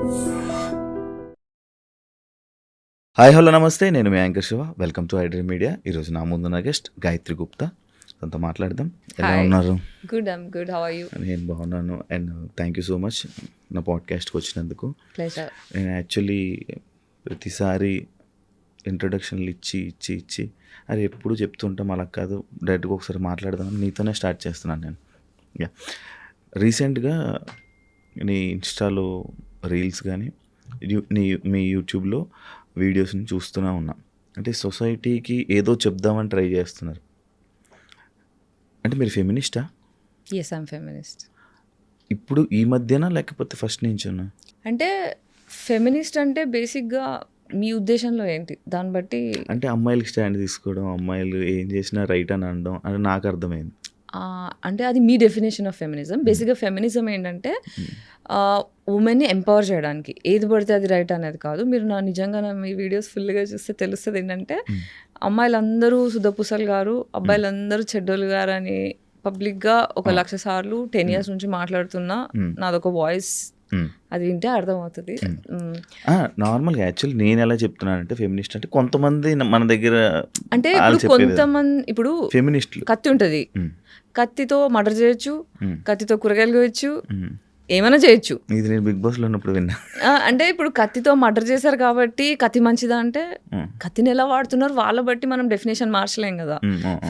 Hi hello నమస్తే, నేను మీ anchor Shiva. Welcome to iDream media. ఈరోజు నా ముందున్న గెస్ట్ గాయత్రి గుప్తా. తనతో మాట్లాడదాం. ఎలా Hi. ఉన్నారు? Good, I'm good. How are you? నేను బాగున్నాను. And thank you so much నా పాడ్కాస్ట్కి వచ్చినందుకు. Pleasure. నేను యాక్చువల్లీ ప్రతిసారి ఇంట్రొడక్షన్లు ఇచ్చి అది ఎప్పుడు చెప్తుంటాం, అలా కాదు, డైరెక్ట్గా ఒకసారి మాట్లాడదాం, నీతోనే స్టార్ట్ చేస్తున్నాను నేను. యా, రీసెంట్గా నీ ఇన్స్టాలో రీల్స్ కానీ మీ యూట్యూబ్లో వీడియోస్ని చూస్తూనే ఉన్నా. అంటే సొసైటీకి ఏదో చెప్దామని ట్రై చేస్తున్నారు. అంటే మీరు ఫెమినిస్టా? Yes, I'm feminist. ఇప్పుడు ఈ మధ్యన లేకపోతే ఫస్ట్ నుంచున్నా? అంటే ఫెమినిస్ట్ అంటే బేసిక్గా మీ ఉద్దేశంలో ఏంటి? దాన్ని బట్టి అంటే అమ్మాయిలకి స్టాండ్ తీసుకోవడం, అమ్మాయిలు ఏం చేసినా రైట్ అని అనడం అని నాకు అర్థమైంది. అంటే అది మీ డెఫినేషన్ ఆఫ్ ఫెమినిజం. బేసిక్గా ఫెమినిజం ఏంటంటే ఉమెన్ని ఎంపవర్ చేయడానికి, ఏది పడితే అది రైట్ అనేది కాదు. మీరు నిజంగా మీ వీడియోస్ ఫుల్గా చూస్తే తెలుస్తుంది ఏంటంటే అమ్మాయిలందరూ సుధపూసలు గారు, అబ్బాయిలందరూ చెడ్డోళ్ళు గారు అని పబ్లిక్గా 1,00,000 సార్లు 10 years నుంచి మాట్లాడుతున్నా నాదొక వాయిస్. అది వింటే అర్థమవుతుంది. నార్మల్గా యాక్చువల్లీ నేను ఎలా చెప్తున్నానంటే ఫెమినిస్ట్ అంటే కొంతమంది మన దగ్గర అంటే ఇప్పుడు కొంతమంది, ఇప్పుడు ఫెమినిస్టులు కత్తి ఉంటుంది, కత్తితో మర్డర్ చేయొచ్చు, కత్తితో కూరగాయలు కోయచ్చు, ఏమైనా చేయొచ్చు. ఇది నేను బిగ్ బాస్లో ఉన్నప్పుడు విన్నా. అంటే ఇప్పుడు కత్తితో మర్డర్ చేశారు కాబట్టి కత్తి మంచిదా అంటే కత్తిని ఎలా వాడుతున్నారు వాళ్ళ బట్టి మనం డెఫినేషన్ మార్చలేం కదా.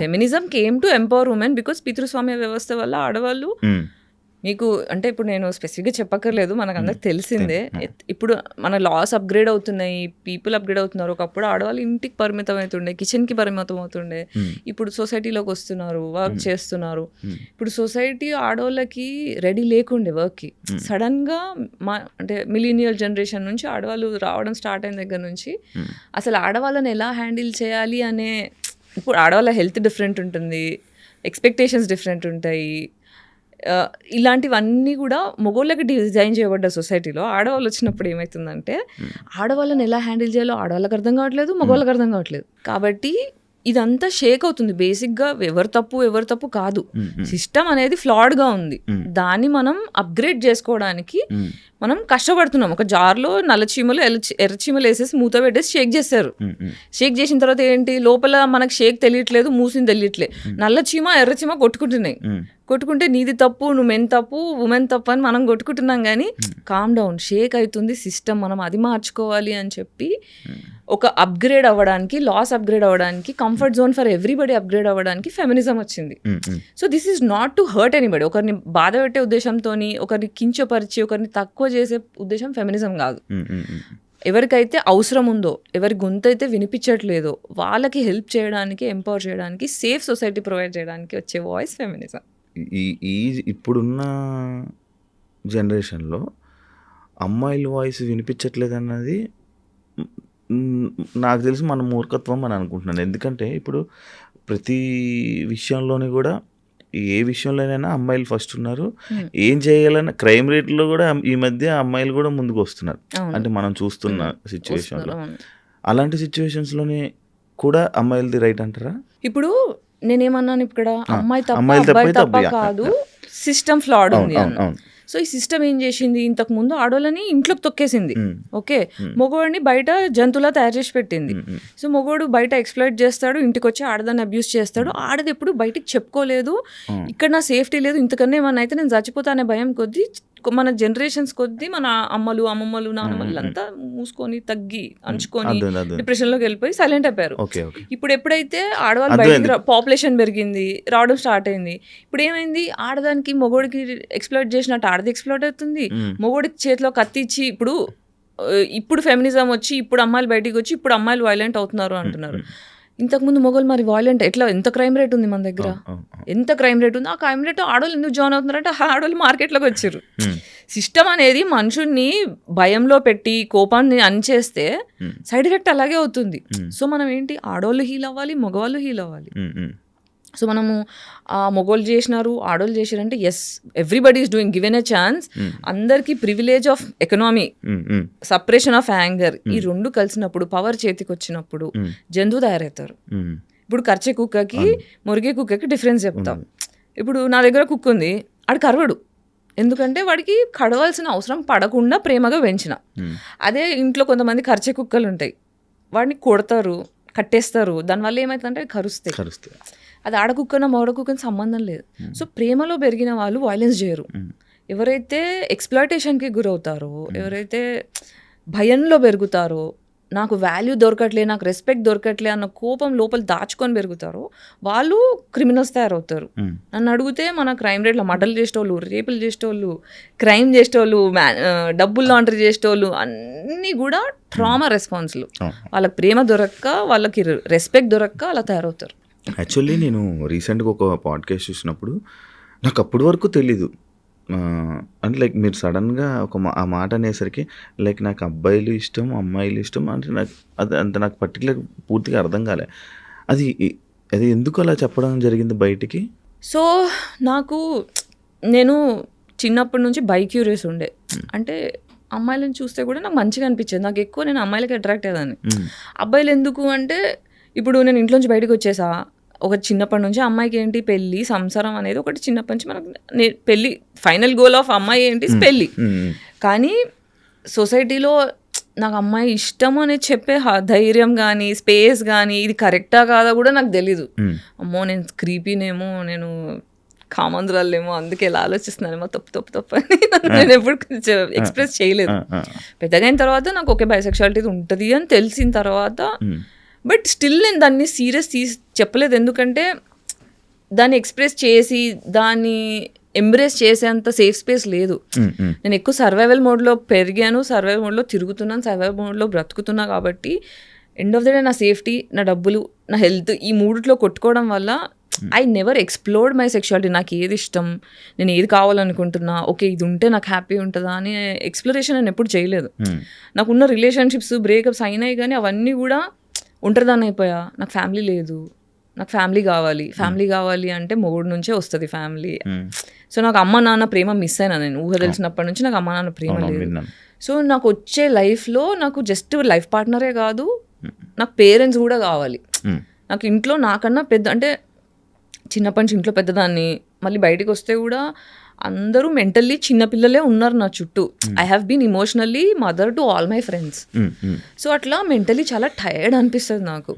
Feminism came to empower women because పితృస్వామ్య వ్యవస్థ వల్ల ఆడవాళ్ళు మీకు, అంటే ఇప్పుడు నేను స్పెసిఫిక్గా చెప్పక్కర్లేదు, మనకు అందరికి తెలిసిందే. ఇప్పుడు మన లాస్ అప్గ్రేడ్ అవుతున్నాయి, పీపుల్ అప్గ్రేడ్ అవుతున్నారు. ఒకప్పుడు ఆడవాళ్ళు ఇంటికి పరిమితం అవుతుండే, కిచెన్కి పరిమితం అవుతుండే. ఇప్పుడు సొసైటీలోకి వస్తున్నారు, వర్క్ చేస్తున్నారు. ఇప్పుడు సొసైటీ ఆడవాళ్ళకి రెడీ లేకుండే వర్క్కి. సడన్గా అంటే మిలీనియల్ జనరేషన్ నుంచి ఆడవాళ్ళు రావడం స్టార్ట్ అయిన దగ్గర నుంచి అసలు ఆడవాళ్ళని ఎలా హ్యాండిల్ చేయాలి అనే, ఇప్పుడు ఆడవాళ్ళ హెల్త్ డిఫరెంట్ ఉంటుంది, ఎక్స్పెక్టేషన్స్ డిఫరెంట్ ఉంటాయి. ఇలాంటివన్నీ కూడా మగవాళ్ళకి డిజైన్ చేయబడ్డ సొసైటీలో ఆడవాళ్ళు వచ్చినప్పుడు ఏమవుతుందంటే ఆడవాళ్ళని ఎలా హ్యాండిల్ చేయాలో ఆడవాళ్ళకి అర్థం కావట్లేదు, మగవాళ్ళకి అర్థం కావట్లేదు. కాబట్టి ఇదంతా షేక్ అవుతుంది. బేసిక్గా ఎవరు తప్పు కాదు, సిస్టమ్ అనేది ఫ్లాడ్గా ఉంది. దాన్ని మనం అప్గ్రేడ్ చేసుకోవడానికి మనం కష్టపడుతున్నాం. ఒక జార్లో నల్ల చీమలు ఎర్ర చీమలు వేసేసి మూత పెట్టేసి షేక్ చేస్తారు. షేక్ చేసిన తర్వాత ఏంటి, లోపల మనకు షేక్ తెలియట్లేదు, మూసింది తెలియట్లేదు. నల్ల చీమ ఎర్ర చీమ కొట్టుకుంటున్నాయి. కొట్టుకుంటే నీది తప్పు, నువ్వెన్ తప్పు, ఉమెన్ తప్పు అని మనం కొట్టుకుంటున్నాం. కానీ కామ్ డౌన్, షేక్ అవుతుంది సిస్టమ్, మనం అది మార్చుకోవాలి అని చెప్పి ఒక అప్గ్రేడ్ అవ్వడానికి, లాస్ అప్గ్రేడ్ అవ్వడానికి, comfort zone for everybody upgrade అవ్వడానికి ఫెమినిజం వచ్చింది. So this is not to hurt anybody. ఒకరిని బాధ పెట్టే ఉద్దేశంతో, ఒకరిని కించపరిచి, ఒకరిని తక్కువ చేసే ఉద్దేశం ఫెమినిజం కాదు. ఎవరికైతే అవసరం ఉందో, ఎవరి గొంతు అయితే వినిపించట్లేదో వాళ్ళకి హెల్ప్ చేయడానికి, ఎంపవర్ చేయడానికి, సేఫ్ సొసైటీ ప్రొవైడ్ చేయడానికి వచ్చే వాయిస్ ఫెమినిజం. ఈ ఇప్పుడున్న జనరేషన్లో అమ్మాయిల వాయిస్ వినిపించట్లేదు అన్నది నాకు తెలిసి మన మూర్ఖత్వం అని అనుకుంటున్నాను. ఎందుకంటే ఇప్పుడు ప్రతి విషయంలోని కూడా, ఏ విషయంలోనైనా అమ్మాయిలు ఫస్ట్ ఉన్నారు. ఏం చేయాలన్నా క్రైమ్ రేట్లో కూడా ఈ మధ్య అమ్మాయిలు కూడా ముందుకు వస్తున్నారు. అంటే మనం చూస్తున్న సిచ్యువేషన్లో, అలాంటి సిచ్యువేషన్స్లోనే కూడా అమ్మాయిలది రైట్ అంటారా? ఇప్పుడు నేనేమన్నాను, ఇక్కడ అమ్మాయి తప్ప కాదు, సిస్టమ్ ఫ్లాడ్ ఉంది అన్న. సో ఈ సిస్టమ్ ఏం చేసింది, ఇంతకు ముందు ఆడవాళ్ళని ఇంట్లోకి తొక్కేసింది. ఓకే, మగవాడిని బయట జంతువులా తయారు చేసి పెట్టింది. సో మగవాడు బయట ఎక్స్ప్లాయిట్ చేస్తాడు, ఇంటికి వచ్చి ఆడదాన్ని అబ్యూస్ చేస్తాడు. ఆడది ఎప్పుడు బయటికి చెప్పుకోలేదు, ఇక్కడ నా సేఫ్టీ లేదు, ఇంతకన్నా ఏమన్నా అయితే నేను చచ్చిపోతా అనే భయం కొద్దీ మన జనరేషన్స్ కొద్దీ మన అమ్మమ్మలు నాన్నమ్మలు అంతా మూసుకొని, తగ్గి, అంచుకొని డిప్రెషన్లోకి వెళ్ళిపోయి సైలెంట్ అయిపోయారు. ఇప్పుడు ఎప్పుడైతే ఆడవాళ్ళు బయటికి పాపులేషన్ పెరిగింది, రావడం స్టార్ట్ అయింది, ఇప్పుడు ఏమైంది, ఆడదానికి మొగోడికి ఎక్స్ప్లోయిట్ చేసినట్టు ఆడది ఎక్స్ప్లోయిట్ అవుతుంది. మొగోడికి చేతిలో కత్తి ఇచ్చి, ఇప్పుడు ఫెమినిజం వచ్చి, ఇప్పుడు అమ్మాయిలు బయటికి వచ్చి, ఇప్పుడు అమ్మాయిలు వైలెంట్ అవుతున్నారు అంటున్నారు. ఇంతకుముందు మొగోళ్ళు మరి వైలెంట్ ఎట్లా, ఎంత క్రైమ్ రేట్ ఉంది మన దగ్గర, ఎంత క్రైమ్ రేట్ ఉంది. ఆ క్రైమ్ రేట్ ఆడవాళ్ళు ఎందుకు జాయిన్ అవుతున్నారంటే ఆడవాళ్ళు మార్కెట్లోకి వచ్చారు. సిస్టమ్ అనేది మనుషుల్ని భయంలో పెట్టి కోపాన్ని అణిచేస్తే సైడ్ ఎఫెక్ట్ అలాగే అవుతుంది. సో మనం ఏంటి, ఆడవాళ్ళు హీల్ అవ్వాలి, మగవాళ్ళు హీల్ అవ్వాలి. సో మనము మొగోళ్ళు చేసినారు, ఆడోళ్ళు చేసినారంటే yes, everybody is doing, given a chance. అందరికీ privilege of economy, separation of anger, ఈ రెండు కలిసినప్పుడు, పవర్ చేతికి వచ్చినప్పుడు జంతువు తయారవుతారు. ఇప్పుడు కర్చే కుక్కకి మురిగే కుక్కకి డిఫరెన్స్ చెప్తాం. ఇప్పుడు నా దగ్గర కుక్క ఉంది, ఆడు కరవడు, ఎందుకంటే వాడికి కడవాల్సిన అవసరం పడకుండా ప్రేమగా పెంచిన. అదే ఇంట్లో కొంతమంది కరిచే కుక్కలు ఉంటాయి, వాడిని కొడతారు, కట్టేస్తారు, దానివల్ల ఏమవుతుందంటే కరుస్తాయి. అది ఆడ కుక్కన మోడ కుక్కని సంబంధం లేదు. సో ప్రేమలో పెరిగిన వాళ్ళు వైలెన్స్ చేయరు. ఎవరైతే ఎక్స్‌ప్లాయిటేషన్‌కి గురవుతారో, ఎవరైతే భయంలో పెరుగుతారో, నాకు వాల్యూ దొరకట్లే, నాకు రెస్పెక్ట్ దొరకట్లే అన్న కోపం లోపల దాచుకొని పెరుగుతారో వాళ్ళు క్రిమినల్స్ తయారవుతారు. నన్ను అడిగితే మన క్రైమ్ రేట్లో మర్డర్లు చేసేటోళ్ళు, రేపులు చేసేటోళ్ళు, క్రైమ్ చేసేటోళ్ళు, డబ్బులు లాండరీ చేసేటోళ్ళు అన్నీ కూడా ట్రామా రెస్పాన్స్లు. వాళ్ళకి ప్రేమ దొరక్క, వాళ్ళకి రెస్పెక్ట్ దొరక్క అలా తయారవుతారు. యాక్చువల్లీ నేను రీసెంట్గా ఒక పాడ్కాస్ట్ చూసినప్పుడు నాకు అప్పటి వరకు తెలీదు, అంటే లైక్ మీరు సడన్గా ఆ మాట అనేసరికి లైక్ నాకు అబ్బాయిలు ఇష్టం, అమ్మాయిలు ఇష్టం అంటే నాకు అది అంత నాకు పర్టికులర్ పూర్తిగా అర్థం కాలే. అది అది ఎందుకు అలా చెప్పడం జరిగింది బయటికి? సో నేను చిన్నప్పటి నుంచి క్యూరియస్ ఉండే, అంటే అమ్మాయిలను చూస్తే కూడా నాకు మంచిగా అనిపించేది. నాకు ఎక్కువ నేను అమ్మాయిలకి అట్రాక్ట్ అయ్యేదాన్ని. అబ్బాయిలు ఎందుకు అంటే ఇప్పుడు నేను ఇంట్లోంచి బయటకు వచ్చేసా, ఒక చిన్నప్పటి నుంచి అమ్మాయికి ఏంటి పెళ్ళి, సంసారం అనేది ఒకటి చిన్నప్పటి నుంచి మనకు పెళ్ళి ఫైనల్ గోల్ ఆఫ్ అమ్మాయి ఏంటి పెళ్ళి. కానీ సొసైటీలో నాకు అమ్మాయి ఇష్టం అనేది చెప్పే ధైర్యం కానీ స్పేస్ కానీ ఇది కరెక్టా కాదా కూడా నాకు తెలీదు. అమ్మో నేను క్రీపీనేమో, నేను కామందురాలేమో, అందుకే ఇలా ఆలోచిస్తున్నానేమో, తప్పు అని నేను ఎప్పుడు ఎక్స్ప్రెస్ చేయలేదు. పెద్దగా అయిన తర్వాత నాకు ఓకే బైసెక్షువాలిటీ ఉంటుంది అని తెలిసిన తర్వాత, బట్ స్టిల్ నేను దాన్ని సీరియస్ చెప్పలేదు. ఎందుకంటే దాన్ని ఎక్స్ప్రెస్ చేసి దాన్ని ఎంబ్రేస్ చేసేంత సేఫ్ స్పేస్ లేదు. నేను ఎక్కువ సర్వైవల్ మోడ్లో పెరిగాను, సర్వైవల్ మోడ్లో తిరుగుతున్నాను, సర్వైవల్ మోడ్లో బ్రతుకుతున్నా. కాబట్టి ఎండ్ ఆఫ్ ద డే నా సేఫ్టీ, నా డబ్బులు, నా హెల్త్, ఈ మూడిట్లో కొట్టుకోవడం వల్ల I never explored my sexuality. నాకు ఏది ఇష్టం, నేను ఏది కావాలనుకుంటున్నా, ఓకే ఇది ఉంటే నాకు హ్యాపీ ఉంటుందా అని ఎక్స్ప్లోరేషన్ నేను ఎప్పుడు చేయలేదు. నాకున్న రిలేషన్షిప్స్ బ్రేకప్స్ అయినాయి కానీ అవన్నీ కూడా ఒంటరిదాన్ని అయిపోయా. నాకు ఫ్యామిలీ లేదు, నాకు ఫ్యామిలీ కావాలి అంటే మొగుడు నుంచే వస్తుంది ఫ్యామిలీ. సో నాకు అమ్మ నాన్న ప్రేమ మిస్ అయినా, నేను ఊహ తెలిసినప్పటి నుంచి నాకు అమ్మ నాన్న ప్రేమ లేదు. సో నాకు వచ్చే లైఫ్లో నాకు జస్ట్ లైఫ్ పార్ట్నరే కాదు, నాకు పేరెంట్స్ కూడా కావాలి. నాకు ఇంట్లో నాకన్నా పెద్ద, అంటే చిన్నప్పటి నుంచి ఇంట్లో పెద్దదాన్ని, మళ్ళీ బయటకు వస్తే కూడా అందరూ మెంటల్లీ చిన్నపిల్లలే ఉన్నారు నా చుట్టూ. I have been emotionally mother to all my friends. So అట్లా మెంటల్లీ చాలా టైర్డ్ అనిపిస్తుంది నాకు.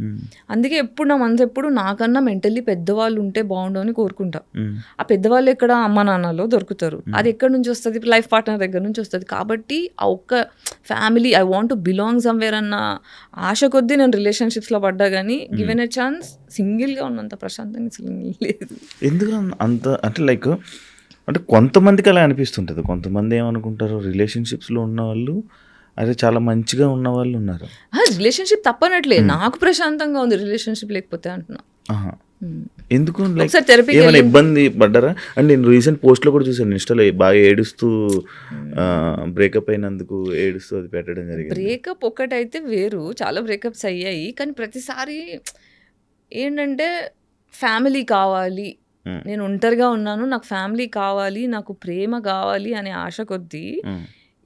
అందుకే ఎప్పుడు నా మనసు ఎప్పుడు నాకన్నా మెంటల్లీ పెద్దవాళ్ళు ఉంటే బాగుండు అని కోరుకుంటా. ఆ పెద్దవాళ్ళు ఎక్కడ, అమ్మ నాన్నలో దొరుకుతారు. అది ఎక్కడి నుంచి వస్తుంది, లైఫ్ పార్ట్నర్ దగ్గర నుంచి వస్తుంది. కాబట్టి ఆ ఒక్క family, I want to belong somewhere అన్న ఆశ కొద్దీ నేను రిలేషన్షిప్స్లో పడ్డా. కానీ గివెన్ ఎ ఛాన్స్ సింగిల్గా ఉన్నంత ప్రశాంతంగా లేదు. ఎందుకు అంత, అంటే లైక్ అంటే కొంతమందికి అలా అనిపిస్తుంటుంది. కొంతమంది ఏమనుకుంటారు, రిలేషన్షిప్స్లో ఉన్న వాళ్ళు అదే చాలా మంచిగా ఉన్న వాళ్ళు ఉన్నారు. రిలేషన్షిప్ తప్పనట్లే, నాకు ప్రశాంతంగా ఉంది రిలేషన్షిప్ లేకపోతే అంటున్నా. ఎందుకు ఏమైనా ఇబ్బంది పడ్డారా? అంటే నేను రీసెంట్ పోస్ట్లో కూడా చూసాను, ఇన్స్టాలో బాగా ఏడుస్తూ బ్రేకప్ అయినందుకు ఏడుస్తూ అది పెట్టడం జరిగింది. బ్రేకప్ ఒక్కటైతే వేరు, చాలా బ్రేకప్స్ అయ్యాయి. కానీ ప్రతిసారి ఏంటంటే ఫ్యామిలీ కావాలి, నేను ఒంటరిగా ఉన్నాను, నాకు ఫ్యామిలీ కావాలి, నాకు ప్రేమ కావాలి అనే ఆశ కొద్దీ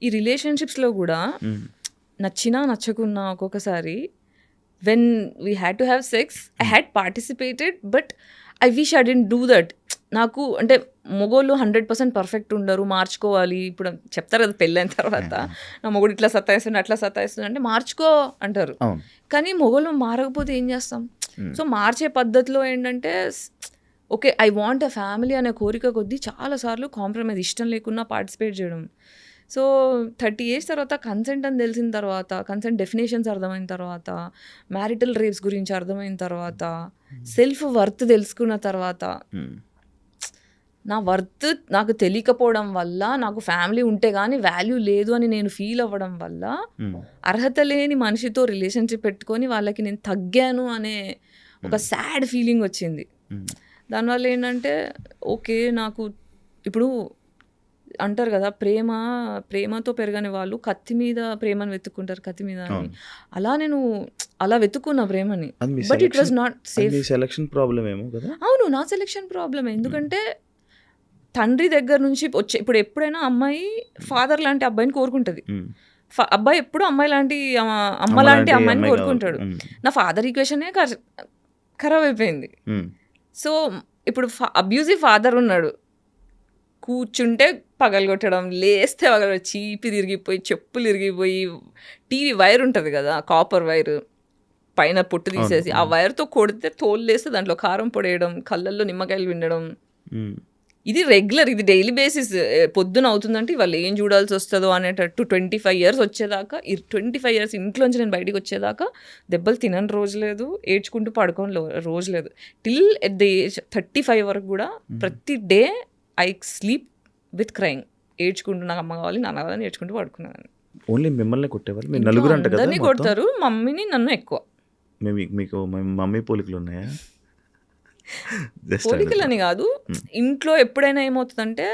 ఈ రిలేషన్షిప్స్లో కూడా నచ్చినా నచ్చకున్నా ఒక్కొక్కసారి when we had to have sex I had participated, but I wish I didn't do that. నాకు అంటే మొగోళ్ళు 100% పర్ఫెక్ట్ ఉండరు, మార్చుకోవాలి. ఇప్పుడు చెప్తారు కదా పెళ్ళైన తర్వాత, నా మొగుడు ఇట్లా సతాయిస్తుంది అట్లా సతాయిస్తుంది అంటే మార్చుకో అంటారు. కానీ మొగోళ్ళు మారకపోతే ఏం చేస్తాం? సో మార్చే పద్ధతిలో ఏంటంటే okay I want a family అనే కోరిక కొద్దీ చాలాసార్లు కాంప్రమైజ్, ఇష్టం లేకున్నా పార్టిసిపేట్ చేయడం. సో 30 years తర్వాత కన్సెంట్ అని తెలిసిన తర్వాత, కన్సెంట్ డెఫినేషన్స్ అర్థమైన తర్వాత, మ్యారిటల్ రేప్స్ గురించి అర్థమైన తర్వాత, సెల్ఫ్ వర్త్ తెలుసుకున్న తర్వాత, నా వర్త్ నాకు తెలియకపోవడం వల్ల, నాకు ఫ్యామిలీ ఉంటే కానీ వాల్యూ లేదు అని నేను ఫీల్ అవ్వడం వల్ల, అర్హత లేని మనిషితో రిలేషన్షిప్ పెట్టుకొని వాళ్ళకి నేను తగ్గాను అనే ఒక సాడ్ ఫీలింగ్ వచ్చింది. దానివల్ల ఏంటంటే ఓకే నాకు ఇప్పుడు అంటారు కదా, ప్రేమతో పెరగని వాళ్ళు కత్తి మీద ప్రేమను వెతుక్కుంటారు, కత్తి మీద అని. అలా నేను అలా వెతుక్కున్న ప్రేమని, but it was not safe. Selection problem ఏమో కదా? అవును, నా సెలక్షన్ ప్రాబ్లమే. ఎందుకంటే తండ్రి దగ్గర నుంచి వచ్చే, ఇప్పుడు ఎప్పుడైనా అమ్మాయి ఫాదర్ లాంటి అబ్బాయిని కోరుకుంటుంది, అబ్బాయి ఎప్పుడు అమ్మాయి లాంటి అమ్మ లాంటి అమ్మాయిని కోరుకుంటాడు. నా ఫాదర్ ఈక్వేషనే ఖరాబ్ అయిపోయింది. సో ఇప్పుడు అబ్యూజివ్ ఫాదర్ ఉన్నాడు, కూర్చుంటే పగలగొట్టడం, లేస్తే పగలగొట్టడం, చీపి తిరిగిపోయి, చెప్పులు ఇరిగిపోయి, టీవీ వైర్ ఉంటుంది కదా, కాపర్ వైర్ పైన పొట్టు తీసేసి ఆ వైర్తో కొడితే తోలు లేస్తే దాంట్లో కారం పొడేయడం, కళ్ళల్లో నిమ్మకాయలు వినడం, ఇది రెగ్యులర్, ఇది డైలీ బేసిస్. పొద్దున అవుతుందంటే వాళ్ళు ఏం చూడాల్సి వస్తుందో అనేటట్టు 25 years వచ్చేదాకా, 25 years ఇంట్లోంచి నేను బయటికి వచ్చేదాకా దెబ్బలు తినని రోజు లేదు, ఏడ్చుకుంటూ పడుకోని రోజు లేదు. టిల్ ఎట్ ది ఏజ్ 35 వరకు కూడా ప్రతి day I sleep with crying, ఏడ్చుకుంటూ నాకు అమ్మ కావాలి, నాన్న కావాలని ఏడ్చుకుంటూ పడుకున్నాను. ఓన్లీ మిమ్మల్ని కొట్టేవాళ్ళు? మీరు నలుగురు అంట కదా? అందరినీ కొడతారు, మమ్మీని నన్ను ఎక్కువ. మీకు మమ్మీ పోలికలు ఉన్నాయా? పోలికలని కాదు, ఇంట్లో ఎప్పుడైనా ఏమవుతుందంటే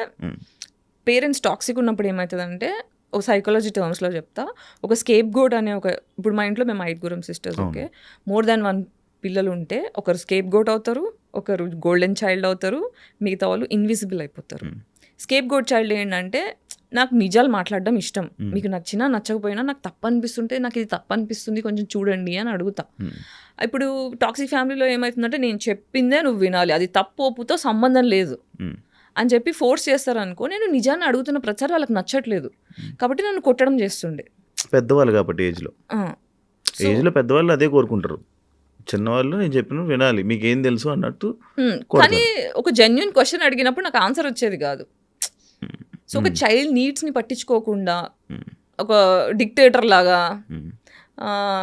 పేరెంట్స్ టాక్సిక్ ఉన్నప్పుడు ఏమవుతుందంటే, ఒక సైకాలజీ టర్మ్స్లో చెప్తా, ఒక స్కేప్ గోట్ అనే ఇప్పుడు మా ఇంట్లో మేము 5 సిస్టర్స్, ఓకే, మోర్ దాన్ 1 పిల్లలు ఉంటే ఒకరు స్కేప్ గోట్ అవుతారు, ఒకరు గోల్డెన్ చైల్డ్ అవుతారు, మిగతా వాళ్ళు ఇన్విజిబుల్ అయిపోతారు. స్కేప్ గోట్ చైల్డ్ ఏంటంటే, నాకు నిజాలు మాట్లాడడం ఇష్టం, మీకు నచ్చినా నచ్చకపోయినా నాకు తప్పు అనిపిస్తుంటే, నాకు ఇది తప్పు అనిపిస్తుంది కొంచెం చూడండి అని అడుగుతా. ఇప్పుడు టాక్సిక్ ఫ్యామిలీలో ఏమవుతుందంటే, నేను చెప్పిందే నువ్వు వినాలి, అది తప్పు ఒప్పుతో సంబంధం లేదు అని చెప్పి ఫోర్స్ చేస్తారనుకో, నేను నిజాన్ని అడుగుతున్న ప్రతిసారి వాళ్ళకి నచ్చట్లేదు కాబట్టి నన్ను కొట్టడం చేస్తుండే. పెద్దవాళ్ళు కాబట్టి ఏజ్లో పెద్దవాళ్ళు అదే కోరుకుంటారు, చిన్నవాళ్ళు నేను చెప్పిన వినాలి, మీకేం తెలుసు అన్నట్టు. కానీ ఒక జెన్యున్ క్వశ్చన్ అడిగినప్పుడు నాకు ఆన్సర్ వచ్చేది కాదు. సో ఒక చైల్డ్ నీడ్స్ని పట్టించుకోకుండా ఒక డిక్టేటర్ లాగా.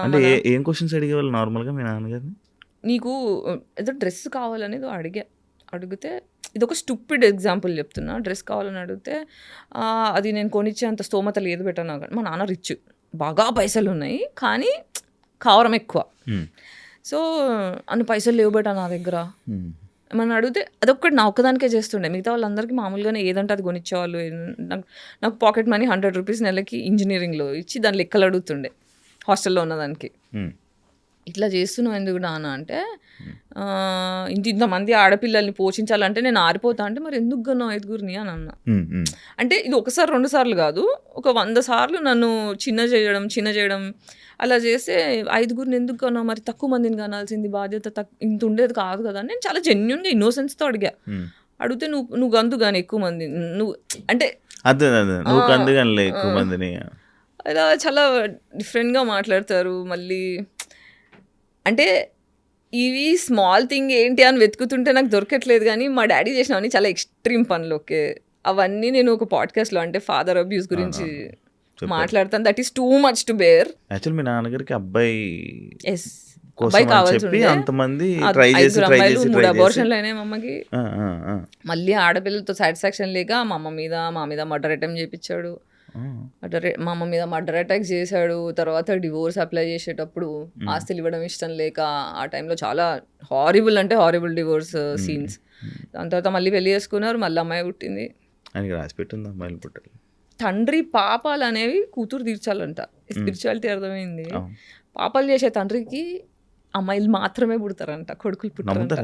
అంటే ఏం క్వశ్చన్స్ అడిగేవాళ్ళు నార్మల్గా మీ నాన్నగారిని? నీకు ఏదో డ్రెస్ కావాలనేది అడిగితే, ఇది ఒక స్టూపిడ్ ఎగ్జాంపుల్ చెప్తున్నా, డ్రెస్ కావాలని అడిగితే అది నేను కొనిచ్చేంత స్తోమత లేదు బెటనా. మా నాన్న రిచ్, బాగా పైసలు ఉన్నాయి, కానీ కావరం ఎక్కువ. సో అన్ని పైసలు లేవు బెటా నా దగ్గర ఏమన్నా అడిగితే అదొక్కటి నా ఒక్కదానికే చేస్తుండే, మిగతా వాళ్ళందరికీ మామూలుగానే ఏదంటే అది కొనిచ్చేవాళ్ళు. నాకు పాకెట్ మనీ 100 rupees నెలకి ఇంజనీరింగ్లో ఇచ్చి దాని లెక్కలు అడుగుతుండే హాస్టల్లో ఉన్నదానికి. ఇట్లా చేస్తున్నావు ఎందుకు నాన్న అంటే, ఇంతమంది ఆడపిల్లల్ని పోషించాలంటే నేను ఆరిపోతా అంటే, మరి ఎందుకు కన్నా 5గురిని అని అన్నా. అంటే ఇది 1 సారి 2 సార్లు కాదు, ఒక 100 సార్లు నన్ను చిన్న చేయడం అలా చేస్తే, 5గురిని ఎందుకు కన్నా, మరి తక్కువ మందిని కనాల్సింది, బాధ్యత ఇంత ఉండేది కాదు కదా. నేను చాలా జెన్యున్గా ఇన్నోసెన్స్తో అడిగితే నువ్వు గంతు కానీ ఎక్కువ మంది నువ్వు అంటే ఎక్కువ మందిని అలా చాలా డిఫరెంట్గా మాట్లాడతారు. మళ్ళీ అంటే ఇవి స్మాల్ థింగ్ ఏంటి అని వెతుకుతుంటే నాకు దొరకట్లేదు, కానీ మా డాడీ చేసినవన్నీ చాలా ఎక్స్ట్రీమ్ పనులు. ఓకే, అవన్నీ నేను ఒక పాడ్కాస్ట్లో అంటే ఫాదర్ అబ్యూస్ గురించి మాట్లాడతాను. That is too much to bear. Actual మీ నాన్నగారికి అబ్బాయి కావాల్సి 3 అబార్షన్లు అయినాయి మా అమ్మకి. మళ్ళీ ఆడపిల్లలతో సాటిస్ఫాక్షన్ లేక మా మీద మర్డర్ అటెంప్ట్ చేయించాడు. మా అమ్మ మీద మర్డర్ అటాక్ చేశాడు. తర్వాత డివోర్స్ అప్లై చేసేటప్పుడు ఆస్తులు ఇవ్వడం ఇష్టం లేక ఆ టైంలో చాలా హారిబుల్ డివోర్స్ సీన్స్. దాని తర్వాత మళ్ళీ పెళ్లి చేసుకున్నారు, మళ్ళీ అమ్మాయి పుట్టింది. తండ్రి పాపాలు అనేవి కూతురు తీర్చాలంట, స్పిరిచువాలిటీ అర్థమైంది. పాపాలు చేసే తండ్రికి అమ్మాయిలు మాత్రమే పుడతారంట, కొడుకులు పుట్టారంట.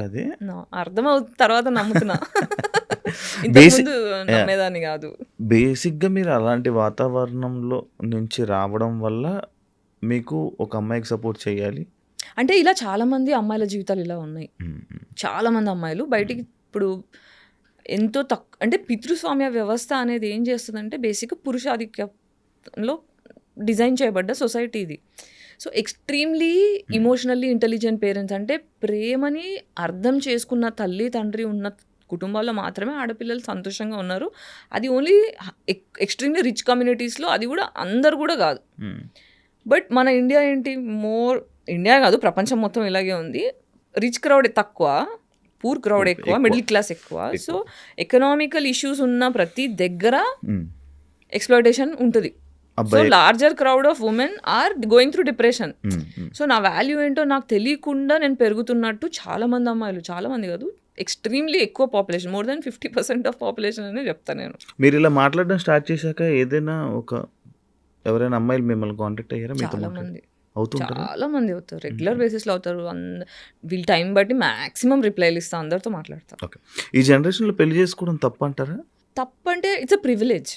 అర్థమవుతుంది తర్వాత నమ్ముతున్నా, ఇంతకుముందు నమ్మేదాన్ని కాదు. బేసిక్గా మీరు అలాంటి వాతావరణంలో నుంచి రావడం వల్ల మీకు ఒక అమ్మాయికి సపోర్ట్ చేయాలి అంటే, ఇలా చాలా మంది అమ్మాయిల జీవితాలు ఇలా ఉన్నాయి. చాలా మంది అమ్మాయిలు బయటికి ఇప్పుడు ఎంతో అంటే పితృస్వామ్య వ్యవస్థ అనేది ఏం చేస్తుందంటే, బేసిక్గా పురుషాధిక్యంలో డిజైన్ చేయబడ్డ సొసైటీ ఇది. So extremely emotionally intelligent parents, అంటే ప్రేమని అర్థం చేసుకున్న తల్లి తండ్రి ఉన్న కుటుంబాల్లో మాత్రమే ఆడపిల్లలు సంతోషంగా ఉన్నారు. అది ఓన్లీ ఎక్స్ట్రీమ్లీ రిచ్ కమ్యూనిటీస్లో, అది కూడా అందరు కూడా కాదు. బట్ మన ఇండియా ఏంటి, ఇండియా కాదు ప్రపంచం మొత్తం ఇలాగే ఉంది. రిచ్ క్రౌడ్ తక్కువ, పూర్ క్రౌడ్ ఎక్కువ, మిడిల్ క్లాస్ ఎక్కువ. సో ఎకనామికల్ ఇష్యూస్ ఉన్న ప్రతి దగ్గర ఎక్స్‌ప్లాయిటేషన్ ఉంటుంది. So larger crowd of women are going through depression. So నా వాల్యూ ఏంటో నాకు తెలియకుండా నేను పెరుగుతున్నట్టు చాలా మంది అమ్మాయిలు, చాలా మంది కాదు, ఎక్స్ట్రీమ్లీ ఎక్కువ population, more than 50% of population అనే చెప్తాను నేను. మీరు ఇలా మాట్లాడడం స్టార్ట్ చేశాక ఏదైనా ఎవరైనా అమ్మాయిలు మిమ్మల్ని కాంటాక్ట్ అయ్యారా? చాలా మంది అవుతారు, రెగ్యులర్ బేసిస్లో అవుతారు. వీళ్ళ టైం బట్టి మ్యాక్సిమం రిప్లైలు ఇస్తా, అందరితో మాట్లాడతారు. ఓకే, ఈ జనరేషన్లో పెళ్లి చేసుకోవడం తప్పు అంటారా? తప్పు అంటే ఇట్స్ అ ప్రివిలేజ్.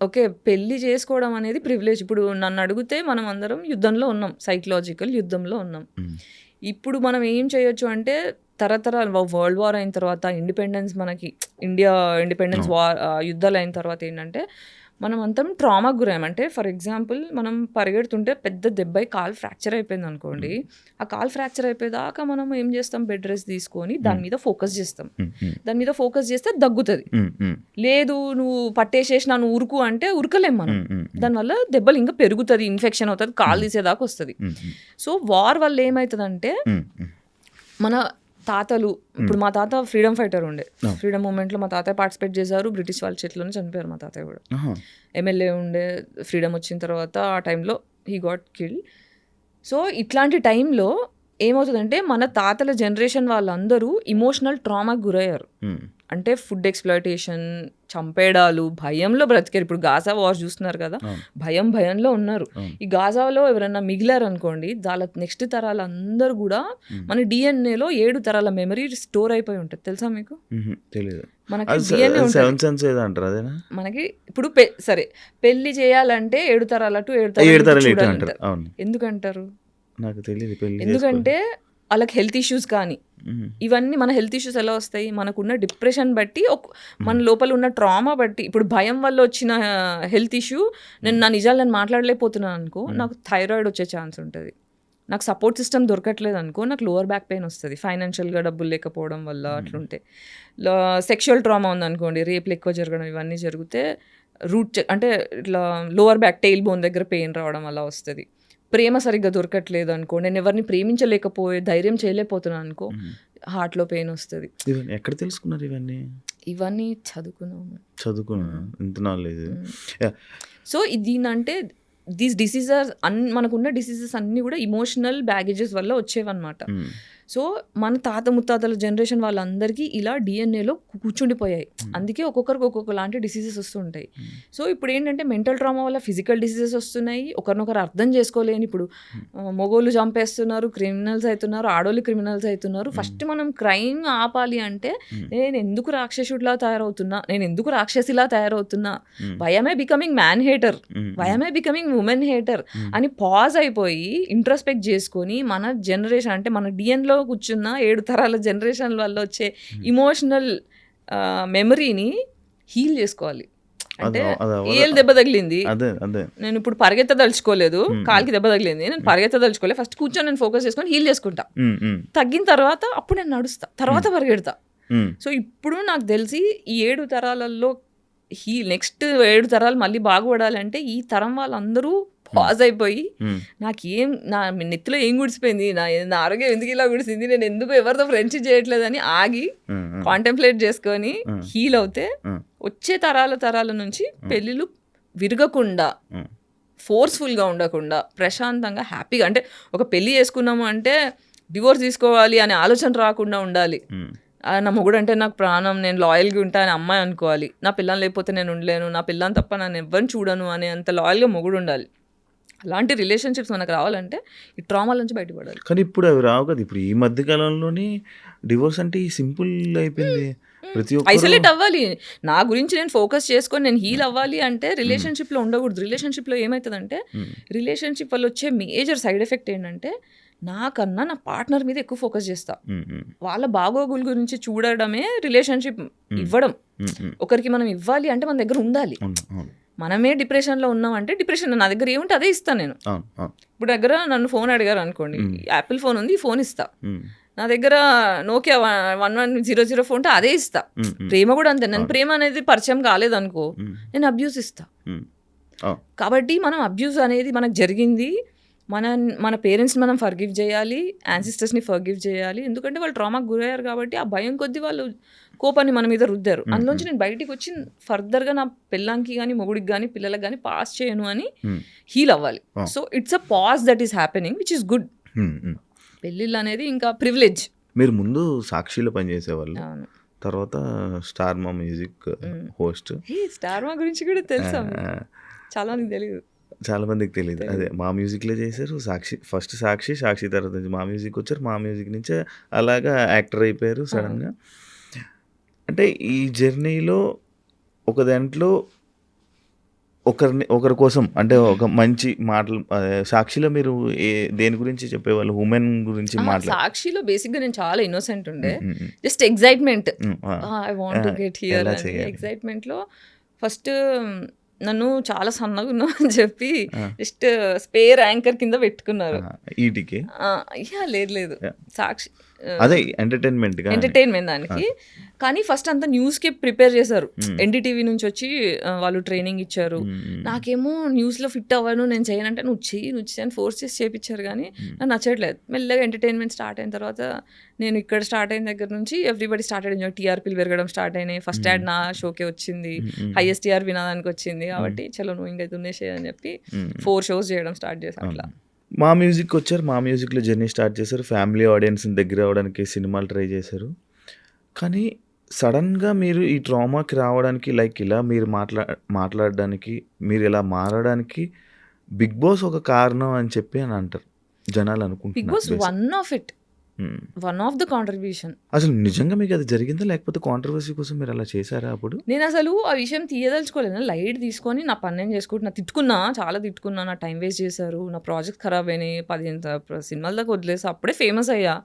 ఓకే, పెళ్లి చేసుకోవడం అనేది ప్రివిలేజ్. ఇప్పుడు నన్ను అడిగితే మనం అందరం యుద్ధంలో ఉన్నాం, సైకలాజికల్ యుద్ధంలో ఉన్నాం. ఇప్పుడు మనం ఏం చేయొచ్చు అంటే, తరతరాలు వరల్డ్ వార్ అయిన తర్వాత ఇండిపెండెన్స్ మనకి ఇండియా ఇండిపెండెన్స్ వార్ యుద్ధాలు అయిన తర్వాత ఏంటంటే మనం అంతా ట్రామాకు గురాం. అంటే ఫర్ ఎగ్జాంపుల్ మనం పరిగెడుతుంటే పెద్ద దెబ్బై కాలు ఫ్రాక్చర్ అయిపోయింది అనుకోండి, ఆ కాలు ఫ్రాక్చర్ అయిపోయేదాకా మనం ఏం చేస్తాం, బెడ్ రెస్ట్ తీసుకొని దాని మీద ఫోకస్ చేస్తాం. దాని మీద ఫోకస్ చేస్తే దగ్గుతుంది. లేదు నువ్వు పట్టేసేసిన నువ్వు ఉరుకు అంటే ఉరకలేం మనం. దానివల్ల దెబ్బలు ఇంకా పెరుగుతుంది, ఇన్ఫెక్షన్ అవుతుంది, కాలు తీసేదాకా వస్తుంది. సో వార్ వల్ల ఏమవుతుందంటే మన తాతలు, ఇప్పుడు మా తాత ఫ్రీడమ్ ఫైటర్ ఉండే, ఫ్రీడమ్ మూమెంట్లో మా తాతయ్య పార్టిసిపేట్ చేశారు, బ్రిటిష్ వాళ్ళ చేతిలోనే చనిపోయారు మా తాతయ్య కూడా. ఎమ్మెల్యే ఉండే, ఫ్రీడమ్ వచ్చిన తర్వాత ఆ టైంలో హీ గాట్ కిల్డ్. సో ఇట్లాంటి టైంలో ఏమవుతుందంటే మన తాతల జనరేషన్ వాళ్ళందరూ ఇమోషనల్ ట్రామాకి గురయ్యారు. అంటే ఫుడ్ ఎక్స్‌ప్లాయిటేషన్, చంపేయడాలు, భయంలో బ్రతికారు. ఇప్పుడు గాజా వార్ చూస్తున్నారు కదా, భయంలో ఉన్నారు. ఈ గాజాలో ఎవరైనా మిగిలారనుకోండి, వాళ్ళ నెక్స్ట్ తరాలు అందరూ కూడా మన డిఎన్ఏలో 7 తరాల మెమరీ స్టోర్ అయిపోయి ఉంటుంది. తెలుసా మీకు? తెలియదు. మనకి డిఎన్ఏ మనకి ఇప్పుడు సరే పెళ్లి చేయాలంటే 7 తరాల టు 7 తరాలు ఎందుకంటారు నాకు తెలియదు. ఎందుకంటే వాళ్ళకి హెల్త్ ఇష్యూస్ కానీ ఇవన్నీ, మన హెల్త్ ఇష్యూస్ ఎలా వస్తాయి, మనకున్న డిప్రెషన్ బట్టి, మన లోపల ఉన్న ట్రామా బట్టి. ఇప్పుడు భయం వల్ల వచ్చిన హెల్త్ ఇష్యూ, నేను నిజాలు మాట్లాడలేకపోతున్నాను అనుకో, నాకు థైరాయిడ్ వచ్చే ఛాన్స్ ఉంటుంది. నాకు సపోర్ట్ సిస్టమ్ దొరకట్లేదు అనుకో, నాకు లోవర్ బ్యాక్ పెయిన్ వస్తుంది, ఫైనాన్షియల్గా డబ్బులు లేకపోవడం వల్ల అట్లుంటే. సెక్షువల్ ట్రామా ఉందనుకోండి, రేపులు ఎక్కువ జరగడం, ఇవన్నీ జరిగితే అంటే ఇట్లా లోవర్ బ్యాక్ టెయిల్ బోన్ దగ్గర పెయిన్ రావడం అలా వస్తుంది. ప్రేమ సరిగ్గా దొరకట్లేదు అనుకో, నేను ఎవరిని ప్రేమించలేకపోయే ధైర్యం చేయలేకపోతున్నాను అనుకో, హార్ట్లో పెయిన్ వస్తుంది. ఎక్కడ తెలుసుకున్నారు ఇవన్నీ చదువుకున్నా ఇంత నాలెడ్జ్. సో దీనంటే దీస్ డిసీజెస్ మనకున్న డిసీజెస్ అన్నీ కూడా ఇమోషనల్ బ్యాగేజెస్ వల్ల వచ్చేవన్నమాట. సో మన తాత ముత్తాతల జనరేషన్ వాళ్ళందరికీ ఇలా డిఎన్ఏలో కూర్చుండిపోయాయి. అందుకే ఒక్కొక్కరికి ఒక్కొక్క లాంటి డిసీజెస్ వస్తుంటాయి. సో ఇప్పుడు ఏంటంటే మెంటల్ ట్రామా వల్ల ఫిజికల్ డిసీజెస్ వస్తున్నాయి. ఒకరినొకరు అర్థం చేసుకోలేని, ఇప్పుడు మొగోళ్ళు చంపేస్తున్నారు, క్రిమినల్స్ అవుతున్నారు, ఆడోళ్ళు క్రిమినల్స్ అవుతున్నారు. ఫస్ట్ మనం క్రైమ్ ఆపాలి అంటే నేను ఎందుకు రాక్షసుడిలా తయారవుతున్నా, నేను ఎందుకు రాక్షసిలా తయారవుతున్నా, why am I becoming man hater, why am I becoming women hater అని పాజ్ అయిపోయి ఇంట్రోస్పెక్ట్ చేసుకొని మన జనరేషన్ అంటే మన డిఎన్లో కూర్చున్న 7 తరాల జనరేషన్ వల్ల వచ్చే ఇమోషనల్ మెమరీని హీల్ చేసుకోవాలి. అంటే ఏళ్ళు దెబ్బ తగిలింది, నేను ఇప్పుడు పరిగెత్తదలుచుకోలేదు, కాలికి దెబ్బ తగిలింది, నేను పరిగెత్తదలుచుకోలేదు, ఫస్ట్ కూర్చొని నేను ఫోకస్ చేసుకొని హీల్ చేసుకుంటా. తగ్గిన తర్వాత అప్పుడు నేను నడుస్తా, తర్వాత పరిగెడతా. సో ఇప్పుడు నాకు తెలిసి ఈ 7 తరాలలో నెక్స్ట్ 7 తరాలు మళ్ళీ బాగుపడాలంటే ఈ తరం వాళ్ళందరూ పాజ్ అయిపోయి, నాకేం నా నెత్తిలో ఏం గుడిసిపోయింది, నా ఆరోగ్యం ఎందుకు ఇలా గుడిసింది, నేను ఎందుకు ఎవరితో ఫ్రెండ్షిప్ చేయట్లేదని ఆగి కాంటెంప్లేట్ చేసుకొని హీల్ అవుతే వచ్చే తరాల నుంచి పెళ్ళిళ్ళు విరగకుండా, ఫోర్స్ఫుల్గా ఉండకుండా, ప్రశాంతంగా హ్యాపీగా, అంటే ఒక పెళ్ళి చేసుకున్నాము అంటే డివోర్స్ తీసుకోవాలి అనే ఆలోచన రాకుండా ఉండాలి. నా మొగుడు అంటే నాకు ప్రాణం, నేను లాయల్గా ఉంటా అని అమ్మాయి అనుకోవాలి. నా పిల్లని లేకపోతే నేను ఉండలేను, నా పిల్లని తప్ప నన్ను ఎవరిని చూడను అనే అంత లాయల్గా మొగుడు ఉండాలి. అలాంటి రిలేషన్షిప్స్ మనకు రావాలంటే ఈ ట్రామాల నుంచి బయటపడాలి. కానీ ఇప్పుడు అవి రావు కదా. ఇప్పుడు ఈ మధ్య కాలంలోనే డివోర్స్ అంటే సింపుల్ అయిపోయింది. ప్రతి ఒక్క ఐసోలేట్ అవ్వాలి, నా గురించి నేను ఫోకస్ చేసుకొని నేను హీల్ అవ్వాలి అంటే రిలేషన్షిప్లో ఉండకూడదు. రిలేషన్షిప్లో ఏమవుతుందంటే రిలేషన్షిప్ వల్ల వచ్చే మేజర్ సైడ్ ఎఫెక్ట్ ఏంటంటే, నాకన్నా నా పార్ట్నర్ మీద ఎక్కువ ఫోకస్ చేస్తా. వాళ్ళ బాగోగుల గురించి చూడడమే రిలేషన్షిప్ ఇవ్వడం. ఒకరికి మనం ఇవ్వాలి అంటే మన దగ్గర ఉండాలి. మనమే డిప్రెషన్లో ఉన్నామంటే డిప్రెషన్ నా దగ్గర ఏముంటే అదే ఇస్తాను నేను. ఇప్పుడు దగ్గర నన్ను ఫోన్ అడిగారు అనుకోండి, యాపిల్ ఫోన్ ఉంది, ఈ ఫోన్ ఇస్తా. నా దగ్గర నోకియా 1100 ఫోన్ ఉంటే అదే ఇస్తా. ప్రేమ కూడా అంతే. నేను ప్రేమ అనేది పరిచయం కాలేదనుకో, నేను అబ్యూస్ ఇస్తా. కాబట్టి మనం అబ్యూస్ అనేది మనకు జరిగింది, మన పేరెంట్స్ని మనం ఫర్గివ్ చేయాలి, యాన్సిస్టర్స్ని ఫర్గివ్ చేయాలి. ఎందుకంటే వాళ్ళు ట్రామాకు గురయ్యారు కాబట్టి ఆ భయం కొద్దీ వాళ్ళు కోపాన్ని మన మీద రుద్దారు. అందులోంచి నేను బయటికి వచ్చి ఫర్దర్గా నా పిల్లానికి కానీ మొగుడికి కానీ పిల్లలకు కానీ పాస్ చేయను అని హీల్ అవ్వాలి. So it's a pause that is happening which is good. పెళ్ళిళ్ళు అనేది ఇంకా ప్రివిలేజ్. మీరు ముందు సాక్షిలో పనిచేసేవాళ్ళు, తర్వాత స్టార్ మా మ్యూజిక్ హోస్ట్. స్టార్ మా గురించి కూడా తెలుసా? చాలా మందికి తెలియదు. చాలా మందికి తెలియదు. అదే మా మ్యూజిక్లో చేశారు. ఫస్ట్ సాక్షి తర్వాత నుంచి మా మ్యూజిక్ వచ్చారు. మా మ్యూజిక్ నుంచే అలాగా యాక్టర్ అయిపోయారు సడన్గా. అంటే ఈ జర్నీలో ఒక దాంట్లో ఒకరి కోసం అంటే ఒక మంచి మాటలు సాక్షిలో మీరు దేని గురించి చెప్పేవాళ్ళు? ఉమెన్ గురించి సాక్షిలో బేసిక్గా నేను చాలా ఇన్నోసెంట్ ఉండే, just excitement, I want to get here అని ఎగ్జైట్మెంట్లో ఫస్ట్ నన్ను చాలా సన్నగా ఉన్నా అని చెప్పి జస్ట్ స్పేర్ యాంకర్ కింద పెట్టుకున్నారు. ఈటీకి లేదు సాక్షి అదే ఎంటర్టైన్మెంట్ దానికి. కానీ ఫస్ట్ అంతా న్యూస్కి ప్రిపేర్ చేశారు, ఎన్డీటీవీ నుంచి వచ్చి వాళ్ళు ట్రైనింగ్ ఇచ్చారు. నాకేమో న్యూస్లో ఫిట్ అవ్వను, నేను చేయనంటే నువ్వు చెయ్యి అని ఫోర్స్ చేసి చేయించారు. కానీ నాకు నచ్చట్లేదు. మెల్లగా ఎంటర్టైన్మెంట్ స్టార్ట్ అయిన తర్వాత నేను ఇక్కడ స్టార్ట్ అయిన దగ్గర నుంచి ఎవ్రీబడి స్టార్ట్ అయ్యింది, టీఆర్పీలు పెరగడం స్టార్ట్ అయినాయి. ఫస్ట్ యాడ్ నా షోకే వచ్చింది, హైయెస్ట్ టీఆర్పీ నా దానికి వచ్చింది. కాబట్టి చలో నువ్వు ఇంకా దున్నేసే అని చెప్పి 4 shows చేయడం స్టార్ట్ చేశాను. అట్లా మా మ్యూజిక్ వచ్చారు, మా మ్యూజిక్లో జర్నీ స్టార్ట్ చేశారు, ఫ్యామిలీ ఆడియన్స్ని దగ్గర అవ్వడానికి సినిమాలు ట్రై చేశారు. కానీ సడన్గా మీరు ఈ ట్రామాకి రావడానికి లైక్ ఇలా మీరు మాట్లాడడానికి మీరు ఇలా మారడానికి బిగ్ బాస్ ఒక కారణం అని చెప్పి అని అంటారు జనాలు అనుకుంటున్నారు. Bigg Boss one of the contribution. అసలు నిజంగా మీకు అది జరిగిందా లేకపోతే కాంట్రవర్సీ కోసం మీరు అలా చేశారా? అప్పుడు నేను అసలు ఆ విషయం తీయదలుచుకోలేదు, లైట్ తీసుకొని నా పని నేను చేసుకుంటున్నా. చాలా తిట్టుకున్నా, నా టైం వేస్ట్ చేశారు, నా ప్రాజెక్ట్ ఖరాబ్ అయినాయి, 15 సినిమాల దాకా వదిలేసి అప్పుడే ఫేమస్ అయ్యా,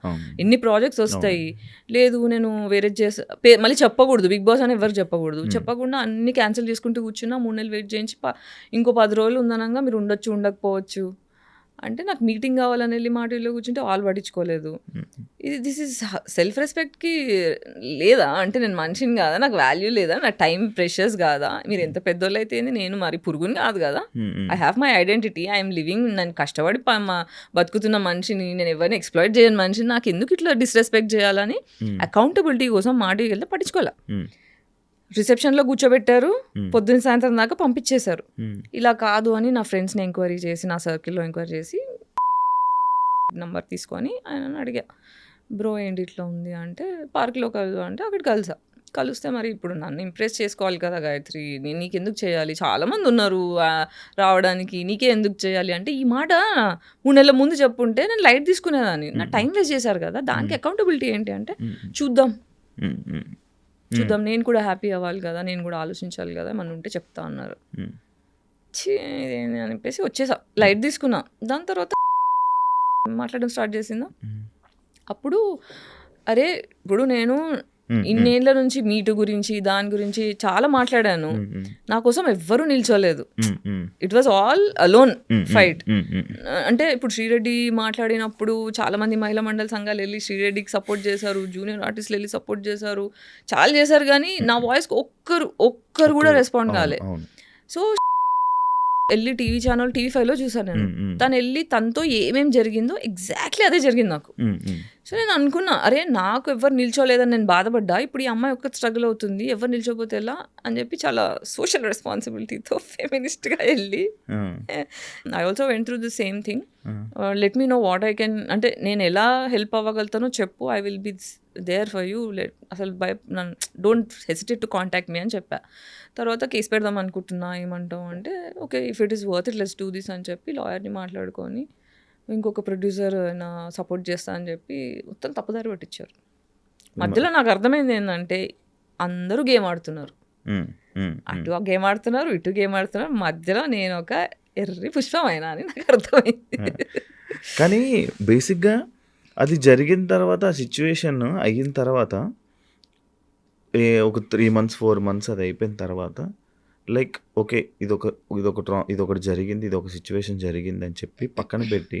ఎన్ని ప్రాజెక్ట్స్ వస్తాయి. లేదు నేను వేరే మళ్ళీ చెప్పకూడదు, బిగ్ బాస్ అని ఎవరు చెప్పకూడదు, చెప్పకుండా అన్ని క్యాన్సిల్ చేసుకుంటూ కూర్చున్నా. 3 నెలలు వెయిట్ చేయించి ఇంకో 10 రోజులు ఉందనగా మీరు ఉండొచ్చు ఉండకపోవచ్చు అంటే నాకు మీటింగ్ కావాలని వెళ్ళి మాటల్లో కూర్చుంటే వాళ్ళు పట్టించుకోలేదు. దిస్ ఈజ్ సెల్ఫ్ రెస్పెక్ట్కి లేదా అంటే నేను మనిషిని కాదా, నాకు వాల్యూ లేదా, నా టైం ప్రెషర్స్ కాదా? మీరు ఎంత పెద్దోళ్ళు అయితే నేను మరి పురుగుని కాదు కదా. I have my identity, I'm living, నేను కష్టపడి బతుకుతున్న మనిషిని, నేను ఎవరిని ఎక్స్ప్లాయిట్ చేయని మనిషిని, నాకు ఎందుకు ఇట్లా డిస్రెస్పెక్ట్ చేయాలని అకౌంటబిలిటీ కోసం మాటకి వెళ్తే పట్టించుకోలే. రిసెప్షన్లో కూర్చోబెట్టారు, పొద్దున్న సాయంత్రం దాకా పంపించేశారు. ఇలా కాదు అని నా ఫ్రెండ్స్ని ఎంక్వైరీ చేసి, నా సర్కిల్లో ఎంక్వైరీ చేసి నంబర్ తీసుకొని ఆయన అడిగా, బ్రో ఏంటి ఇట్లా ఉంది అంటే పార్క్లో కలుసు అంటే అక్కడ కలిస్తే మరి ఇప్పుడు నన్ను ఇంప్రెస్ చేసుకోవాలి కదా గాయత్రి, నేను నీకెందుకు చేయాలి, చాలామంది ఉన్నారు రావడానికి, నీకే ఎందుకు చేయాలి అంటే ఈ మాట 3 నెలల ముందు చెప్పుంటే నేను లైట్ తీసుకునేదాన్ని. నా టైం వేస్ట్ చేశారు కదా, దానికి అకౌంటబిలిటీ ఏంటి అంటే చూద్దాం, నేను కూడా హ్యాపీ అవ్వాలి కదా, నేను కూడా ఆలోచించాలి కదా, మన ఉంటే చెప్తా అన్నారు. అని చెప్పేసి వచ్చేసా, లైట్ తీసుకున్నా. దాని తర్వాత మాట్లాడడం స్టార్ట్ చేసిందా. అప్పుడు అరే ఇప్పుడు నేను ఇన్నేళ్ల నుంచి మీటు గురించి దాని గురించి చాలా మాట్లాడాను, నా కోసం ఎవ్వరూ నిల్చోలేదు. It was all alone fight. అంటే ఇప్పుడు శ్రీరెడ్డి మాట్లాడినప్పుడు చాలా మంది మహిళా మండలి సంఘాలు వెళ్ళి శ్రీరెడ్డికి సపోర్ట్ చేశారు, జూనియర్ ఆర్టిస్టులు వెళ్ళి సపోర్ట్ చేశారు, చాలా చేశారు. కానీ నా వాయిస్కి ఒక్కరు కూడా రెస్పాండ్ కాలే. సో వెళ్ళి టీవీ ఛానల్ TV5లో చూసాను నేను. తను వెళ్ళి తనతో ఏమేమి జరిగిందో ఎగ్జాక్ట్లీ అదే జరిగింది నాకు. సో నేను అనుకున్నా, అరే నాకు ఎవరు నిల్చోలేదని నేను బాధపడ్డా, ఇప్పుడు ఈ అమ్మాయి ఒక్క స్ట్రగుల్ అవుతుంది, ఎవరు నిల్చోపోతే ఎలా అని చెప్పి చాలా సోషల్ రెస్పాన్సిబిలిటీతో ఫెమినిస్ట్గా వెళ్ళి I also went through the same thing. Let me know what I can, అంటే నేను ఎలా హెల్ప్ అవ్వగలుగుతానో చెప్పు, I will be there for you, అసలు don't hesitate to contact me అని చెప్పా. తర్వాత కేసు పెడదాం అనుకుంటున్నా, ఏమంటాం అంటే okay if it is worth it let's do this అని చెప్పి లాయర్ని మాట్లాడుకొని ఇంకొక ప్రొడ్యూసర్ నా సపోర్ట్ చేస్తా అని చెప్పి మొత్తం తప్పుదారి పట్టించారు. మధ్యలో నాకు అర్థమైంది ఏంటంటే అందరూ గేమ్ ఆడుతున్నారు, అటు గేమ్ ఆడుతున్నారు, ఇటు గేమ్ ఆడుతున్నారు, మధ్యలో నేను ఒక ఎర్రి పుష్పమైనా అని నాకు అర్థమైంది. కానీ బేసిక్గా అది జరిగిన తర్వాత, ఆ సిచ్యువేషన్ అయిన తర్వాత ఒక 3 months 4 months అది అయిపోయిన తర్వాత లైక్ ఓకే ఇదొకటి జరిగింది, ఇది ఒక సిచ్యువేషన్ జరిగింది అని చెప్పి పక్కన పెట్టి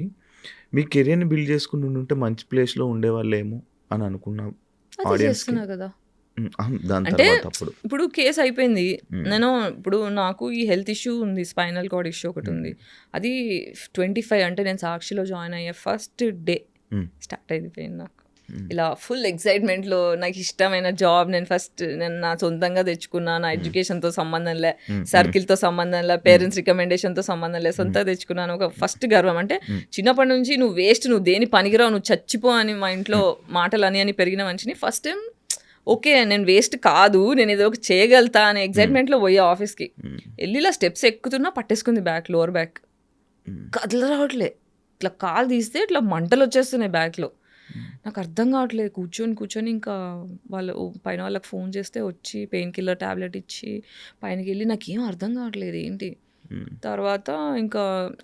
మీ కెరియర్ని బిల్డ్ చేసుకుని ఉంటే మంచి ప్లేస్లో ఉండేవాళ్ళేమో అని అనుకున్నాం ఆడియన్స్ కదా. దాని అంటే తర్వాత అప్పుడు ఇప్పుడు కేసు అయిపోయింది, నేను ఇప్పుడు నాకు ఈ హెల్త్ ఇష్యూ ఉంది, స్పైనల్ కార్డ్ ఇష్యూ ఒకటి ఉంది, అది 25 అంటే నేను సాక్షిలో జాయిన్ అయ్యే ఫస్ట్ డే స్టార్ట్ అయిపోయింది నాకు. ఇలా ఫుల్ ఎక్సైట్మెంట్లో నాకు ఇష్టమైన జాబ్ నేను నా సొంతంగా తెచ్చుకున్నా, నా ఎడ్యుకేషన్తో సంబంధం లే, సర్కిల్తో సంబంధం లే, పేరెంట్స్ రికమెండేషన్తో సంబంధం లే, సొంతంగా తెచ్చుకున్నాను. ఒక ఫస్ట్ గర్వం అంటే చిన్నప్పటి నుంచి నువ్వు వేస్ట్, నువ్వు దేని పనికిరావు, నువ్వు చచ్చిపో అని మా ఇంట్లో మాటలు అని పెరిగిన మనిషిని ఫస్ట్ టైం ఓకే నేను వేస్ట్ కాదు, నేను ఏదో ఒక చేయగలుగుతా అనే ఎక్సైట్మెంట్లో పోయా ఆఫీస్కి. వెళ్ళి ఇలా స్టెప్స్ ఎక్కుతున్నా పట్టేసుకుంది లోవర్ బ్యాక్, కదల రావట్లే, ఇట్లా కాలు తీస్తే ఇట్లా మంటలు వచ్చేస్తున్నాయి బ్యాక్లో. నాకు అర్థం కావట్లేదు, కూర్చొని ఇంకా వాళ్ళకి ఫోన్ చేస్తే వచ్చి పెయిన్ కిల్లర్ ట్యాబ్లెట్ ఇచ్చి పైనకి వెళ్ళి నాకేం అర్థం కావట్లేదు ఏంటి. తర్వాత ఇంకా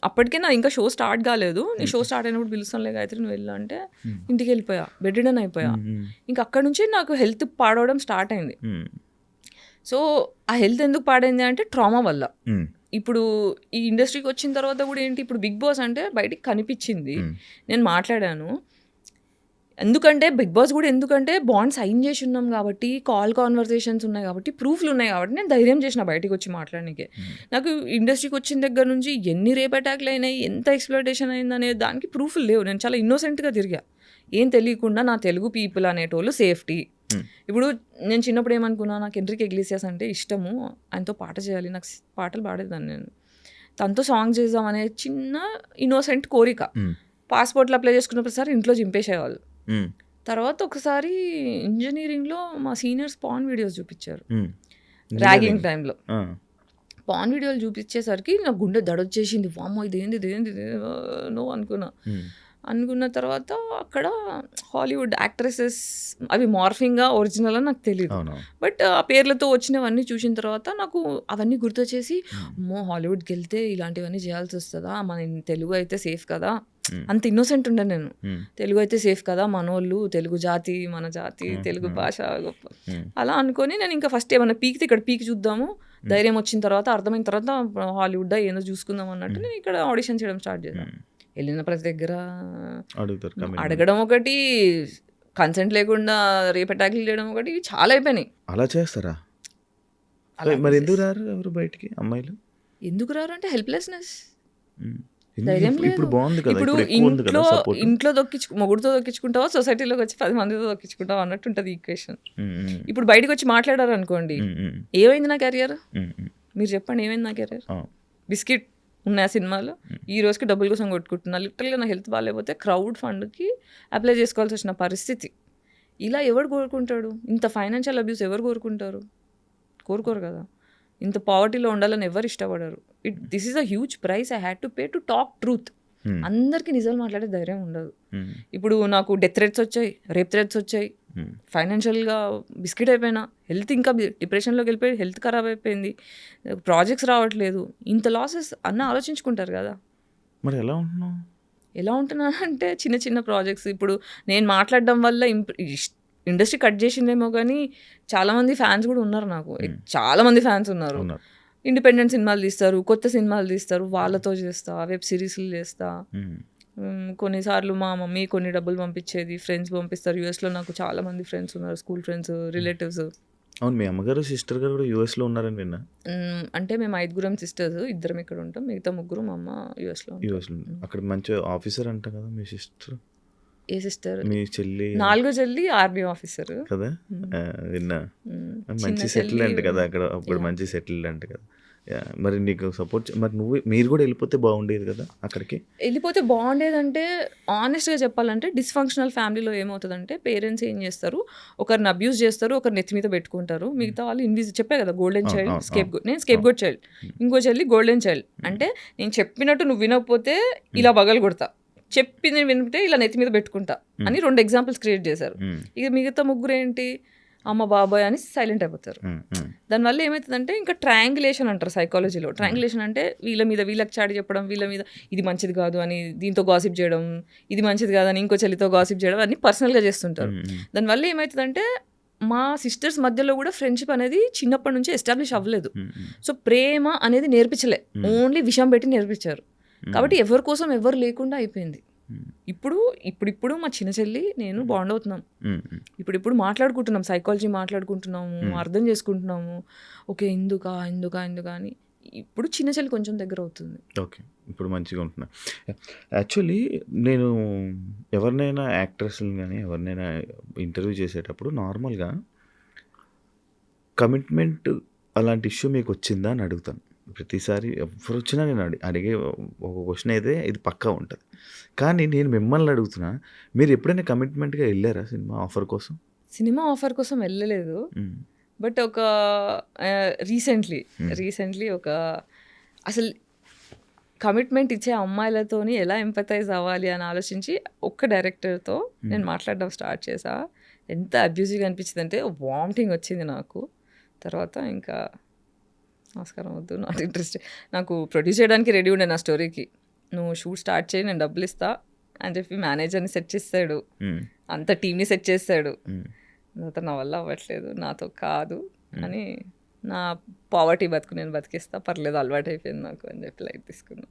అప్పటికే నా ఇంకా షో స్టార్ట్ కాలేదు. నీ షో స్టార్ట్ అయినప్పుడు పిలుస్తానులే గాయత్రి నువ్వు వెళ్ళు అంటే ఇంటికి వెళ్ళిపోయా, బెడ్ రిడన్ అయిపోయా. ఇంకా అక్కడ నుంచి నాకు హెల్త్ పాడవడం స్టార్ట్ అయింది. సో ఆ హెల్త్ ఎందుకు పాడైంది అంటే ట్రామా వల్ల. ఇప్పుడు ఈ ఇండస్ట్రీకి వచ్చిన తర్వాత కూడా ఏంటి, ఇప్పుడు బిగ్ బాస్ అంటే బయటికి కనిపించింది, నేను మాట్లాడాను. ఎందుకంటే బిగ్ బాస్ కూడా ఎందుకంటే బాండ్ సైన్ చేసి ఉన్నాం కాబట్టి, కాల్ కాన్వర్సేషన్స్ ఉన్నాయి కాబట్టి, ప్రూఫ్లు ఉన్నాయి కాబట్టి నేను ధైర్యం చేసిన బయటికి వచ్చి మాట్లాడడానికి. నాకు ఇండస్ట్రీకి వచ్చిన దగ్గర నుంచి ఎన్ని రేప్ అటాక్లు అయినాయి, ఎంత ఎక్స్ప్లోటేషన్ అయింది అనే దానికి ప్రూఫ్లు లేవు. నేను చాలా ఇన్నోసెంట్గా తిరిగా, ఏం తెలియకుండా నా తెలుగు పీపుల్ అనేటోళ్ళు సేఫ్టీ. ఇప్పుడు నేను చిన్నప్పుడు ఏమనుకున్నా, నాకు ఎంట్రీకి ఇగ్లీసియాస్ అంటే ఇష్టము, ఆయనతో పాట చేయాలి, నాకు పాటలు పాడేదాన్ని నేను, తనతో సాంగ్ చేద్దాం అనే చిన్న ఇన్నోసెంట్ కోరిక. పాస్పోర్ట్లు అప్లై చేసుకున్నప్పుడు సార్ ఇంట్లో చింపేసేవాళ్ళు. తర్వాత ఒకసారి ఇంజనీరింగ్లో మా సీనియర్స్ పాన్ వీడియోస్ చూపించారు, ర్యాగింగ్ టైంలో పాన్ వీడియోలు చూపించేసరికి నాకు గుండె దడొచ్చేసింది. వామ్మో ఇదేంది నో అనుకున్న తర్వాత అక్కడ హాలీవుడ్ యాక్ట్రెసెస్ అవి మార్ఫింగ్గా ఒరిజినల్ అని నాకు తెలియదు, బట్ ఆ పేర్లతో వచ్చినవన్నీ చూసిన తర్వాత నాకు అవన్నీ గుర్తొచ్చేసి, అమ్మో హాలీవుడ్కి వెళ్తే ఇలాంటివన్నీ చేయాల్సి వస్తుందా, మన తెలుగు అయితే సేఫ్ కదా, అంత ఇన్నోసెంట్ ఉండే నేను, తెలుగు అయితే సేఫ్ కదా, మనోళ్ళు తెలుగు జాతి, మన జాతి, తెలుగు భాష గొప్ప అలా అనుకొని నేను ఇంకా ఫస్ట్ ఏమన్నా పీకితే ఇక్కడ పీకి చూద్దాము, ధైర్యం వచ్చిన తర్వాత అర్థమైన తర్వాత హాలీవుడ్ ఏందో చూసుకుందాం అన్నట్టు నేను ఇక్కడ ఆడిషన్ చేయడం స్టార్ట్ చేశాను. వెళ్ళిన ప్రతి దగ్గర అడగడం ఒకటి, కన్సెంట్ లేకుండా రేప్ అటాక్లు చేయడం ఒకటి, చాలా అయిపోయినాయి. అలా చేస్తారా? మరి ఎందుకు రారు ఎవరు బయటికి అమ్మాయిలు? ఎందుకు రారు అంటే హెల్ప్లెస్నెస్, ధైర్యం లేదు. ఇప్పుడు ఇంట్లో మొగుడుతో దొక్కించుకుంటావా, సొసైటీలోకి వచ్చి 10 మందితో దొక్కించుకుంటావా అన్నట్టు ఉంటుంది ఈక్వేషన్. ఇప్పుడు బయటకు వచ్చి మాట్లాడారు అనుకోండి, ఏమైంది నా కెరియర్, మీరు చెప్పండి ఏమైంది నా కెరియర్, బిస్కెట్ ఉన్నాయి సినిమాలో, ఈ రోజుకి డబ్బుల కోసం కొట్టుకుంటున్నా, లిటరల్గా నా హెల్త్ బాగాలేకపోతే క్రౌడ్ ఫండ్కి అప్లై చేసుకోవాల్సి వచ్చిన పరిస్థితి. ఇలా ఎవరు కోరుకుంటాడు? ఇంత ఫైనాన్షియల్ అబ్యూస్ ఎవరు కోరుకుంటారు? కోరుకోరు కదా. ఇంత పావర్టీలో ఉండాలని ఎవరు ఇష్టపడరు. This is a huge price I had to pay to talk truth. అందరికీ నిజాలు మాట్లాడే ధైర్యం ఉండదు. ఇప్పుడు నాకు డెత్ థ్రెట్స్ వచ్చాయి, రేప్ థ్రెట్స్ వచ్చాయి, ఫైనాన్షియల్గా బిస్కెట్ అయిపోయినా, హెల్త్ ఇంకా డిప్రెషన్లోకి వెళ్ళిపోయి హెల్త్ ఖరాబ్ అయిపోయింది, ప్రాజెక్ట్స్ రావట్లేదు, ఇంత లాసెస్ అన్న ఆలోచించుకుంటారు కదా. మరి ఎలా ఉంటున్నాను అంటే చిన్న చిన్న ప్రాజెక్ట్స్. ఇప్పుడు నేను మాట్లాడడం వల్ల ఇండస్ట్రీ కట్ చేసిందేమో కానీ చాలామంది ఫ్యాన్స్ కూడా ఉన్నారు నాకు, చాలామంది ఫ్యాన్స్ ఉన్నారు. ఇండిపెండెంట్ సినిమాలు తీస్తారు, కొత్త సినిమాలు తీస్తారు, వాళ్ళతో చేస్తా, వెబ్ సిరీస్లు చేస్తా. కొన్నిసార్లు మా మమ్మీ కొన్ని డబ్బులు పంపించేది, ఫ్రెండ్స్ పంపిస్తారు. యూఎస్లో నాకు చాలా మంది ఫ్రెండ్స్ ఉన్నారు, స్కూల్ ఫ్రెండ్స్, రిలేటివ్స్. అవును, మీ అమ్మగారు సిస్టర్ గారు కూడా యూఎస్లో ఉన్నారని విన్నా. అంటే మేము 5 సిస్టర్స్, 2 ఇక్కడ ఉంటాం, మిగతా 3 మా అమ్మ యూఎస్లో. అక్కడ మంచి ఆఫీసర్ అంట కదా మీ సిస్టర్? ఏ సిస్టర్? మీ చెల్లి. 4వ చెల్లి ఆర్మీ ఆఫీసర్ కదా, విన్నా. మంచి సెటిల్ అంట కదా అక్కడ, అప్పుడు మంచి సెటిల్ అంట కదా. మరి నీకు సపోర్ట్, మరి మీరు కూడా వెళ్ళిపోతే బాగుండేది కదా అక్కడికి. వెళ్ళిపోతే బాగుండేదంటే ఆనెస్ట్గా చెప్పాలంటే డిస్ఫంక్షనల్ ఫ్యామిలీలో ఏమవుతుందంటే పేరెంట్స్ ఏం చేస్తారు, ఒకరిని అబ్యూస్ చేస్తారు, ఒకరిని నెత్తి మీద పెట్టుకుంటారు, మిగతా వాళ్ళు చెప్పే కదా గోల్డెన్ చైల్డ్, నేను స్కేప్ గోట్ చైల్డ్, ఇంకో చెల్లి గోల్డెన్ చైల్డ్. అంటే నేను చెప్పినట్టు నువ్వు వినకపోతే ఇలా బగలు కొడతా, చెప్పింది వింటే ఇలా నెత్తి మీద పెట్టుకుంటా అని 2 ఎగ్జాంపుల్స్ క్రియేట్ చేశారు. ఇక మిగతా 3 ఏంటి, అమ్మ బాబాయ్ అని సైలెంట్ అయిపోతారు. దానివల్ల ఏమవుతుందంటే ఇంకా ట్రయాంగులేషన్ అంటారు సైకాలజీలో. ట్రయాంగులేషన్ అంటే వీళ్ళకి చాడి చెప్పడం, వీళ్ళ మీద ఇది మంచిది కాదు అని దీంతో గాసిప్ చేయడం, ఇది మంచిది కాదని ఇంకో చెల్లితో గాసిప్ చేయడం, అన్ని పర్సనల్గా చేస్తుంటారు. దానివల్ల ఏమవుతుందంటే మా సిస్టర్స్ మధ్యలో కూడా ఫ్రెండ్షిప్ అనేది చిన్నప్పటి నుంచి ఎస్టాబ్లిష్ అవ్వలేదు. సో ప్రేమ అనేది నేర్పించలే, ఓన్లీ విషయం పెట్టి నేర్పించారు. కాబట్టి ఎవరి కోసం ఎవరు లేకుండా అయిపోయింది. ఇప్పుడు మా చిన్న చెల్లి నేను బాండ్ అవుతున్నాం, ఇప్పుడు మాట్లాడుకుంటున్నాం, సైకాలజీ మాట్లాడుకుంటున్నాము, అర్థం చేసుకుంటున్నాము. ఓకే ఎందుకా అని ఇప్పుడు చిన్న చెల్లి కొంచెం దగ్గర అవుతుంది. ఓకే, ఇప్పుడు మంచిగా ఉంటున్నా. యాక్చువల్లీ నేను ఎవరినైనా యాక్ట్రెస్ని కానీ ఎవరినైనా ఇంటర్వ్యూ చేసేటప్పుడు నార్మల్గా కమిట్మెంట్ అలాంటి ఇష్యూ మీకు వచ్చిందా అని అడుగుతాను ప్రతిసారి. ఎవరు వచ్చినా నేను అడిగే ఒక క్వశ్చన్ అయితే ఇది పక్కా ఉంటుంది. కానీ నేను మిమ్మల్ని అడుగుతున్నా, మీరు ఎప్పుడైనా కమిట్మెంట్గా వెళ్ళారా సినిమా ఆఫర్ కోసం? సినిమా ఆఫర్ కోసం వెళ్ళలేదు, బట్ ఒక రీసెంట్లీ ఒక అసలు కమిట్మెంట్ ఇచ్చే అమ్మాయిలతోని ఎలా ఎంపథైజ్ అవ్వాలి అని ఆలోచించి ఒక్క డైరెక్టర్తో నేను మాట్లాడడం స్టార్ట్ చేసా. ఎంత అబ్యూజివ్గా అనిపించింది అంటే వామిటింగ్ వచ్చింది నాకు. తర్వాత ఇంకా ఆస్కారం వద్దు, నాట్ ఇంట్రెస్ట్. నాకు ప్రొడ్యూస్ చేయడానికి రెడీ ఉండే నా స్టోరీకి. నువ్వు షూట్ స్టార్ట్ చేయి, నేను డబ్బులు ఇస్తా అని చెప్పి మేనేజర్ని సెట్ చేస్తాడు, అంత టీంని సెట్ చేస్తాడు. తర్వాత నా వల్ల అవ్వట్లేదు, నాతో కాదు అని నా పావర్టీ బతుకు నేను బతికిస్తా, పర్లేదు అలవాటు అయిపోయింది నాకు అని చెప్పి లైట్ తీసుకున్నా.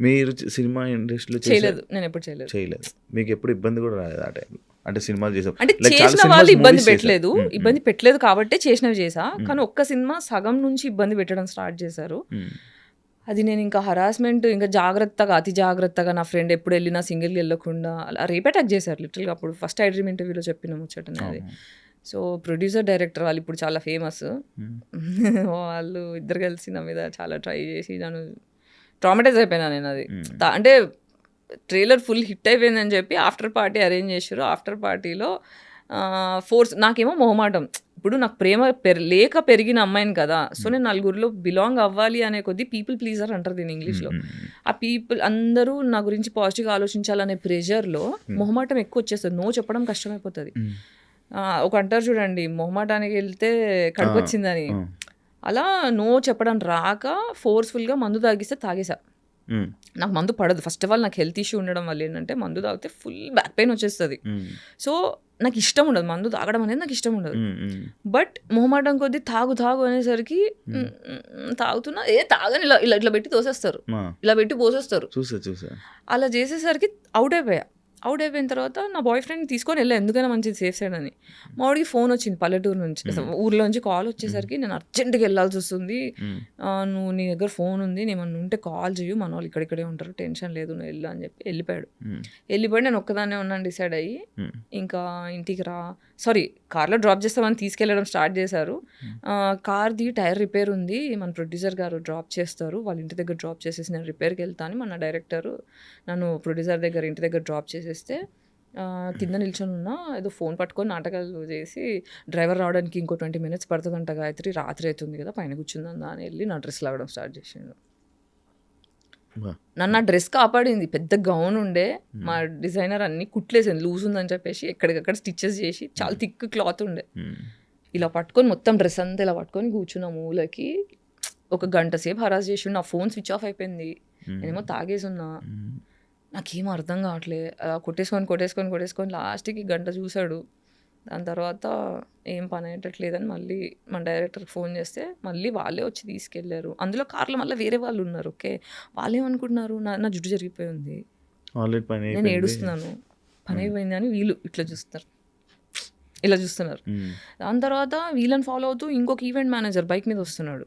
మీరు సినిమా ఇండస్ట్రీలో చేయలేదు, నేను ఎప్పుడు చేయలేదు. మీకు ఎప్పుడు ఇబ్బంది కూడా రాలేదు ఆ టైంలో? అంటే సినిమాలు చేసాం అంటే చేసిన వాళ్ళు ఇబ్బంది పెట్టలేదు కాబట్టి చేసినవి చేసా. కానీ ఒక్క సినిమా సగం నుంచి ఇబ్బంది పెట్టడం స్టార్ట్ చేశారు. అది నేను ఇంకా హరాస్మెంట్, ఇంకా జాగ్రత్తగా, అతి జాగ్రత్తగా, నా ఫ్రెండ్ ఎప్పుడు వెళ్ళినా సింగిల్గా వెళ్ళకుండా అలా రేప్ అటాక్ చేశారు లిటరల్గా. అప్పుడు ఫస్ట్ ఐ డ్రీమ్ ఇంటర్వ్యూలో చెప్పిన ముచ్చటనే అది. సో ప్రొడ్యూసర్ డైరెక్టర్ వాళ్ళు ఇప్పుడు చాలా ఫేమస్, వాళ్ళు ఇద్దరు కలిసి నా మీద చాలా ట్రై చేసి నన్ను ట్రామటైజ్ అయిపోయినా నేను. అది అంటే ట్రైలర్ ఫుల్ హిట్ అయిపోయిందని చెప్పి ఆఫ్టర్ పార్టీ అరేంజ్ చేశారు. ఆఫ్టర్ పార్టీలో ఫోర్స్, నాకేమో మొహమాటం. ఇప్పుడు నాకు ప్రేమ లేక పెరిగిన అమ్మాయిని కదా, సో నేను నలుగురిలో బిలాంగ్ అవ్వాలి అనే కొద్దీ పీపుల్ ప్లీజర్ అంటారు దీని ఇంగ్లీష్లో. ఆ పీపుల్ అందరూ నా గురించి పాజిటివ్గా ఆలోచించాలనే ప్రెషర్లో మొహమాటం ఎక్కువ వచ్చేస్తుంది, నో చెప్పడం కష్టమైపోతుంది. ఒక అంటారు చూడండి, మొహమాటానికి వెళ్తే కడుపు వచ్చిందని, అలా నో చెప్పడం రాక ఫోర్స్ఫుల్గా మందు తాగిస్తే తాగేసా. నాకు మందు పడదు. ఫస్ట్ ఆఫ్ ఆల్ నాకు హెల్త్ ఇష్యూ ఉండడం వల్ల ఏంటంటే మందు తాగితే ఫుల్ బ్యాక్ పెయిన్ వచ్చేస్తుంది. సో నాకు ఇష్టం ఉండదు మందు తాగడం అనేది, నాకు ఇష్టం ఉండదు. బట్ మొహమాటం కొద్దీ తాగు అనేసరికి తాగుతున్నా, తాగని ఇలా ఇలా ఇట్లా పెట్టి తోసేస్తారు, ఇలా పెట్టి పోసేస్తారు. అలా చేసేసరికి అవుట్ అయిపోయిన తర్వాత నా బాయ్ ఫ్రెండ్ తీసుకొని వెళ్ళా, ఎందుకైనా మంచిది సేఫ్ సైడ్ అని. మా వాడికి ఫోన్ వచ్చింది పల్లెటూరు నుంచి, ఊర్లో నుంచి కాల్ వచ్చేసరికి నేను అర్జెంట్గా వెళ్ళాల్సి వస్తుంది, నువ్వు నీ దగ్గర ఫోన్ ఉంది, నేమన్నా ఉంటే కాల్ చేయు, మన వాళ్ళు ఇక్కడిక్కడే ఉంటారు, టెన్షన్ లేదు, నువ్వు వెళ్ళు అని చెప్పి వెళ్ళిపోయాడు. నేను ఒక్కదాన్నే ఉన్నాను డిసైడ్ అయ్యి. ఇంకా ఇంటికి కార్లో డ్రాప్ చేస్తామని తీసుకెళ్ళడం స్టార్ట్ చేశారు. కార్ది టైర్ రిపేర్ ఉంది, మన ప్రొడ్యూసర్ గారు డ్రాప్ చేస్తారు, వాళ్ళ ఇంటి దగ్గర డ్రాప్ చేసేసి నేను రిపేర్కి వెళ్తాను. మన డైరెక్టర్ నన్ను ప్రొడ్యూసర్ దగ్గర ఇంటి దగ్గర డ్రాప్ చేసేస్తే కింద నిల్చొని ఉన్నా, ఏదో ఫోన్ పట్టుకొని నాటకాలు చేసి డ్రైవర్ రావడానికి ఇంకో 20 minutes పడుతుందంట గాయత్రి, రాత్రి అవుతుంది కదా, పైన కూర్చుందా అని వెళ్ళి నా డ్రెస్ లాగడం స్టార్ట్ చేసిండు. నన్ను ఆ డ్రెస్ కాపాడింది. పెద్ద గౌన్ ఉండే, మా డిజైనర్ అన్ని కుట్లేసింది, లూజ్ ఉందని చెప్పేసి ఎక్కడికక్కడ స్టిచ్చెస్ చేసి, చాలా థిక్ క్లాత్ ఉండే, ఇలా పట్టుకొని మొత్తం డ్రెస్ అంతా ఇలా పట్టుకొని కూర్చున్న మూలకి. ఒక గంట సేపు హరాస్ చేసి నా ఫోన్ స్విచ్ ఆఫ్ అయిపోయింది, నేనేమో తాగేసి ఉన్నా, నాకేం అర్థం కావట్లే. అలా కొట్టేసుకొని లాస్ట్కి గంట చూశాడు. దాని తర్వాత ఏం పని అయ్యేటట్లేదని మళ్ళీ మన డైరెక్టర్కి ఫోన్ చేస్తే మళ్ళీ వాళ్ళే వచ్చి తీసుకెళ్లారు. అందులో కార్లో మళ్ళీ వేరే వాళ్ళు ఉన్నారు. ఓకే, వాళ్ళు ఏమనుకుంటున్నారు, నా జుట్టు జరిగిపోయి ఉంది, నేను ఏడుస్తున్నాను, పని అయిపోయింది అని వీళ్ళు ఇలా చూస్తున్నారు. దాని తర్వాత వీళ్ళని ఫాలో అవుతూ ఇంకొక ఈవెంట్ మేనేజర్ బైక్ మీద వస్తున్నాడు.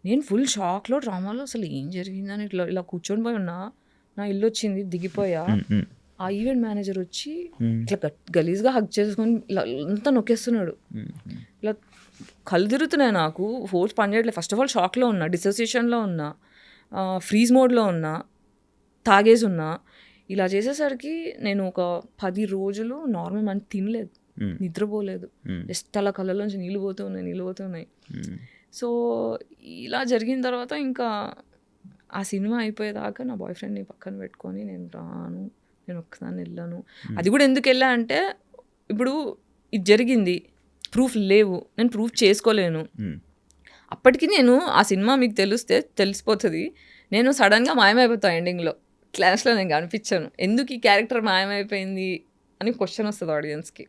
నేను ఫుల్ షాక్లో, డ్రామాలో అసలు ఏం జరిగిందని ఇలా కూర్చొని పోయి ఉన్నా. నా ఇల్లు వచ్చింది, దిగిపోయా. ఆ ఈవెంట్ మేనేజర్ వచ్చి ఇట్లా గలీజ్గా హగ్ చేసుకొని ఇలా అంతా నొక్కేస్తున్నాడు. ఇలా కళ్ళు తిరుగుతున్నాయి నాకు, ఫోర్స్ పనిచేయట్లేదు. ఫస్ట్ ఆఫ్ ఆల్ షాక్లో ఉన్నా, డిసోసియేషన్లో ఉన్నా, ఫ్రీజ్ మోడ్లో ఉన్నా, తాగేసి ఉన్నా. ఇలా చేసేసరికి నేను ఒక 10 రోజులు నార్మల్ మనం తినలేదు, నిద్రపోలేదు, జస్ట్ అలా కళ్ళలోంచి నీళ్ళు పోతూ ఉన్నాయి. సో ఇలా జరిగిన తర్వాత ఇంకా ఆ సినిమా అయిపోయేదాకా నా బాయ్ ఫ్రెండ్ని పక్కన పెట్టుకొని నేను రాను, నేను ఒక్కదాన్ని వెళ్ళాను. అది కూడా ఎందుకు వెళ్ళా అంటే, ఇప్పుడు ఇది జరిగింది, ప్రూఫ్ లేవు, నేను ప్రూఫ్ చేసుకోలేను. అప్పటికి నేను ఆ సినిమా మీకు తెలిసిపోతుంది, నేను సడన్గా మాయమైపోతాను. ఎండింగ్లో క్లాస్లో నేను కనిపించాను, ఎందుకు ఈ క్యారెక్టర్ మాయమైపోయింది అని క్వశ్చన్ వస్తుంది ఆడియన్స్కి.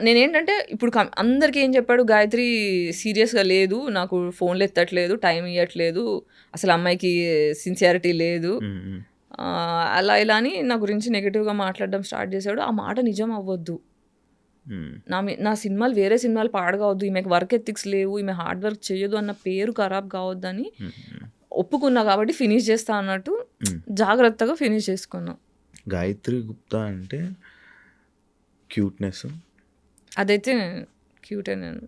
నేనేంటంటే ఇప్పుడు అందరికీ ఏం చెప్పాడు, గాయత్రి సీరియస్గా లేదు, నాకు ఫోన్లు ఎత్తట్లేదు, టైం ఇవ్వట్లేదు, అసలు అమ్మాయికి సిన్సియారిటీ లేదు, అలా ఇలా అని నా గురించి నెగిటివ్గా మాట్లాడడం స్టార్ట్ చేశాడు. ఆ మాట నిజం అవ్వద్దు, నా సినిమాలు వేరే సినిమాలు పాడగవద్దు, ఈమెకి వర్క్ ఎథిక్స్ లేవు, ఈమె హార్డ్ వర్క్ చేయదు అన్న పేరు ఖరాబ్ కావద్దని ఒప్పుకున్నా. కాబట్టి ఫినిష్ చేస్తా అన్నట్టు జాగ్రత్తగా ఫినిష్ చేసుకున్నా. గాయత్రి గుప్తా అంటే క్యూట్నెస్, అదైతే క్యూటే. నేను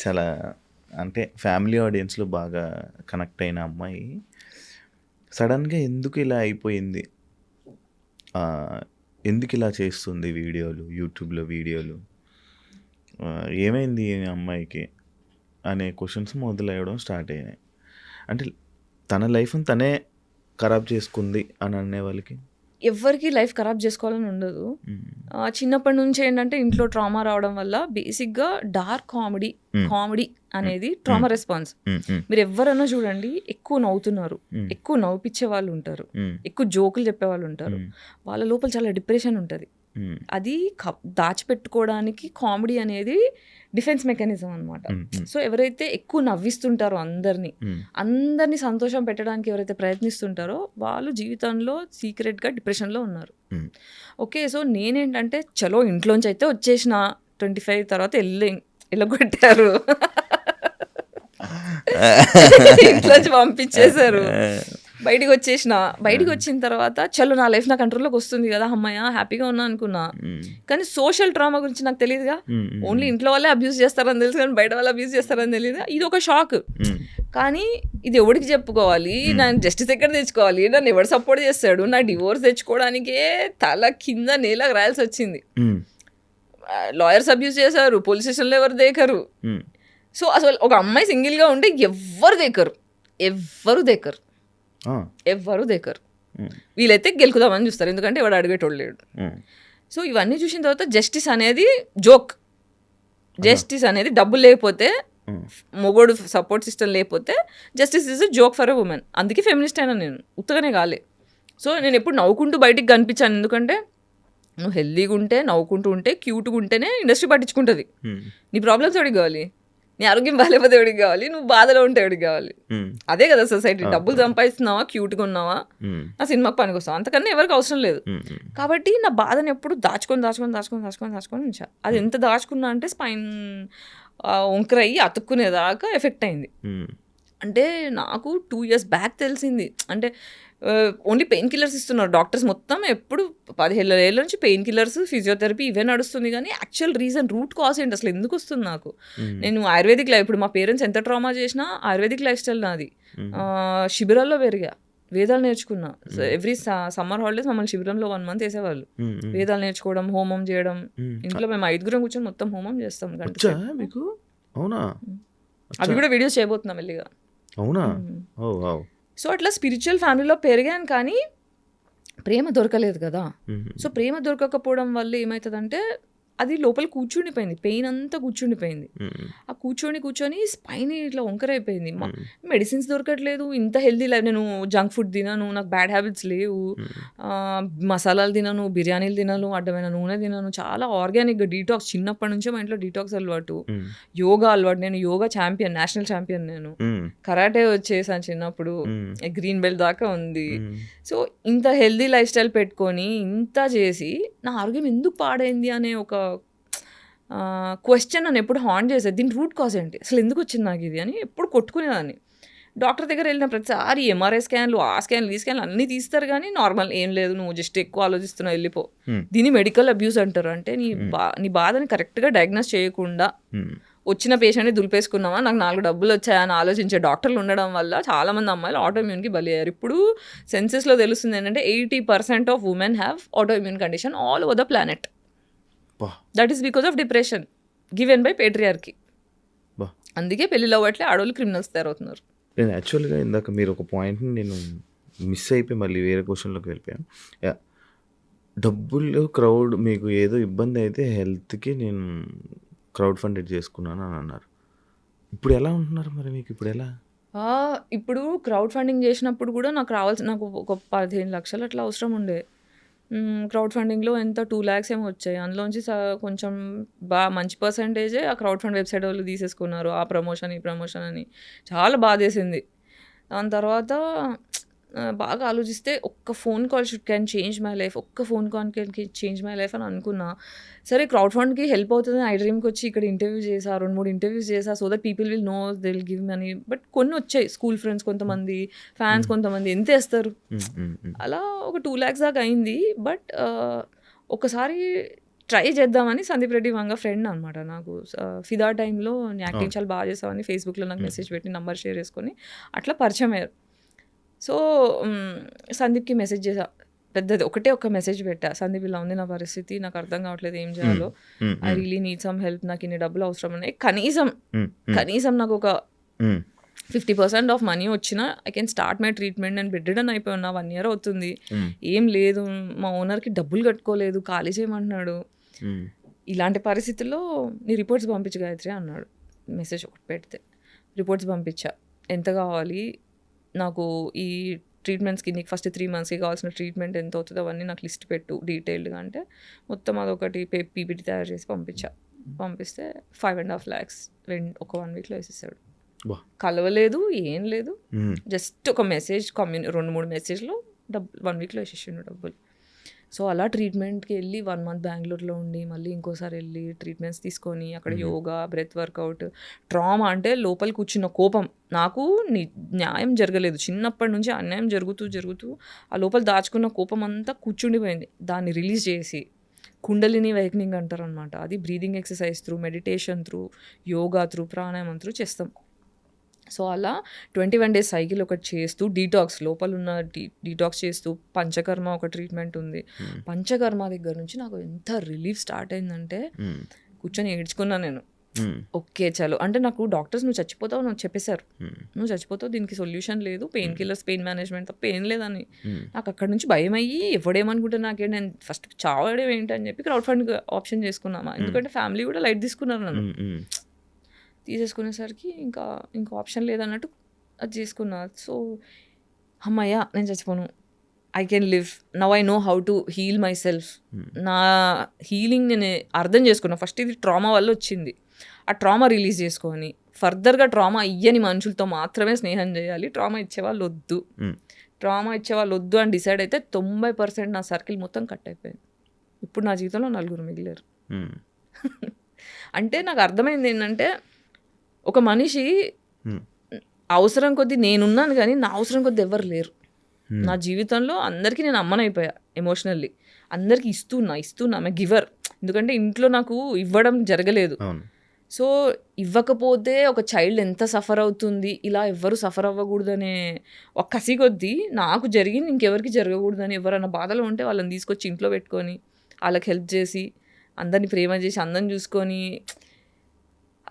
చాలా అంటే ఫ్యామిలీ ఆడియన్స్లో బాగా కనెక్ట్ అయిన అమ్మాయి సడన్గా ఎందుకు ఇలా అయిపోయింది, ఎందుకు ఇలా చేస్తుంది యూట్యూబ్లో వీడియోలు, ఏమైంది ఈ అమ్మాయికి అనే క్వశ్చన్స్ మొదలయ్యడం స్టార్ట్ అయినాయి. అంటే తన లైఫ్ని తనే ఖరాబ్ చేసుకుంది అని అనే వాళ్ళకి ఎవరికి లైఫ్ ఖరాబ్ చేసుకోవాలని ఉండదు. చిన్నప్పటి నుంచి ఏంటంటే ఇంట్లో ట్రామా రావడం వల్ల బేసిక్గా డార్క్ కామెడీ అనేది ట్రామా రెస్పాన్స్. మీరు ఎవరైనా చూడండి, ఎక్కువ నవ్వుతున్నారు, ఎక్కువ నవ్విపించే వాళ్ళు ఉంటారు, ఎక్కువ జోకులు చెప్పే వాళ్ళు ఉంటారు, వాళ్ళ లోపల చాలా డిప్రెషన్ ఉంటుంది. అది దాచిపెట్టుకోవడానికి కామెడీ అనేది డిఫెన్స్ మెకానిజం అనమాట. సో ఎవరైతే ఎక్కువ నవ్విస్తుంటారో అందరినీ సంతోషం పెట్టడానికి ఎవరైతే ప్రయత్నిస్తుంటారో వాళ్ళు జీవితంలో సీక్రెట్గా డిప్రెషన్లో ఉన్నారు. ఓకే, సో నేనేంటంటే చలో ఇంట్లోంచి అయితే వచ్చేసిన 25 తర్వాత వెళ్ళగొట్టారు, ఇంట్లోంచి పంపించేశారు, బయటికి వచ్చిన తర్వాత చలో నా లైఫ్ నా కంట్రోల్లోకి వస్తుంది కదా, అమ్మాయ హ్యాపీగా ఉన్నా అనుకున్నా. కానీ సోషల్ ట్రామా గురించి నాకు తెలియదుగా. ఓన్లీ ఇంట్లో వాళ్ళే అబ్యూస్ చేస్తారని తెలుసు, కానీ బయట వాళ్ళు అబ్యూస్ చేస్తారని తెలియదు. ఇది ఒక షాక్. కానీ ఇది ఎవరికి చెప్పుకోవాలి, నేను జస్టిస్ ఎక్కడ తెచ్చుకోవాలి, నన్ను ఎవరు సపోర్ట్ చేస్తాడు, నా డివోర్స్ తెచ్చుకోవడానికే తల కింద నేలకు రాయాల్సి వచ్చింది. లాయర్స్ అబ్యూస్ చేశారు, పోలీస్ స్టేషన్లో ఎవరు దేకరు. సో అసలు ఒక అమ్మాయి సింగిల్గా ఉంటే ఎవరు దేకరు. వీళ్ళైతే గెలుకుదామని చూస్తారు, ఎందుకంటే ఎవడు అడిగేటోళ్ళు లేడు. సో ఇవన్నీ చూసిన తర్వాత జస్టిస్ అనేది జోక్. జస్టిస్ అనేది డబ్బులు లేకపోతే, మొగోడు సపోర్ట్ సిస్టమ్ లేకపోతే justice is joke for a women. అందుకే ఫెమినిస్ట్ అయినా నేను, ఉత్తగానే కాలే. సో నేను ఎప్పుడు నవ్వుకుంటూ బయటికి కనిపించాను, ఎందుకంటే నువ్వు హెల్దీగా ఉంటే, నవ్వుకుంటూ ఉంటే, క్యూట్గా ఉంటేనే ఇండస్ట్రీ పట్టించుకుంటుంది. నీ ప్రాబ్లమ్స్ ఎవరికి కావాలి, నీ ఆరోగ్యం బాగాలేకపోతే ఎవరికి కావాలి, నువ్వు బాధలో ఉంటే ఎవరికి కావాలి. అదే కదా సొసైటీ. డబ్బులు సంపాదిస్తున్నావా, క్యూట్గా ఉన్నావా, నా సినిమాకి పనికి వస్తావా, అంతకన్నా ఎవరికి అవసరం లేదు. కాబట్టి నా బాధను ఎప్పుడు దాచుకొని ఉంచా. అది ఎంత దాచుకున్నా అంటే స్పైన్ వంకరయ్యి అతుక్కునేదాకా ఎఫెక్ట్ అయింది. అంటే నాకు 2 years బ్యాక్ తెలిసింది. అంటే ఓన్లీ పెయిన్ కిల్లర్స్ ఇస్తున్నారు డాక్టర్స్, మొత్తం ఎప్పుడు 15 ఏళ్ళ నుంచి పెయిన్ కిల్లర్స్, ఫిజియోథెరపీ ఇవే నడుస్తుంది. కానీ యాక్చువల్ రీజన్, రూట్ కాజ్ ఏంటి, అసలు ఎందుకు వస్తుంది నాకు. నేను ఆయుర్వేదిక్ లైఫ్, ఇప్పుడు మా పేరెంట్స్ ఎంత ట్రామా చేసినా ఆయుర్వేదిక్ లైఫ్ స్టైల్ నాది. శిబిరాల్లో పెరిగా, వేదాలు నేర్చుకున్నా. ఎవ్రీ సమ్మర్ హాలిడేస్ మమ్మల్ని శిబిరంలో 1 month వేసేవాళ్ళు. వేదాలు నేర్చుకోవడం, హోమం చేయడం. ఇంట్లో మేము 5 కూర్చొని మొత్తం హోమం చేస్తాం. మీకు అవునా? అవి కూడా వీడియోస్ చేయబోతున్నాం మెల్లిగా. అవునా? సో అట్లా స్పిరిచువల్ ఫ్యామిలీలో పెరిగాను, కానీ ప్రేమ దొరకలేదు కదా. సో ప్రేమ దొరకకపోవడం వల్ల ఏమవుతుందంటే అది లోపల కూర్చుండిపోయింది, పెయిన్ అంతా కూర్చుండిపోయింది. ఆ కూర్చొని స్పైన్ ఇట్లా వంకరైపోయింది. మెడిసిన్స్ దొరకట్లేదు, ఇంత హెల్దీ లైఫ్. నేను జంక్ ఫుడ్ తినను, నాకు బ్యాడ్ హ్యాబిట్స్ లేవు, మసాలాలు తినను, బిర్యానీలు తినను, అడ్డమైన నూనె తినను, చాలా ఆర్గానిక్గా డీటాక్స్. చిన్నప్పటి నుంచే మా ఇంట్లో డీటాక్స్ అలవాటు, యోగా అలవాటు. నేను యోగా ఛాంపియన్, నేషనల్ ఛాంపియన్. నేను కరాటే వచ్చేసాను చిన్నప్పుడు, గ్రీన్ బెల్ట్ దాకా ఉంది. సో ఇంత హెల్దీ లైఫ్ స్టైల్ పెట్టుకొని ఇంత చేసి నా ఆరోగ్యం ఎందుకు పాడైంది అనే ఒక క్వశ్చన్ నన్ను ఎప్పుడు హాంట్ చేసేది. దీని రూట్ కాజ్ ఏంటి, అసలు ఎందుకు వచ్చింది నాకు ఇది అని ఎప్పుడు కొట్టుకునేదాన్ని. డాక్టర్ దగ్గర వెళ్ళిన ప్రతిసారి ఎంఆర్ఐ స్కాన్లు, ఆ స్కాన్లు, ఈ స్కాన్లు అన్నీ తీస్తారు, కానీ నార్మల్ ఏం లేదు, నువ్వు జస్ట్ ఎక్కువ ఆలోచిస్తున్నావు, వెళ్ళిపో. దీన్ని మెడికల్ అబ్యూస్ అంటారు. అంటే నీ బాధని కరెక్ట్గా డయాగ్నోస్ చేయకుండా వచ్చిన పేషెంట్ని దులిపేసుకున్నావా, నాకు 4 డబ్బులు వచ్చాయని ఆలోచించే డాక్టర్లు ఉండడం వల్ల చాలామంది అమ్మాయిలు ఆటోఇమ్యూన్కి బలి అయ్యారు. ఇప్పుడు సెన్సెస్లో తెలుస్తుంది ఏంటంటే 80% of women have autoimmune condition all over the planet. That is because of depression given by patriarchy. అందుకే పెళ్ళిలో అవ్వట్లే, ఆడవాళ్ళు క్రిమినల్స్ తయారవుతున్నారు. నేను యాక్చువల్గా ఇందాక మీరు ఒక పాయింట్ని నేను మిస్ అయిపోయి మళ్ళీ వేరే క్వశ్చన్లోకి వెళ్ళిపోయాను. డబ్బులు క్రౌడ్, మీకు ఏదో ఇబ్బంది అయితే హెల్త్కి నేను క్రౌడ్ ఫండెడ్ చేసుకున్నాను అని అన్నారు. ఇప్పుడు ఎలా ఉంటున్నారు మరి, మీకు ఇప్పుడు ఎలా? ఇప్పుడు క్రౌడ్ ఫండింగ్ చేసినప్పుడు కూడా నాకు ఒక 15 లక్షలు అట్లా అవసరం ఉండే. క్రౌడ్ ఫండింగ్లో ఎంత 2 lakhs ఏమో వచ్చాయి. అందులోంచి కొంచెం మంచి పర్సంటేజే ఆ క్రౌడ్ ఫండ్ వెబ్సైట్ వాళ్ళు తీసేసుకున్నారు. ఆ ప్రమోషన్, ఈ ప్రమోషన్ అని చాలా బాధేసింది. దాని తర్వాత బాగా ఆలోచిస్తే ఒక్క phone call can change my life, ఒక్క phone call can change my life అని అనుకున్నా. సరే క్రౌడ్ ఫండ్కి హెల్ప్ అవుతుంది, ఐ డ్రీమ్కి వచ్చి ఇక్కడ ఇంటర్వ్యూ చేసా, 2-3 ఇంటర్వ్యూస్ చేసా, so that people will know, they will give money. But కొన్ని వచ్చాయి, స్కూల్ ఫ్రెండ్స్ కొంతమంది, ఫ్యాన్స్ కొంతమంది, ఎంత వేస్తారు. అలా ఒక 2 lakhs దాకా అయింది. బట్ ఒకసారి ట్రై చేద్దామని సందీప్ రెడ్డి వంగ ఫ్రెండ్ అనమాట నాకు. ఫిదా టైంలో యాక్టింగ్ చాలా బాగా చేసామని ఫేస్బుక్లో నాకు మెసేజ్ పెట్టి నంబర్ షేర్ చేసుకొని అట్లా పరిచయం అయ్యారు. సో సందీప్కి మెసేజ్ చేసా, పెద్దది ఒక మెసేజ్ పెట్టా, సందీప్ ఇలా ఉంది నా పరిస్థితి, నాకు అర్థం కావట్లేదు ఏం చేయాలో, I really need some help, నాకు ఇన్ని డబ్బులు అవసరం ఉన్నాయి, కనీసం నాకు ఒక 50% ఆఫ్ మనీ వచ్చినా I can start my treatment. నేను బెడ్ రిడన్ అయిపోయి ఉన్నా, 1 year అవుతుంది, ఏం లేదు, మా ఓనర్కి డబ్బులు కట్టుకోలేదు, ఖాళీ చేయమంటున్నాడు. ఇలాంటి పరిస్థితుల్లో నీ రిపోర్ట్స్ పంపించు గాయత్రి అన్నాడు. మెసేజ్ ఒకటి పెడితే రిపోర్ట్స్ పంపించా, ఎంత కావాలి నాకు ఈ ట్రీట్మెంట్స్కి, నీకు ఫస్ట్ 3 monthsకి కావాల్సిన ట్రీట్మెంట్ ఎంత అవుతుందో అవన్నీ నాకు లిస్ట్ పెట్టు డీటెయిల్డ్గా అంటే మొత్తం అదొకటి పీపీటీ తయారు చేసి పంపిస్తే 5.5 lakhs ఒక 1 weekలో వేసేసాడు. కలవలేదు, ఏం లేదు, జస్ట్ ఒక మెసేజ్ 2-3 మెసేజ్లో 1 weekలో వేసేసిండు డబ్బులు. సో అలా ట్రీట్మెంట్కి వెళ్ళి 1 month బెంగళూరులో ఉండి మళ్ళీ ఇంకోసారి వెళ్ళి ట్రీట్మెంట్స్ తీసుకొని అక్కడ యోగా, బ్రెత్ వర్కౌట్. ట్రామా అంటే లోపల కూర్చున్న కోపం, నాకు న్యాయం జరగలేదు, చిన్నప్పటి నుంచి అన్యాయం జరుగుతూ ఆ లోపల దాచుకున్న కోపం అంతా కూర్చుండిపోయింది. దాన్ని రిలీజ్ చేసి కుండలిని వైక్నింగ్ అంటారు అనమాట. అది breathing exercise through, meditation through, yoga through, ప్రాణాయామం త్రూ చేస్తాం. సో అలా 21 days సైకిల్ ఒకటి చేస్తూ, డీటాక్స్ లోపల ఉన్న డీటాక్స్ చేస్తూ, పంచకర్మ ఒక ట్రీట్మెంట్ ఉంది. పంచకర్మ దగ్గర నుంచి నాకు ఎంత రిలీఫ్ స్టార్ట్ అయిందంటే కూర్చొని ఏడ్చుకున్నా నేను. ఓకే చలో అంటే నాకు డాక్టర్స్ నువ్వు చచ్చిపోతావు నాకు చెప్పేశారు, నువ్వు చచ్చిపోతావు, దీనికి సొల్యూషన్ లేదు, పెయిన్ కిల్లర్స్, పెయిన్ మేనేజ్మెంట్ తప్ప ఏం లేదని. నాకు అక్కడ నుంచి భయం అయ్యి ఎవడేమనుకుంటే నాకే, నేను ఫస్ట్ చావడం ఏంటని చెప్పి క్రౌడ్ ఫండ్ ఆప్షన్ చేసుకున్నామా, ఎందుకంటే ఫ్యామిలీ కూడా లైట్ తీసుకున్నారు నన్ను. తీసేసుకునేసరికి ఇంకా ఆప్షన్ లేదన్నట్టు అది చేసుకున్నా. సో అమ్మయ్య నేను చచ్చిపోను, I can live, now I know how to heal myself. నా హీలింగ్ నేను అర్థం చేసుకున్నా. ఫస్ట్ ఇది ట్రామా వల్ల వచ్చింది, ఆ ట్రామా రిలీజ్ చేసుకొని ఫర్దర్గా ట్రామా ఇయ్యని మనుషులతో మాత్రమే స్నేహం చేయాలి, ట్రామా ఇచ్చేవాళ్ళు వద్దు అని డిసైడ్ అయితే 90% నా సర్కిల్ మొత్తం కట్ అయిపోయింది. ఇప్పుడు నా జీవితంలో 4 మిగిలారు. అంటే నాకు అర్థమైంది ఏంటంటే, ఒక మనిషి అవసరం కొద్దీ నేనున్నాను కానీ నా అవసరం కొద్దీ ఎవరు లేరు నా జీవితంలో. అందరికీ నేను అమ్మనైపోయా ఎమోషనల్లీ, అందరికీ ఇస్తున్నా ఆమె గివర్. ఎందుకంటే ఇంట్లో నాకు ఇవ్వడం జరగలేదు. సో ఇవ్వకపోతే ఒక చైల్డ్ ఎంత సఫర్ అవుతుంది, ఇలా ఎవ్వరు సఫర్ అవ్వకూడదనే ఒక కసి కొద్దీ నాకు జరిగింది ఇంకెవరికి జరగకూడదని, ఎవరన్నా బాధలో ఉంటే వాళ్ళని తీసుకొచ్చి ఇంట్లో పెట్టుకొని వాళ్ళకి హెల్ప్ చేసి, అందరినీ ప్రేమ చేసి, అందరిని చూసుకొని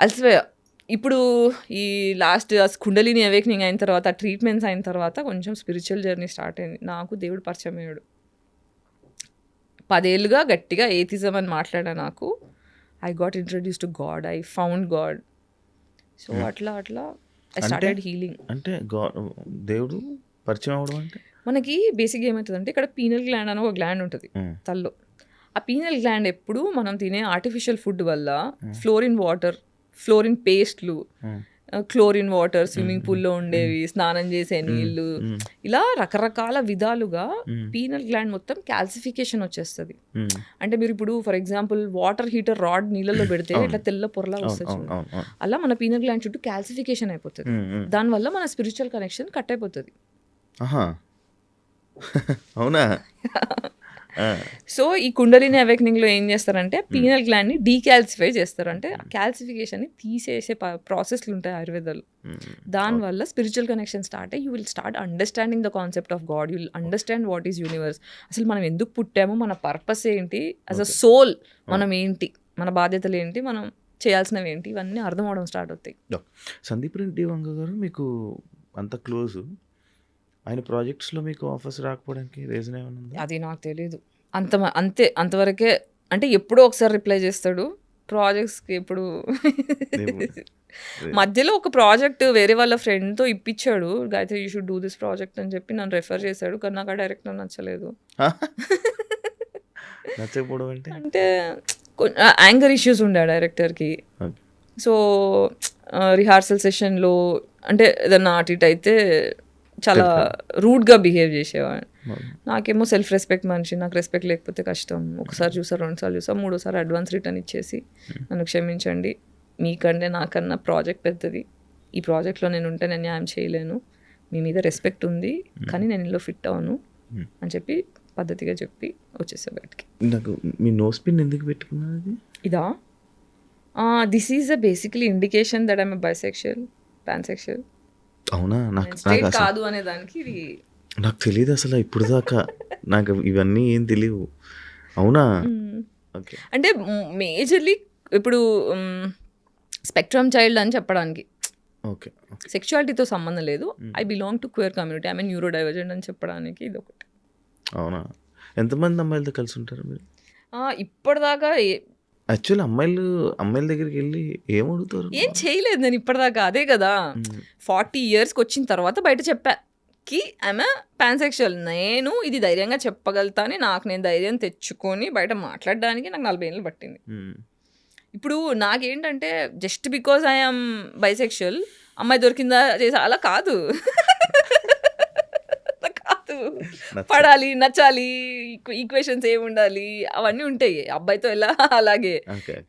అలసిపోయా. ఇప్పుడు ఈ లాస్ట్ కుండలిని అవేక్నింగ్ అయిన తర్వాత, ట్రీట్మెంట్స్ అయిన తర్వాత కొంచెం స్పిరిచువల్ జర్నీ స్టార్ట్ అయింది. నాకు దేవుడు పరిచయం అయ్యాడు. 10 ఏళ్ళుగా గట్టిగా ఏథిజం అని మాట్లాడా. నాకు I got introduce to God, I found God. So అట్లా ఐ స్టార్టెడ్ హీలింగ్. అంటే దేవుడు పరిచయం అవడం అంటే మనకి బేసిక్గా ఏమవుతుందంటే, ఇక్కడ పీనల్ గ్లాండ్ అని ఒక గ్లాండ్ ఉంటుంది తల్లో. ఆ పీనల్ గ్లాండ్ ఎప్పుడు మనం తినే ఆర్టిఫిషియల్ ఫుడ్ వల్ల ఫ్లోరిన్ వాటర్, ఫ్లోరిన్ పేస్ట్లు, క్లోరిన్ వాటర్, స్విమ్మింగ్ పూల్లో ఉండేవి, స్నానం చేసే నీళ్ళు, ఇలా రకరకాల విధాలుగా పీనల్ గ్లాండ్ మొత్తం క్యాల్సిఫికేషన్ వచ్చేస్తుంది. అంటే మీరు ఇప్పుడు for example water heater rod నీళ్ళలో పెడితే ఇట్లా తెల్ల పొరలా వస్తుంది, అలా మన పీనల్ గ్లాండ్ చుట్టూ క్యాల్సిఫికేషన్ అయిపోతుంది. దానివల్ల మన స్పిరిచువల్ కనెక్షన్ కట్ అయిపోతుంది. అవునా? సో ఈ కుండలిని అవేక్నింగ్లో ఏం చేస్తారంటే, పీనల్ గ్లాండ్ని డీకాల్సిఫై చేస్తారు. అంటే క్యాల్సిఫికేషన్ని తీసేసే ప్రాసెస్లు ఉంటాయి ఆయుర్వేదాలు. దానివల్ల స్పిరిచువల్ కనెక్షన్ స్టార్ట్ అయ్యి you will start understanding the concept of God, you will understand what is universe, అసలు మనం ఎందుకు పుట్టామో, మన పర్పస్ ఏంటి, యాజ్ అ సోల్ మనం ఏంటి, మన బాధ్యతలు ఏంటి, మనం చేయాల్సినవి ఏంటి, ఇవన్నీ అర్థం అవడం స్టార్ట్ అవుతాయి. సందీప్ రెడ్డి వంగ గారు మీకు అంత క్లోజ్, ఆయన ప్రాజెక్ట్స్లో మీకు ఆఫర్స్ రాకపోవడానికి రీజన్ ఏమైనా ఉందా? అది నాకు తెలీదు. అంతవరకే. అంటే ఎప్పుడో ఒకసారి రిప్లై చేస్తాడు ప్రాజెక్ట్స్కి. ఎప్పుడు మధ్యలో ఒక ప్రాజెక్ట్ వేరే వాళ్ళ ఫ్రెండ్తో ఇప్పించాడు, Gayathri you should do this project అని చెప్పి నన్ను రెఫర్ చేశాడు. కానీ నాకు ఆ డైరెక్టర్ నచ్చలేదు. నచ్చకపోవడం అంటే యాంగర్ ఇష్యూస్ ఉండే ఆ డైరెక్టర్కి. సో రిహార్సల్ సెషన్లో అంటే ఏదన్నా అటు ఇటు అయితే చాలా రూడ్గా బిహేవ్ చేసేవాడు. నాకేమో సెల్ఫ్ రెస్పెక్ట్ మనిషి, నాకు రెస్పెక్ట్ లేకపోతే కష్టం. ఒకసారి చూసా, 2 సార్లు చూసా, 3సారి అడ్వాన్స్ రిటర్న్ ఇచ్చేసి నన్ను క్షమించండి, మీకంటే నాకన్నా ప్రాజెక్ట్ పెద్దది, ఈ ప్రాజెక్ట్లో నేను ఉంటే నేను న్యాయం చేయలేను, మీ మీద రెస్పెక్ట్ ఉంది కానీ నేను ఇందులో ఫిట్ అవ్వను అని చెప్పి పద్ధతిగా చెప్పి వచ్చేసా బయటికి. నాకు మీ నోస్ పిన్ ఎందుకు పెట్టుకున్నది? ఇదా, this is a basically indication that I'm bisexual, pansexual. అవునా? నాకు కాదు అనే దానికి ఇది నాకు తెలియదు అసలు ఇప్పుడు దాకా, నాకు ఇవన్నీ ఏం తెలియవు. అవునా? ఓకే. అంటే మేజర్లీ ఇప్పుడు స్పెక్ట్రమ్ చైల్డ్ అని చెప్పడానికి, ఓకే. సెక్షువాలిటీతో సంబంధం లేదు. I belong to queer community, I mean neuro divergent అని చెప్పడానికి ఇది ఒకటి. అవునా? ఎంతమంది అమ్మాయిలతో కలిసి ఉంటారు మీరు? ఇప్పటిదాకా యాక్చువల్లీ అమ్మాయిల దగ్గరికి వెళ్ళి ఏం అడుగుతారు? ఏం చేయలేదు నేను ఇప్పటిదాకా. అదే కదా 40 yearsకి వచ్చిన తర్వాత బయట చెప్పాకి ఆమె పాన్సెక్షువల్. నేను ఇది ధైర్యంగా చెప్పగలుగుతాను, నాకు నేను ధైర్యం తెచ్చుకొని బయట మాట్లాడడానికి నాకు 40 ఏళ్ళు పట్టింది. ఇప్పుడు నాకేంటంటే జస్ట్ బికాజ్ ఐఎమ్ బైసెక్షువల్ అమ్మాయి దొరికిందా చేసా అలా కాదు. పడాలి, నచ్చాలి, ఈక్వేషన్స్ ఏమి ఉండాలి అవన్నీ ఉంటాయి అబ్బాయితో ఎలా అలాగే.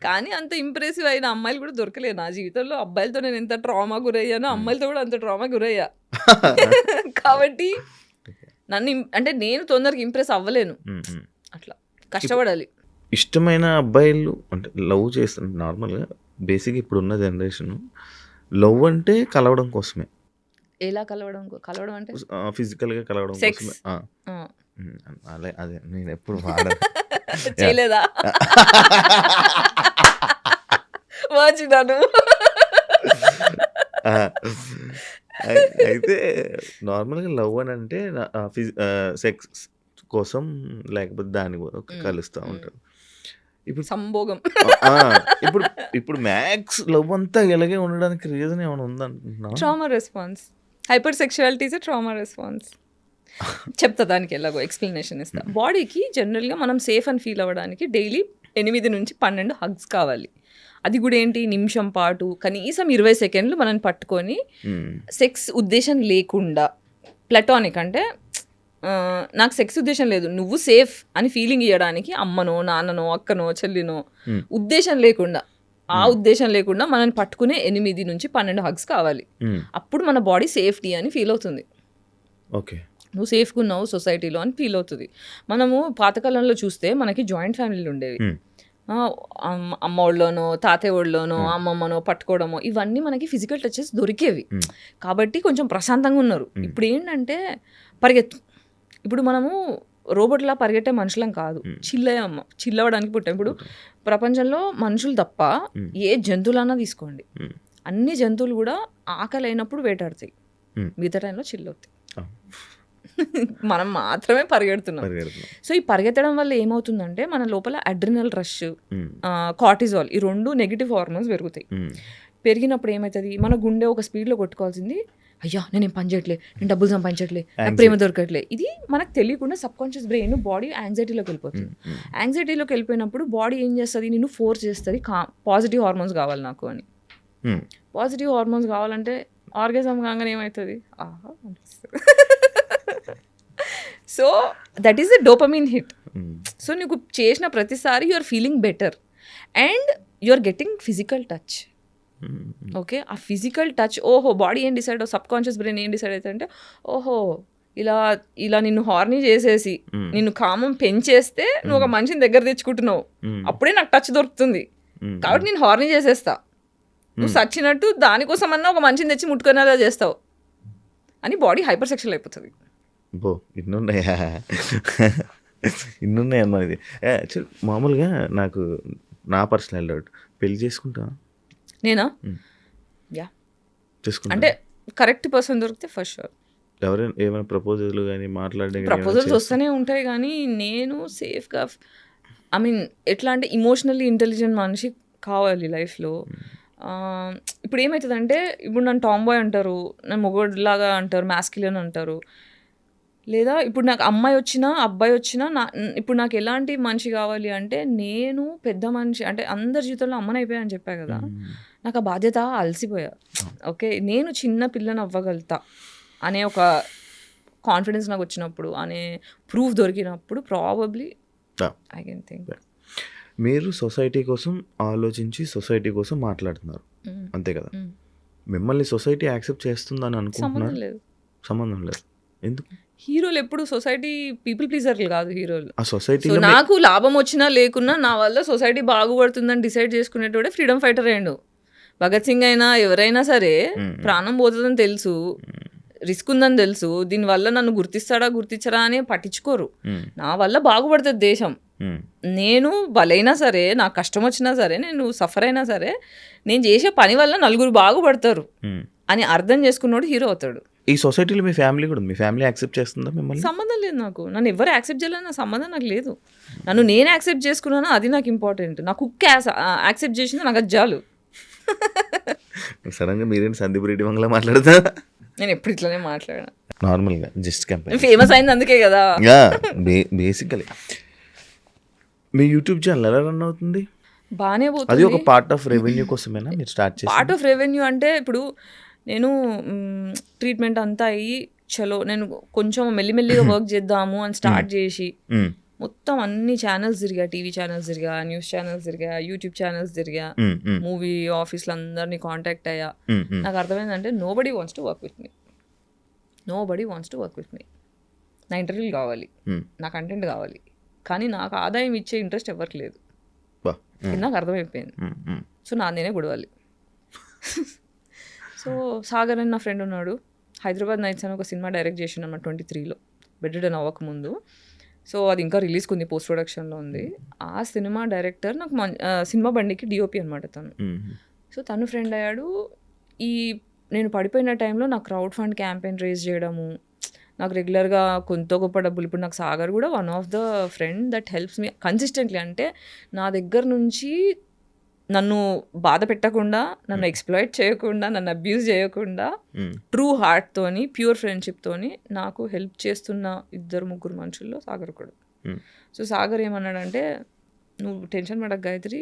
కానీ అంత ఇంప్రెసివ్ అయిన అమ్మాయిలు కూడా దొరకలేదు నా జీవితంలో. అబ్బాయిలతో నేను ఎంత ట్రామా గురయ్యానో అమ్మాయిలతో కూడా అంత ట్రామా గురయ్యా. కాబట్టి నన్ను అంటే నేను తొందరగా ఇంప్రెస్ అవ్వలేను, అట్లా కష్టపడాలి. ఇష్టమైన అబ్బాయిలు అంటే లవ్ చేస్తున్నారు నార్మల్గా బేసిక్ ఇప్పుడున్న జనరేషన్ లవ్ అంటే కలవడం కోసమే. ఎలా కలవడం అంటే ఫిజికల్గా కలవడం కోసమే. అదే నేను ఎప్పుడు చేయలేదా వచ్చినాను. అయితే నార్మల్గా లవ్ అని అంటే సెక్స్ కోసం లేకపోతే దాని కలుస్తూ ఉంటారు. ఇప్పుడు సంభోగం. ఇప్పుడు మ్యాక్స్ లవ్ అంతా ఇలాగే ఉండడానికి రీజన్ ఏమైనా ఉందనుకుంటున్నా? Trauma response. Hyper sexuality is trauma response. చెప్తా దానికి ఎలాగో ఎక్స్ప్లెనేషన్ ఇస్తా. బాడీకి జనరల్గా మనం సేఫ్ అని ఫీల్ అవ్వడానికి డైలీ 8 నుంచి 12 హగ్స్ కావాలి. అది కూడా ఏంటి, నిమిషం పాటు కనీసం 20 సెకండ్లు మనం పట్టుకొని సెక్స్ ఉద్దేశం లేకుండా, ప్లటానిక్ అంటే నాకు సెక్స్ ఉద్దేశం లేదు, నువ్వు సేఫ్ అని ఫీలింగ్ ఇవ్వడానికి అమ్మనో నాన్ననో అక్కనో చెల్లినో ఉద్దేశం లేకుండా, ఆ ఉద్దేశం లేకుండా మనం పట్టుకునే 8 నుంచి 12 హగ్స్ కావాలి. అప్పుడు మన బాడీ సేఫ్టీ అని ఫీల్ అవుతుంది. ఓకే, నువ్వు సేఫ్గా ఉన్నావు సొసైటీలో అని ఫీల్ అవుతుంది. మనము పాతకాలంలో చూస్తే మనకి జాయింట్ ఫ్యామిలీలు ఉండేవి. అమ్మ ఒళ్ళోనో తాతయ్య ఒళ్ళోనో అమ్మమ్మనో పట్టుకోవడమో ఇవన్నీ మనకి ఫిజికల్ టచెస్ దొరికేవి. కాబట్టి కొంచెం ప్రశాంతంగా ఉన్నారు. ఇప్పుడు ఏంటంటే పరిగెత్తు. ఇప్పుడు మనము రోబోట్లా పరిగెట్టే మనుషులం కాదు, చిల్లవడానికి పుట్టాం. ఇప్పుడు ప్రపంచంలో మనుషులు తప్ప ఏ జంతువులన్నా తీసుకోండి, అన్ని జంతువులు కూడా ఆకలి అయినప్పుడు వేటాడుతాయి, మిగతా టైంలో చిల్లవుతాయి. మనం మాత్రమే పరిగెడుతున్నాం. సో ఈ పరిగెత్తడం వల్ల ఏమవుతుందంటే మన లోపల అడ్రినల్ రష్, కార్టిజాల్, ఈ 2 నెగిటివ్ హార్మోన్స్ పెరుగుతాయి. పెరిగినప్పుడు ఏమవుతుంది, మన గుండె ఒక స్పీడ్లో కొట్టుకోవాల్సింది, అయ్యా నేనేం పని చేయట్లే, నేను డబ్బులు సంపాదించట్లే, నాకు ప్రేమ దొరకట్లే, ఇది మనకు తెలియకుండా సబ్ కాన్షియస్ బ్రెయిన్ బాడీ యాంగ్జైటీలోకి వెళ్ళిపోతుంది. యాంగ్జైటీలోకి వెళ్ళిపోయినప్పుడు బాడీ ఏం చేస్తుంది, నిన్ను ఫోర్స్ చేస్తుంది పాజిటివ్ హార్మోన్స్ కావాలి నాకు అని. పాజిటివ్ హార్మోన్స్ కావాలంటే ఆర్గాజం కాగానే ఏమవుతుంది, ఆహా అనిపిస్తుంది. So that is the dopamine hit. So నీకు చేసిన ప్రతిసారి you are feeling better and you are getting physical touch. Okay, ఆ ఫిజికల్ టచ్, ఓహో బాడీ ఏం డిసైడ్, సబ్ కాన్షియస్ బ్రెయిన్ ఏం డిసైడ్ అవుతుంది అంటే, ఓహో ఇలా నిన్ను హార్నీ చేసేసి నిన్ను కామం పెంచేస్తే నువ్వు ఒక మనిషిని దగ్గర తెచ్చుకుంటున్నావు, అప్పుడే నాకు టచ్ దొరుకుతుంది, కాబట్టి నేను హార్నీ చేసేస్తా, నువ్వు సచ్చినట్టు దానికోసమన్నా ఒక మనిషిని తెచ్చి ముట్టుకునేలా చేస్తావు అని బాడీ హైపర్ సెక్షువల్ అయిపోతుంది. ఇన్నున్నాయమ్మా. ఇది మామూలుగా నాకు నా పర్సనల్ డౌట్, పెళ్లి చేసుకుంటా నేనా? యా, అంటే కరెక్ట్ పర్సన్ దొరికితే ఫస్ట్ షూర్. ఎవరైనా ఏమైనా ప్రపోజల్ కానీ ప్రపోజల్స్ వస్తూనే ఉంటాయి, కానీ నేను సేఫ్గా, ఐ మీన్ ఎట్లా అంటే ఇమోషనల్లీ ఇంటెలిజెంట్ మనిషి కావాలి లైఫ్లో. ఇప్పుడు ఏమవుతుందంటే, ఇప్పుడు నన్ను టాంబాయ్ అంటారు, నన్ను మొగోడిలాగా అంటారు, మ్యాస్క్యులిన్ అంటారు. లేదా ఇప్పుడు నాకు అమ్మాయి వచ్చినా అబ్బాయి వచ్చినా ఇప్పుడు నాకు ఎలాంటి మనిషి కావాలి అంటే, నేను పెద్ద మనిషి అంటే అందరి జీవితంలో అమ్మని అయిపోయాను చెప్పా కదా, నాకు ఆ బాధ్యత అలసిపోయా. ఓకే, నేను చిన్న పిల్లని అవ్వగలుగుతా అనే ఒక కాన్ఫిడెన్స్ నాకు వచ్చినప్పుడు, అనే ప్రూఫ్ దొరికినప్పుడు ప్రాబబ్లీ ఐ కెన్ థింక్. మీరు సొసైటీ కోసం ఆలోచించి సొసైటీ కోసం మాట్లాడుతున్నారు అంతే కదా, మిమ్మల్ని సొసైటీ యాక్సెప్ట్ చేస్తుందని అనుకుంటున్నారు? సంబంధం లేదు. ఎందుకు? హీరోలు ఎప్పుడు సొసైటీ పీపుల్ ప్లీజర్లు కాదు హీరోలు. ఆ సొసైటీ నాకు లాభం వచ్చినా లేకున్నా నా వల్ల సొసైటీ బాగుపడుతుందని డిసైడ్ చేసుకునేటోడే ఫ్రీడమ్ ఫైటర్ అయ్యిండు. భగత్ సింగ్ అయినా ఎవరైనా సరే, ప్రాణం పోతుందని తెలుసు, రిస్క్ ఉందని తెలుసు, దీనివల్ల నన్ను గుర్తిస్తాడా గుర్తించరా అని పట్టించుకోరు. నా వల్ల బాగుపడుతుంది దేశం, నేను బలైనా సరే, నాకు కష్టం వచ్చినా సరే, నేను సఫర్ అయినా సరే, నేను చేసే పని వల్ల నలుగురు బాగుపడతారు అని అర్థం చేసుకున్నోడు హీరో అవుతాడు. ఈ సొసైటీలో మీ ఫ్యామిలీ కూడా ఉంది. మీ ఫ్యామిలీ యాక్సెప్ట్ చేస్తుందా మిమ్మల్ని? సంబంధం లేదు నాకు. నన్ను ఎవరు యాక్సెప్ట్ చేయాలని నా సంబంధం నాకు లేదు. నన్ను నేను యాక్సెప్ట్ చేసుకున్నాను, అది నాకు ఇంపార్టెంట్. నా కుక్ యాక్సెప్ట్ చేసింది, నాకు అది చాలు. సడన్గా మీరేంటి సందీప్ రెడ్డి మంగళ మాట్లాడతా? నేను ఎప్పుడు ఇట్లానే మాట్లాడా, నార్మల్గా జస్ట్ కంపేర్. ఫేమస్ అయింది అందుకే కదా. బేసికలీ మీ యూట్యూబ్ ఛానల్ ఎలా రన్ అవుతుంది? బాగానే అది పోతుంది. ఒక పార్ట్ ఆఫ్ రెవెన్యూ కోసమేనా మీరు స్టార్ట్ చేసి? పార్ట్ ఆఫ్ రెవెన్యూ అంటే ఇప్పుడు నేను ట్రీట్మెంట్ అంతా అయ్యి చలో నేను కొంచెం మెల్లిమెల్లిగా వర్క్ చేద్దాము అని స్టార్ట్ చేసి మొత్తం అన్ని ఛానల్స్ తిరిగా, టీవీ ఛానల్స్ తిరిగా, న్యూస్ ఛానల్స్ తిరిగా, యూట్యూబ్ ఛానల్స్ తిరిగా, మూవీ ఆఫీస్లో అందరినీ కాంటాక్ట్ అయ్యా. నాకు అర్థమైందంటే nobody wants to work with me, nobody wants to work with me. నా ఇంటర్వ్యూలు కావాలి, నా కంటెంట్ కావాలి, కానీ నాకు ఆదాయం ఇచ్చే ఇంట్రెస్ట్ ఎవరికి లేదు. ఇది నాకు అర్థమైపోయింది. సో నేనే గొడవాలి. సో సాగర్ అని నా ఫ్రెండ్ ఉన్నాడు, హైదరాబాద్ నైట్స్ అని ఒక సినిమా డైరెక్ట్ చేసిన 23లో బెడ్ డన్ అవ్వకముందు. సో అది ఇంకా రిలీజ్కి ఉంది, పోస్ట్ ప్రొడక్షన్లో ఉంది. ఆ సినిమా డైరెక్టర్ నాకు సినిమా బండికి డిఓపి అనమాట తను. సో తను ఫ్రెండ్ అయ్యాడు. నేను పడిపోయిన టైంలో నాకు క్రౌడ్ ఫండ్ క్యాంపెయిన్ రేజ్ చేయడము, నాకు రెగ్యులర్గా కొంత గొప్ప డబ్బులు. ఇప్పుడు నాకు సాగర్ కూడా one of the friend that helps me consistently. అంటే నా దగ్గర నుంచి నన్ను బాధ పెట్టకుండా, నన్ను ఎక్స్ప్లాయిట్ చేయకుండా, నన్ను అబ్యూజ్ చేయకుండా, ట్రూ హార్ట్తోని, ప్యూర్ ఫ్రెండ్షిప్తోని నాకు హెల్ప్ చేస్తున్న 2-3 మనుషుల్లో సాగర్ కూడా. సో సాగర్ ఏమన్నాడంటే, నువ్వు టెన్షన్ పడక గాయత్రి,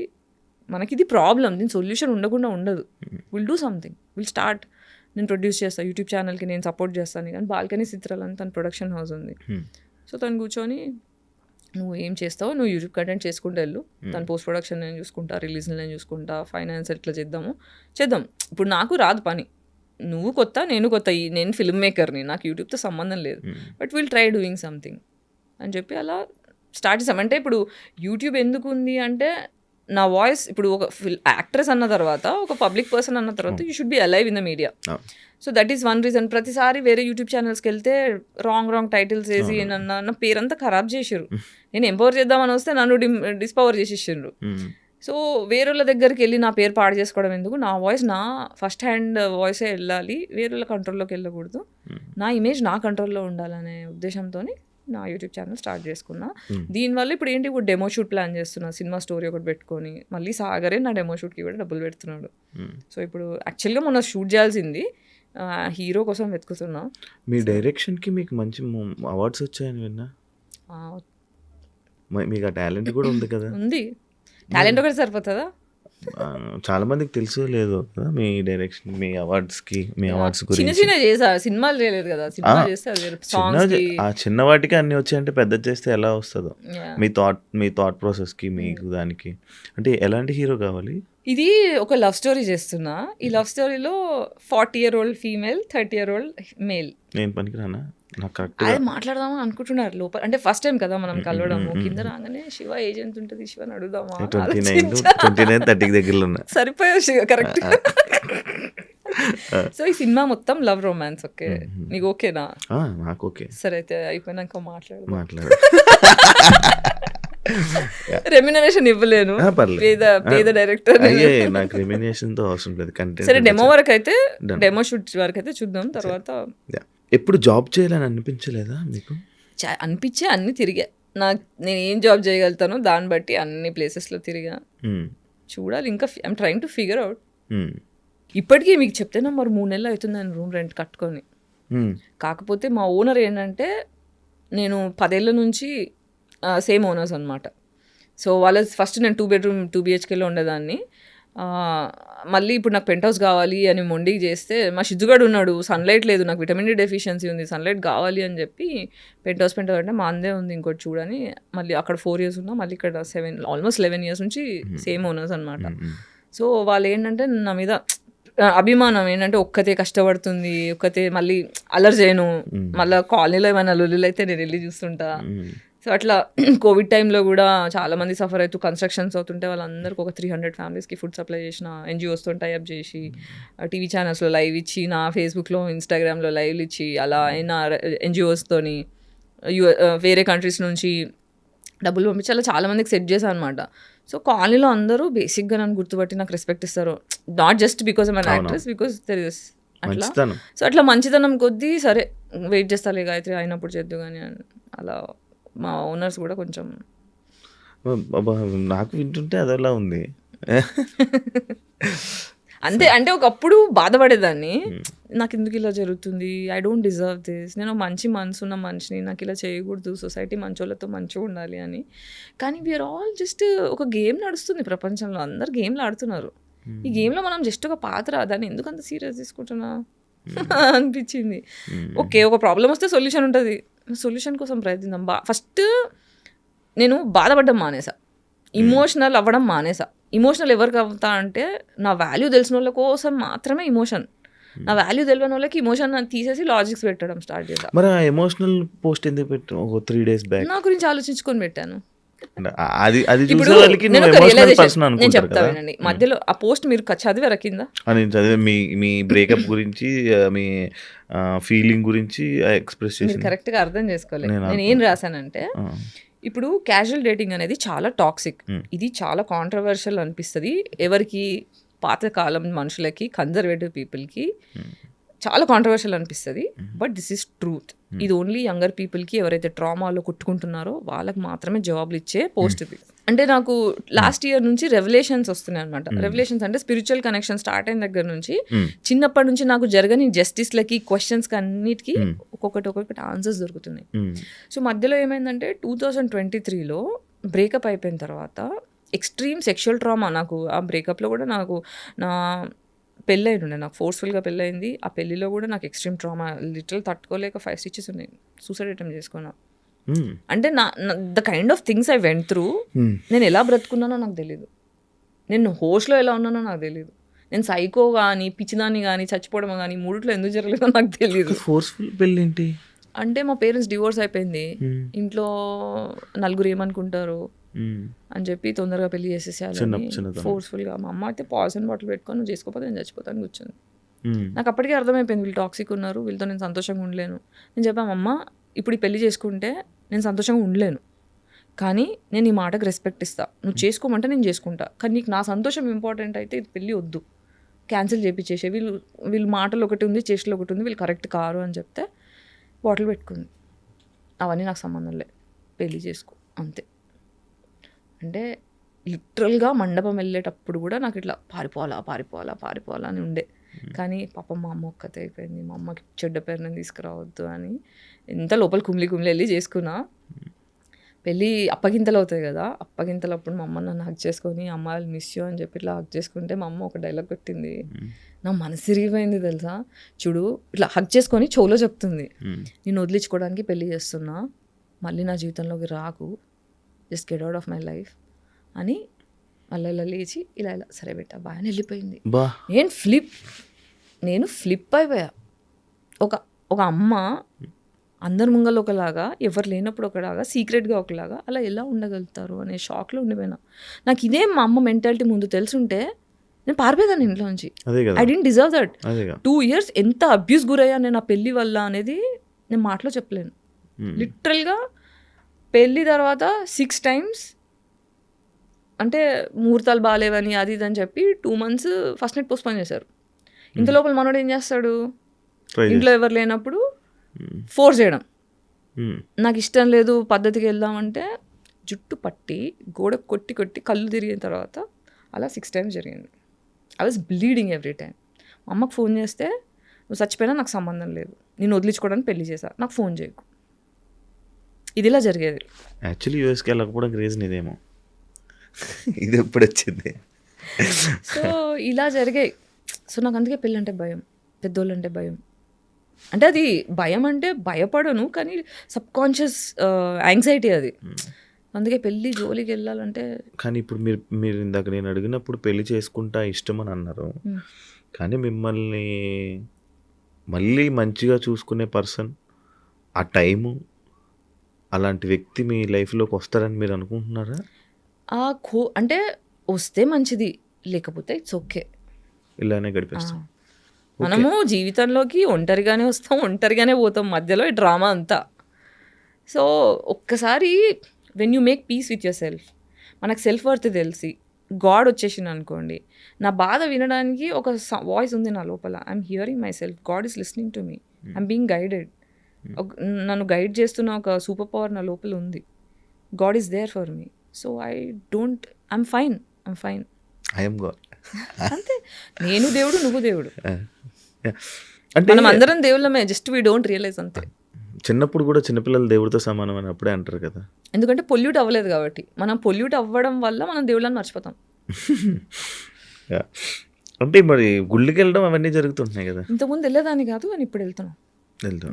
మనకి ఇది ప్రాబ్లం, దీని సొల్యూషన్ ఉండకుండా ఉండదు, will do something, will start. నేను ప్రొడ్యూస్ చేస్తాను, యూట్యూబ్ ఛానల్కి నేను సపోర్ట్ చేస్తాను. కానీ బాల్కనీ చిత్రాలు అని తన ప్రొడక్షన్ హౌస్ ఉంది. సో తను కూర్చొని నువ్వు ఏం చేస్తావు, నువ్వు యూట్యూబ్ కంటెంట్ చేసుకుంటూ వెళ్ళు, తను పోస్ట్ ప్రొడక్షన్ నేను చూసుకుంటా, రిలీజ్ నేను చూసుకుంటా, ఫైనాన్స్ ఎట్లా చేద్దాం. ఇప్పుడు నాకు రాదు పని, నువ్వు కొత్త, నేను కొత్త, నేను ఫిల్మ్ మేకర్ని, నాకు యూట్యూబ్తో సంబంధం లేదు, but will try doing something అని చెప్పి అలా స్టార్ట్ చేసాం. అంటే ఇప్పుడు యూట్యూబ్ ఎందుకు ఉంది అంటే, నా వాయిస్ ఇప్పుడు ఒక యాక్ట్రెస్ అన్న తర్వాత, ఒక పబ్లిక్ పర్సన్ అన్న తర్వాత, you should be alive in the media. So that is one reason. ప్రతిసారి వేరే యూట్యూబ్ ఛానల్స్కి వెళ్తే రాంగ్ టైటిల్స్ వేసి నా పేరంతా ఖరాబ్ చేసారు. నేను ఎంపవర్ చేద్దామని వస్తే నన్ను డిస్పవర్ చేసేసారు. సో వేరేళ్ళ దగ్గరికి వెళ్ళి నా పేరు పాడు చేసుకోవడం ఎందుకు, నా వాయిస్ నా ఫస్ట్ హ్యాండ్ వాయిసే వెళ్ళాలి, వేరేళ్ళ కంట్రోల్లోకి వెళ్ళకూడదు, నా ఇమేజ్ నా కంట్రోల్లో ఉండాలనే ఉద్దేశంతో నా యూట్యూబ్ ఛానల్ స్టార్ట్ చేసుకున్నా. దీనివల్ల ఇప్పుడు ఏంటి, ఇప్పుడు డెమో షూట్ ప్లాన్ చేస్తున్నా, సినిమా స్టోరీ ఒకటి పెట్టుకొని. మళ్ళీ సాగరే నా డెమో షూట్కి కూడా డబ్బులు పెడుతున్నాడు. సో ఇప్పుడు యాక్చువల్గా మొన్న షూట్ చేయాల్సింది, హీరో కోసం వెతుకుతున్నా. మీ డైరెక్షన్కి మీకు మంచి అవార్డ్స్ వచ్చాయని విన్నా. మీకు ఆ టాలెంట్ కూడా ఉంది కదా? ఉంది, టాలెంట్ ఒకటి సరిపోతుందా? చాలా మందికి తెలుసు లేదు కదా మీ డైరెక్షన్, మీ అవార్డ్స్కి, మీ అవార్డ్స్ గురించి. చిన్న చేసా, సినిమాలు చేయలేదు కదా, సినిమా చేస్తే ఆ చిన్న వాటికి అన్ని వచ్చాయంటే పెద్ద చేస్తే ఎలా వస్తుందో. మీ థాట్ ప్రాసెస్కి, మీకు దానికి అంటే ఎలాంటి హీరో కావాలి? ఇది ఒక లవ్ స్టోరీ చేస్తున్నా. ఈ లవ్ స్టోరీలో 40-year-old ఫీమేల్, 30-year-old మేల్. నేను పనికిరానా? నాకు కరెక్ట్ అదే మాట్లాడదామని అనుకుంటున్నారు లోపల. అంటే ఫస్ట్ టైం కదా మనం కలవడము. కింద రాగానే శివ ఏజెంట్ ఉంటుంది, శివని అడుగుదామా, 29-30 దగ్గరలో ఉన్నా, సరిపోయా శివ కరెక్ట్. సో ఈ సినిమా మొత్తం లవ్ రొమాన్స్. ఓకే, నీకు ఓకేనా? నాకు ఓకే. సరే అయితే అయిపోయినాక మాట్లాడు. రెమ్యునరేషన్ ఇవ్వలేను, పేద డైరెక్టర్, నాకు రెమ్యునరేషన్ తో అవసరం లేదు. కంటెంట్ సరే డెమో వరకు అయితే, డెమో షూట్ వరకు అయితే చూద్దాం. తర్వాత ఎప్పుడు జాబ్ చేయాలని అనిపించలేదా మీకు? అనిపించే అన్ని తిరిగా. నేను ఏం జాబ్ చేయగలుగుతానో దాన్ని బట్టి అన్ని ప్లేసెస్లో తిరిగా. చూడాలి, ఇంకా I'm trying to figure out. ఇప్పటికీ మీకు చెప్తే మరి 3 నెలలు అవుతుంది నేను రూమ్ రెంట్ కట్టుకొని. కాకపోతే మా ఓనర్ ఏంటంటే, నేను 10 ఏళ్ళ నుంచి సేమ్ ఓనర్స్ అనమాట. సో వాళ్ళ ఫస్ట్ నేను 2 bedroom 2 BHKలో ఉండేదాన్ని. మళ్ళీ ఇప్పుడు నాకు పెంట్ హౌస్ కావాలి అని మొండికి చేస్తే, మా షిజుగాడు ఉన్నాడు, సన్లైట్ లేదు, నాకు విటమిన్ డి డెఫిషియన్సీ ఉంది, సన్లైట్ కావాలి అని చెప్పి పెంట్ హౌస్ అంటే మా అందే ఉంది ఇంకోటి చూడని, మళ్ళీ అక్కడ 4 years ఉన్నా, మళ్ళీ ఇక్కడ ఆల్మోస్ట్ 11 years నుంచి సేమ్ ఓనర్స్ అనమాట. సో వాళ్ళు ఏంటంటే నా మీద అభిమానం ఏంటంటే, ఒక్కతే కష్టపడుతుంది, ఒక్కతే మళ్ళీ అలర్ చేయను, మళ్ళీ కాలనీలో ఏమైనా లొల్లులు అయితే నేను వెళ్ళి చూస్తుంటా. సో అట్లా కోవిడ్ టైంలో కూడా చాలామంది సఫర్ అవుతూ కన్స్ట్రక్షన్స్ అవుతుంటే వాళ్ళందరికీ ఒక 300 ఫ్యామిలీస్కి ఫుడ్ సప్లై చేసిన, NGOస్తో టైఅప్ చేసి, టీవీ ఛానల్స్లో లైవ్ ఇచ్చి, నా ఫేస్బుక్లో ఇన్స్టాగ్రామ్లో లైవ్లు ఇచ్చి, అలా అయినా NGOస్తోని వేరే కంట్రీస్ నుంచి డబ్బులు పంపించి అలా చాలామందికి సెట్ చేశాను అనమాట. సో కాలనీలో అందరూ బేసిక్గా నన్ను గుర్తుపట్టి నాకు రెస్పెక్ట్ ఇస్తారు. Not just because I'm an actress, because there is అట్లా. మంచితనం. సో అట్లా మంచితనం కొద్దీ సరే వెయిట్ చేస్తాలే గాయత్రి అయినప్పుడు చేద్దు కానీ అలా మా ఓనర్స్ కూడా కొంచెం అబ్బా, నాకు వింటుంటే అదలా ఉంది. అంతే. అంటే ఒకప్పుడు బాధపడేదాన్ని, నాకు ఎందుకు ఇలా జరుగుతుంది, ఐ డోంట్ డిజర్వ్ దిస్, నేను మంచి మనసున్న మనిషిని, నాకు ఇలా చేయకూడదు, సొసైటీ మంచోళ్ళతో మంచిగా ఉండాలి అని. కానీ వీఆర్ ఆల్ జస్ట్ ఒక గేమ్ నడుస్తుంది ప్రపంచంలో, అందరు గేమ్లు ఆడుతున్నారు. ఈ గేమ్లో మనం జస్ట్ ఒక పాత్ర, దాన్ని ఎందుకు అంత సీరియస్ తీసుకుంటున్నా అనిపించింది. ఓకే, ఒక ప్రాబ్లం వస్తే సొల్యూషన్ ఉంటుంది, సొల్యూషన్ కోసం ప్రయత్నిద్దాం. ఫస్ట్ నేను బాధపడడం మానేసా, ఇమోషనల్ అవ్వడం మానేసా. ఇమోషనల్ ఎవరికి అవుతా అంటే నా వాల్యూ తెలిసిన వాళ్ళ కోసం మాత్రమే ఇమోషన్, నా వాల్యూ తెలియని వాళ్ళకి ఇమోషన్ తీసేసి లాజిక్స్ పెట్టడం స్టార్ట్ చేసా. మరి ఆ ఎమోషనల్ పోస్ట్ ఎందుకు పెట్టావు ఒక 3 days బ్యాక్? నా గురించి ఆలోచించుకొని పెట్టాను. ఇప్పుడు నేను చెప్తా వినండి, మధ్యలో ఆ పోస్ట్ మీరు చదివారా కింద? నేను చదివే మీ బ్రేకప్ గురించి, మీ ఫీలింగ్ గురించి ఎక్స్ప్రెస్ చేసి కరెక్ట్గా అర్థం చేసుకోలేదు. నేను ఏం రాశానంటే, ఇప్పుడు క్యాజువల్ డేటింగ్ అనేది చాలా టాక్సిక్, ఇది చాలా కాంట్రవర్షియల్ అనిపిస్తుంది ఎవరికి, పాతకాలం మనుషులకి, కన్జర్వేటివ్ పీపుల్కి చాలా కాంట్రవర్షియల్ అనిపిస్తుంది. But this is truth. ఇది ఓన్లీ యంగర్ పీపుల్కి, ఎవరైతే ట్రామాలో కొట్టుకుంటున్నారో వాళ్ళకి మాత్రమే జవాబులు ఇచ్చే పోస్ట్ ఇది. అంటే నాకు లాస్ట్ ఇయర్ నుంచి రెవల్యూషన్స్ వస్తున్నాయి అనమాట. రెవల్యూషన్స్ అంటే స్పిరిచువల్ కనెక్షన్ స్టార్ట్ అయిన దగ్గర నుంచి, చిన్నప్పటి నుంచి నాకు జరగని జస్టిస్లకి, క్వశ్చన్స్కి అన్నిటికీ ఒక్కొక్కటి ఆన్సర్స్ దొరుకుతున్నాయి. సో మధ్యలో ఏమైందంటే 2023లో బ్రేకప్ అయిపోయిన తర్వాత ఎక్స్ట్రీమ్ సెక్షువల్ ట్రామా, నాకు ఆ బ్రేకప్లో కూడా నాకు నా పెళ్ళి ఉండే, నాకు ఫోర్స్ఫుల్గా పెళ్ళయింది. ఆ పెళ్ళిలో కూడా నాకు ఎక్స్ట్రీమ్ ట్రామా, లిటరల్ తట్టుకోలేక 5 stitches ఉన్నాయి, సూసైడ్ అటెంప్ట్ చేసుకున్నా. అంటే the kind of things I went through, నేను ఎలా బ్రతుకున్నానో నాకు తెలీదు, నేను హోస్ట్లో ఎలా ఉన్నానో నాకు తెలీదు, నేను సైకో కానీ, పిచ్చిదాన్ని కానీ, చచ్చిపోవడం కానీ, మూడిట్లో ఎందుకు జరగలేదో నాకు తెలియదు. ఫోర్స్ఫుల్ పెళ్ళి ఏంటి అంటే మా పేరెంట్స్ డివోర్స్ అయిపోయింది, ఇంట్లో నలుగురు ఏమనుకుంటారు అని చెప్పి తొందరగా పెళ్లి చేసేసేయాలని ఫోర్స్ఫుల్గా. మా అమ్మ అయితే పాయిజన్ బాటిల్ పెట్టుకొని నువ్వు చేసుకోకపోతే నేను చచ్చిపోతాను కూర్చొని. నాకు అప్పటికే అర్థమైపోయింది వీళ్ళు టాక్సిక్ ఉన్నారు, వీళ్ళతో నేను సంతోషంగా ఉండలేను. నేను చెప్పాను, అమ్మ ఇప్పుడు ఈ పెళ్లి చేసుకుంటే నేను సంతోషంగా ఉండలేను, కానీ నేను ఈ మాటకు రెస్పెక్ట్ ఇస్తా, నువ్వు చేసుకోమంటే నేను చేసుకుంటా, కానీ నీకు నా సంతోషం ఇంపార్టెంట్ అయితే ఇది పెళ్ళి వద్దు, క్యాన్సిల్ చేయించేసే. వీళ్ళు మాటలు ఒకటి ఉంది, చేష్టలు ఒకటి ఉంది, వీళ్ళు కరెక్ట్ కారు అని చెప్తే బాటిల్ పెట్టుకుంది. అవన్నీ నాకు సంబంధం లేదు, పెళ్ళి చేసుకో అంతే. అంటే లిటరల్గా మండపం వెళ్ళేటప్పుడు కూడా నాకు ఇట్లా పారిపోవాలా అని ఉండే. కానీ పాపం మా అమ్మ ఒక్కతే అయిపోయింది, మా అమ్మకి చెడ్డ పేరు నేను తీసుకురావద్దు అని ఎంత లోపల కుమిలి వెళ్ళి చేసుకున్నా. పెళ్ళి అప్పగింతలు అవుతాయి కదా, అప్పగింతలప్పుడు మా అమ్మ నన్ను హక్ చేసుకొని, అమ్మ వాళ్ళు మిస్ యూ అని చెప్పి ఇట్లా హక్ చేసుకుంటే మా అమ్మ ఒక డైలాగ్ పెట్టింది, నా మనసు తిరిగిపోయింది తెలుసా. చూడు ఇట్లా హక్ చేసుకొని చెవులో చెప్తుంది, నేను వదిలించుకోవడానికి పెళ్ళి చేస్తున్నా, మళ్ళీ నా జీవితంలోకి రాకు, just get out of my life అని. మళ్ళీ ఇలా లేచి ఇలా సరే బెట్టా బాగా వెళ్ళిపోయింది. నేను ఫ్లిప్ అయిపోయా. ఒక అమ్మ అందరి ముంగలు ఒకలాగా, ఎవరు లేనప్పుడు ఒకలాగా, సీక్రెట్గా ఒకలాగా, అలా ఎలా ఉండగలుగుతారు అనే షాక్లో ఉండిపోయినా. నాకు ఇదే మా అమ్మ మెంటాలిటీ ముందు తెలుసుంటే నేను పారిపోయేదాన్ని ఇంట్లో నుంచి. I don't deserve that. 2 years ఎంత అబ్యూస్ గురయ్యా నేను ఆ పెళ్ళి వల్ల అనేది నేను మాటలో చెప్పలేను. లిటరల్గా పెళ్ళి తర్వాత 6 times అంటే ముహూర్తాలు బాగాలేవని అది ఇది అని చెప్పి 2 months ఫస్ట్ నైట్ పోస్ట్పోన్ చేశారు. ఇంత లోపల మనోడు ఏం చేస్తాడు, ఇంట్లో ఎవరు లేనప్పుడు ఫోర్స్ చేయడం. నాకు ఇష్టం లేదు, పద్ధతికి వెళ్దామంటే జుట్టు పట్టి గోడ కొట్టి కళ్ళు తిరిగిన తర్వాత అలా 6 times జరిగింది. I was bleeding every time. మా అమ్మకు ఫోన్ చేస్తే నువ్వు చచ్చిపోయినా నాకు సంబంధం లేదు, నేను వదిలించుకోవడానికి పెళ్లి చేశా, నాకు ఫోన్ చేయకు, ఇదిలా జరిగేది. యాక్చువల్లీ యూఎస్కి వెళ్ళకపోవడానికి రీజన్ ఇదేమో, ఇది ఎప్పుడు వచ్చింది. సో ఇలా జరిగాయి. సో నాకు అందుకే పెళ్ళి అంటే భయం, పెద్దోళ్ళు అంటే భయం. అంటే అది భయం అంటే భయపడను, కానీ సబ్కాన్షియస్ యాంగ్జైటీ అది. అందుకే పెళ్ళి జోలికి వెళ్ళాలంటే. కానీ ఇప్పుడు మీరు ఇందాక నేను అడిగినప్పుడు పెళ్లి చేసుకుంటా ఇష్టం అని అన్నారు, కానీ మిమ్మల్ని మళ్ళీ మంచిగా చూసుకునే పర్సన్, ఆ టైము, అలాంటి వ్యక్తి మీ లైఫ్లోకి వస్తారని మీరు అనుకుంటున్నారా? అంటే వస్తే మంచిది, లేకపోతే ఇట్స్ ఓకే, ఇలానే గడిపేస్తాం. మనము జీవితంలోకి ఒంటరిగానే వస్తాం, ఒంటరిగానే పోతాం, మధ్యలో ఈ డ్రామా అంతా. సో ఒక్కసారి when you make peace with your self, మనకు సెల్ఫ్ వర్త్ తెలిసి గాడ్ వచ్చేసింది అనుకోండి, నా బాధ వినడానికి ఒక వాయిస్ ఉంది నా లోపల. I'm hearing myself, God is listening to me, I'm being guided. నన్ను గైడ్ చేస్తున్న ఒక సూపర్ పవర్ నా లోపల ఉంది. God is there for me. So I'm fine. I'm God. అంతే, నేను దేవుడు, నువ్వు దేవుడు, అంటే మనం అందరం దేవుళ్ళమే, జస్ట్ వీ డోంట్ రియలైజ్ అంతే. చిన్నప్పుడు కూడా చిన్నపిల్లలు దేవుడితో సమానం అని అప్పుడే అంటారు కదా. ఎందుకంటే పొల్యూట్ అవ్వలేదు కాబట్టి. మనం పొల్యూట్ అవ్వడం వల్ల మనం దేవుళ్ళని మర్చిపోతాం. అంటే మరి గుళ్ళకి వెళ్ళడం అవన్నీ జరుగుతుంటున్నాయి కదా. ఇంతకుముందు వెళ్ళేదాన్ని కాదు, కానీ ఇప్పుడు వెళ్తున్నాం.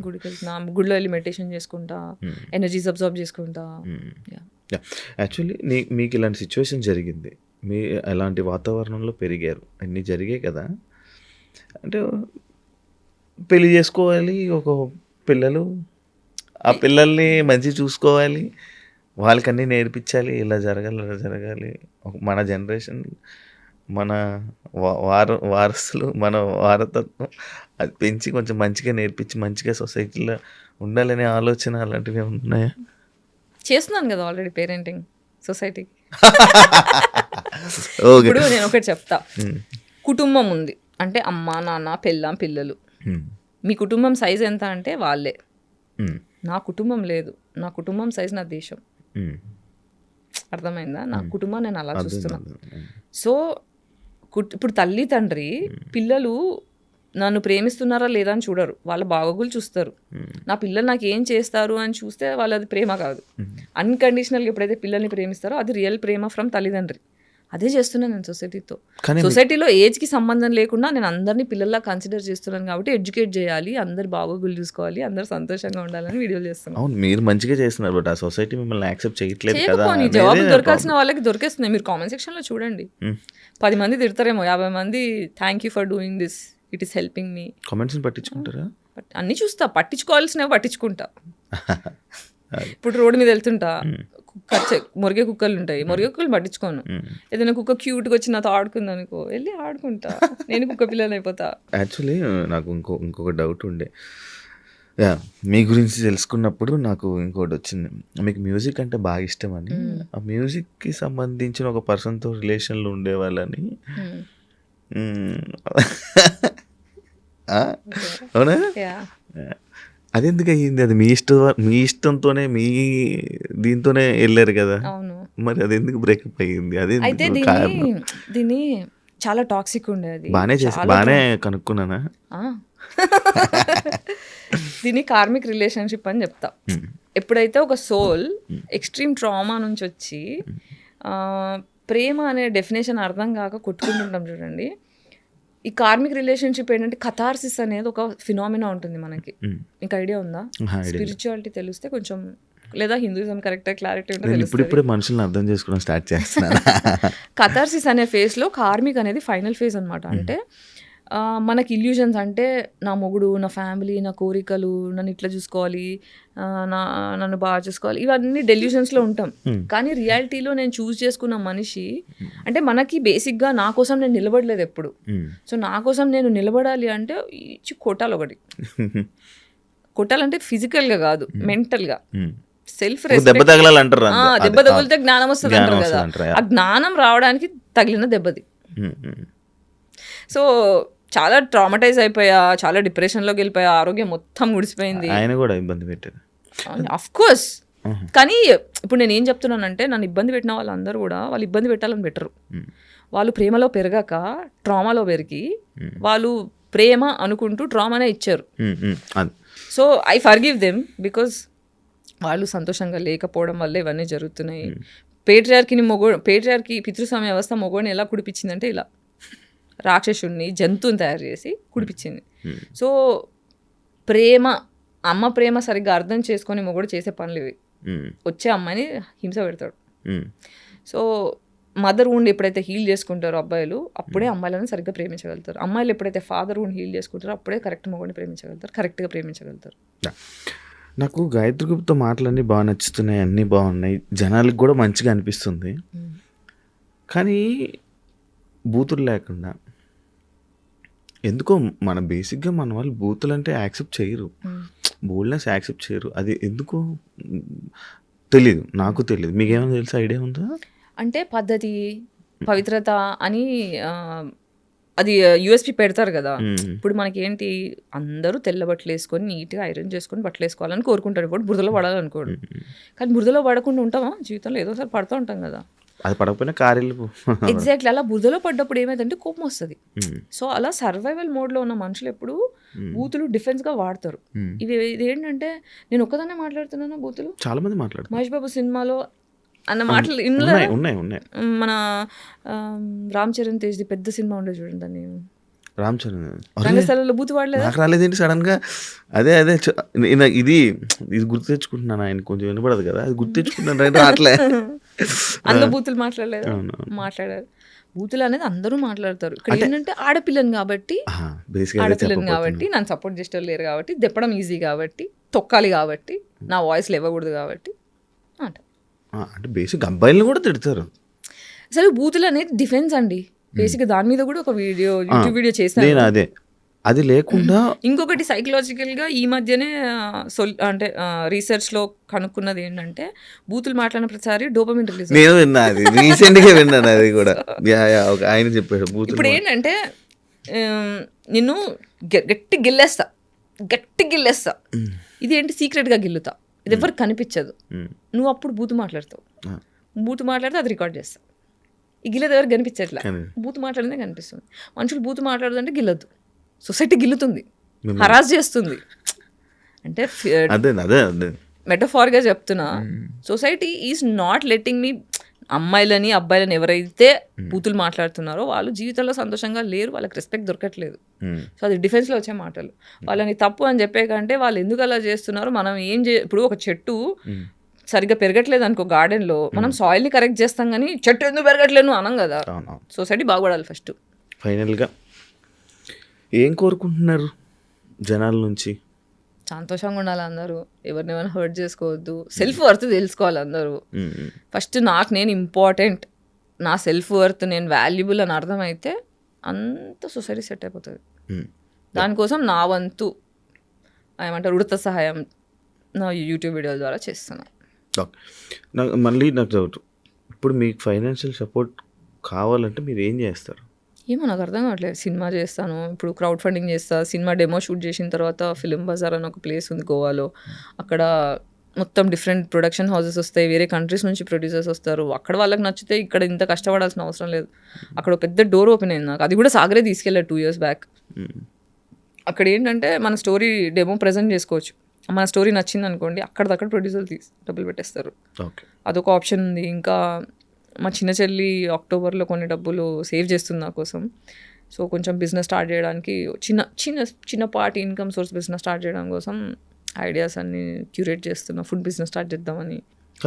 గుడికి వెళ్తున్నా, గుడిలో వెళ్ళి మెడిటేషన్ చేసుకుంటా, ఎనర్జీస్ అబ్జర్వ్ చేసుకుంటా. యాక్చువల్లీ మీకు ఇలాంటి సిచ్యువేషన్ జరిగింది, మీ అలాంటి వాతావరణంలో పెరిగారు, అన్నీ జరిగాయి కదా. అంటే పెళ్లి చేసుకోవాలి, ఒక పిల్లలు, ఆ పిల్లల్ని మంచి చూసుకోవాలి, వాళ్ళకన్నీ నేర్పించాలి, ఇలా జరగాలి అలా జరగాలి. మన జనరేషన్, మన వారసులు, మన వారతత్వం అది పెంచి కొంచెం మంచిగా నేర్పించి మంచిగా సొసైటీలో ఉండాలనే ఆలోచన అలాంటివి ఉన్నాయా? చేస్తున్నాను కదా ఆల్రెడీ పేరెంటింగ్ సొసైటీకి. ఓకే, ఇప్పుడు నేను ఒకటి చెప్తా. కుటుంబం ఉంది అంటే అమ్మ, నాన్న, పెళ్ళాం, పిల్లలు. మీ కుటుంబం సైజ్ ఎంత అంటే వాళ్ళే. నా కుటుంబం లేదు, నా కుటుంబం సైజ్ నా దేశం. అర్థమైందా? నా కుటుంబం నేను అలా చూస్తున్నాను. సో ఇప్పుడు తల్లి తండ్రి పిల్లలు నన్ను ప్రేమిస్తున్నారా లేదా అని చూడరు, వాళ్ళ బాగోగులు చూస్తారు. నా పిల్లలు నాకు ఏం చేస్తారు అని చూస్తే వాళ్ళది ప్రేమ కాదు. అన్కండిషనల్గా ఎప్పుడైతే పిల్లల్ని ప్రేమిస్తారో అది రియల్ ప్రేమ ఫ్రమ్ తల్లిదండ్రి. అదే చేస్తున్నాను నేను సొసైటీతో. సొసైటీలో ఏజ్కి సంబంధం లేకుండా నేను అందరినీ పిల్లల్లా కన్సిడర్ చేస్తున్నాను కాబట్టి ఎడ్యుకేట్ చేయాలి, అందరు బాగోగులు చూసుకోవాలి, అందరు సంతోషంగా ఉండాలని వీడియోలు చేస్తున్నాను. అవును, మీరు మంచిగా చేస్తున్నారు, బట్ ఆ సొసైటీ మిమ్మల్ని యాక్సెప్ట్ చేయట్లేదు కదా. జవాబు దొరకాల్సిన వాళ్ళకి దొరికేస్తున్నాయి. మీరు కామెంట్ సెక్షన్లో చూడండి, 10 మంది తిడతారేమో, 50 మంది thank you for doing this, it is helping me. Comments పట్టించుకుంటారా? అన్నీ చూస్తా, పట్టించుకోవాల్సినవి పట్టించుకుంటా. ఇప్పుడు రోడ్డు మీద వెళ్తుంటా, మొరిగే కుక్కలు ఉంటాయి, మొరిగే కుక్కలు పట్టించుకోను. ఏదైనా కుక్క క్యూట్గా వచ్చి నాతో ఆడుకుంది అనుకో, వెళ్ళి ఆడుకుంటా, నేను కుక్క పిల్లని అయిపోతా. యాక్చువల్లీ నాకు ఇంకొక డౌట్ ఉండే, మీ గురించి తెలుసుకున్నప్పుడు నాకు ఇంకోటి వచ్చింది. మీకు మ్యూజిక్ అంటే బాగా ఇష్టం అని, ఆ మ్యూజిక్కి సంబంధించిన ఒక పర్సన్తో రిలేషన్లో ఉండేవాళ్ళని. అవునా? అది ఎందుకు అయ్యింది? అది మీ ఇష్టంతోనే మీ దీంతోనే వెళ్ళారు కదా, మరి అది ఎందుకు బ్రేకప్ అయ్యింది? అది అయితే దీన్ని చాలా టాక్సిక్ ఉండేది. బానే కనుక్కున్నానా? దీన్ని కార్మిక్ రిలేషన్షిప్ అని చెప్తా. ఎప్పుడైతే ఒక సోల్ ఎక్స్ట్రీమ్ ట్రామా నుంచి వచ్చి ప్రేమ అనే డెఫినేషన్ అర్థం కాక కొట్టుకుంటుంటాం చూడండి. ఈ కార్మిక్ రిలేషన్షిప్ ఏంటంటే కథార్సిస్ అనేది ఒక ఫినామినా ఉంటుంది మనకి. మీకు ఐడియా ఉందా? స్పిరిచువాలిటీ తెలిస్తే కొంచెం, లేదా హిందూయిజం కరెక్ట్ క్లారిటీ ఉంటే ఇప్పుడు మనుషులను అర్థం చేసుకోవడం స్టార్ట్ చేస్తున్నాను. కథార్సిస్ అనే ఫేజ్లో కార్మిక్ అనేది ఫైనల్ ఫేజ్ అనమాట. అంటే మనకి ఇల్యూజన్స్, అంటే నా మొగుడు, నా ఫ్యామిలీ, నా కోరికలు, నన్ను ఇట్లా చూసుకోవాలి, నన్ను బాగా చూసుకోవాలి, ఇవన్నీ డెల్యూషన్స్లో ఉంటాం. కానీ రియాలిటీలో నేను చూస్ చేసుకున్న మనిషి అంటే మనకి బేసిక్గా నా కోసం నేను నిలబడలేదు ఎప్పుడు. సో నా కోసం నేను నిలబడాలి అంటే ఇచ్చి కొట్టాలి ఒకటి. కొట్టాలంటే ఫిజికల్గా కాదు, మెంటల్గా. Self respect. దెబ్బ తగిలితే జ్ఞానం వస్తుంది అంటారు కదా, ఆ జ్ఞానం రావడానికి తగిలిన దెబ్బది. సో చాలా ట్రామటైజ్ అయిపోయా, చాలా డిప్రెషన్లోకి వెళ్ళిపోయా, ఆరోగ్యం మొత్తం గుడిసిపోయింది. ఆయన కూడా ఇబ్బంది పెట్టారు అఫ్ కోర్స్. కానీ ఇప్పుడు నేను ఏం చెప్తున్నానంటే, నన్ను ఇబ్బంది పెట్టిన వాళ్ళందరూ కూడా వాళ్ళు ఇబ్బంది పెట్టాలని పెట్టరు. వాళ్ళు ప్రేమలో పెరగాక ట్రామాలో పెరిగి వాళ్ళు ప్రేమ అనుకుంటూ ట్రామానే ఇచ్చారు. So I forgive them because వాళ్ళు సంతోషంగా లేకపోవడం వల్ల ఇవన్నీ జరుగుతున్నాయి. పేట్రియార్కి పితృస్వామ్య వ్యవస్థ మొగోడిని ఎలా కుడిపించిందంటే ఇలా రాక్షసుడిని, జంతువుని తయారు చేసి కుడిపించింది. సో ప్రేమ, అమ్మ ప్రేమ సరిగ్గా అర్థం చేసుకొని మొగుడు చేసే పనులు ఇవి. వచ్చే అమ్మాయిని హింస పెడతాడు. సో మదర్ ఉండి ఎప్పుడైతే హీల్ చేసుకుంటారో అబ్బాయిలు, అప్పుడే అమ్మాయిలను సరిగ్గా ప్రేమించగలుగుతారు. అమ్మాయిలు ఎప్పుడైతే ఫాదర్ ఉండి హీల్ చేసుకుంటారో అప్పుడే కరెక్ట్ మొగుడిని ప్రేమించగలుగుతారు, కరెక్ట్గా ప్రేమించగలుగుతారు. నాకు గాయత్రి గ్రూప్తో మాటలన్నీ బాగా నచ్చుతున్నాయి, అన్నీ బాగున్నాయి, జనాలకు కూడా మంచిగా అనిపిస్తుంది. కానీ బూతులు లేకుండా ఎందుకో మన బేసిక్గా మన వాళ్ళు బూతులు అంటే యాక్సెప్ట్ చేయరు, బోల్డ్నెస్ యాక్సెప్ట్ చేయరు. అది ఎందుకో తెలీదు, నాకు తెలియదు. మీకేమైనా తెలుసా? ఐడియా ఉందా? అంటే పద్ధతి, పవిత్రత అని అది యూఎస్పి పెడతారు కదా. ఇప్పుడు మనకి ఏంటి, అందరూ తెల్ల బట్టలు వేసుకొని నీట్గా ఐరన్ చేసుకొని బట్టలు వేసుకోవాలని కోరుకుంటారు. ఇప్పుడు బురదలో పడాలనుకోడు. కానీ బురదలో పడకుండా ఉంటామా జీవితంలో? ఏదోసారి పడుతూ ఉంటాం కదా. అది పడకపోయినా కార్యలు ఎగ్జాక్ట్లీ. అలా బురదలో పడ్డప్పుడు ఏమైందంటే కోపం వస్తుంది. సో అలా సర్వైవల్ మోడ్లో ఉన్న మనుషులు ఎప్పుడు బూతులు డిఫెన్స్గా వాడతారు. ఇది ఏంటంటే నేను ఒక్కదాన్నే మాట్లాడుతున్నాను బూతులు, చాలా మంది మాట్లాడుతారు. మహేష్ బాబు సినిమాలో అన్న మాటలు ఉన్నాయి. మన రామ్ చరణ్ తేజ్ది పెద్ద సినిమా ఉండే చూడండి, దాన్ని రామ్ చరణ్ రంగస్థలంలో బూతు వాడలేదు. నాకు రాలేదేంటి సడన్ గా? అదే ఇది గుర్తు తెచ్చుకుంటున్నాను. ఆయన కొంచెం వినపడదు కదా, అది గుర్తు తెచ్చుకుంటున్నాను. రావట్లే. అందులో బూతులు మాట్లాడారు. బూతులు అనేది అందరూ మాట్లాడతారు. ఇక్కడ ఏంటంటే ఆడపిల్లని కాబట్టి నన్ను సపోర్ట్ చేసేవాళ్ళు లేరు కాబట్టి, దెప్పడం ఈజీ కాబట్టి, తొక్కాలి కాబట్టి, నా వాయిస్ లేవకూడదు కాబట్టి అంటే బేసిక్ అబ్బాయిలను కూడా తిడతారు. అసలు బూతులు అనేది డిఫెన్స్ అండి. బేసిక్ దాని మీద కూడా ఒక యూట్యూబ్ వీడియో చేశాను. అదే అది లేకుండా ఇంకొకటి సైకలాజికల్ గా ఈ మధ్యనే అంటే రీసెర్చ్ లో కనుక్కున్నది ఏంటంటే, బూతులు మాట్లాడిన ప్రతిసారి డోపమిన్ రిలీజ్. నేను విన్నా, అది రీసెంట్ గా విన్నాను. అది కూడా ఆయన చెప్పాడు. ఇప్పుడు ఏంటంటే నిన్ను గట్టి గిల్లేస్తా. ఇది ఏంటి, సీక్రెట్ గా గిల్లుతా, ఇది ఎవరికి కనిపించదు. నువ్వు అప్పుడు బూతు మాట్లాడతావు. బూతు మాట్లాడితే అది రికార్డ్ చేస్తావు. ఈ గిల్లదు ఎవరికి కనిపించట్లే, బూతు మాట్లాడితే కనిపిస్తుంది. మనుషులు బూతు మాట్లాడదంటే గిల్లద్దు. సొసైటీ గిల్లుతుంది, హరాస్ చేస్తుంది. అంటే మెటఫార్గా చెప్తున్నా, సొసైటీ ఈజ్ నాట్ లెట్టింగ్ మీ. అమ్మాయిలని అబ్బాయిలని ఎవరైతే బూతులు మాట్లాడుతున్నారో వాళ్ళు జీవితంలో సంతోషంగా లేరు, వాళ్ళకి రెస్పెక్ట్ దొరకట్లేదు. సో అది డిఫెన్స్లో వచ్చే మాటలు. వాళ్ళని తప్పు అని చెప్పే కంటే వాళ్ళు ఎందుకు అలా చేస్తున్నారో మనం ఇప్పుడు ఒక చెట్టు సరిగ్గా పెరగట్లేదు అనుకో గార్డెన్లో, మనం సాయిల్ని కరెక్ట్ చేస్తాం కానీ చెట్టు ఎందుకు పెరగట్లేదు అనం కదా. సొసైటీ బాగుపడాలి ఫస్ట్. ఫైనల్గా ఏం కోరుకుంటున్నారు జనాల నుంచి? సంతోషంగా ఉండాలి అందరూ, ఎవరిని ఏమైనా హర్ట్ చేసుకోవద్దు, సెల్ఫ్ వర్త్ తెలుసుకోవాలి అందరూ. ఫస్ట్ నాకు నేను ఇంపార్టెంట్, నా సెల్ఫ్ వర్త్, నేను వాల్యుబుల్ అని అర్థమైతే అంత సొసైటీ సెట్ అయిపోతుంది. దానికోసం నా వంతు ఏమంటారు ఉడత సహాయం నా యూట్యూబ్ వీడియోల ద్వారా చేస్తున్నాను. మళ్ళీ నాకు డౌట్, ఇప్పుడు మీకు ఫైనాన్షియల్ సపోర్ట్ కావాలంటే మీరు ఏం చేస్తారు? ఏమో నాకు అర్థం కావట్లేదు. సినిమా చేస్తాను, ఇప్పుడు క్రౌడ్ ఫండింగ్ చేస్తాను. సినిమా డెమో షూట్ చేసిన తర్వాత ఫిలిం బజార్ అని ఒక ప్లేస్ ఉంది గోవాలో. అక్కడ మొత్తం డిఫరెంట్ ప్రొడక్షన్ హౌసెస్ వస్తాయి, వేరే కంట్రీస్ నుంచి ప్రొడ్యూసర్స్ వస్తారు. అక్కడ వాళ్ళకి నచ్చితే ఇక్కడ ఇంత కష్టపడాల్సిన అవసరం లేదు. అక్కడ పెద్ద డోర్ ఓపెన్ అయింది నాకు. అది కూడా సాగరే తీసుకెళ్ళాడు 2 years బ్యాక్. అక్కడ ఏంటంటే మన స్టోరీ డెమో ప్రజెంట్ చేసుకోవచ్చు. మన స్టోరీ నచ్చింది అనుకోండి, అక్కడదక్కడ ప్రొడ్యూసర్లు డబ్బులు పెట్టేస్తారు. అదొక ఆప్షన్ ఉంది. ఇంకా మా చిన్న చెల్లి అక్టోబర్లో కొన్ని డబ్బులు సేవ్ చేస్తుంది నా కోసం. సో కొంచెం బిజినెస్ స్టార్ట్ చేయడానికి చిన్న party income source business start చేయడం కోసం ఐడియాస్ అన్ని క్యూరేట్ చేస్తున్నా. ఫుడ్ బిజినెస్ స్టార్ట్ చేద్దామని.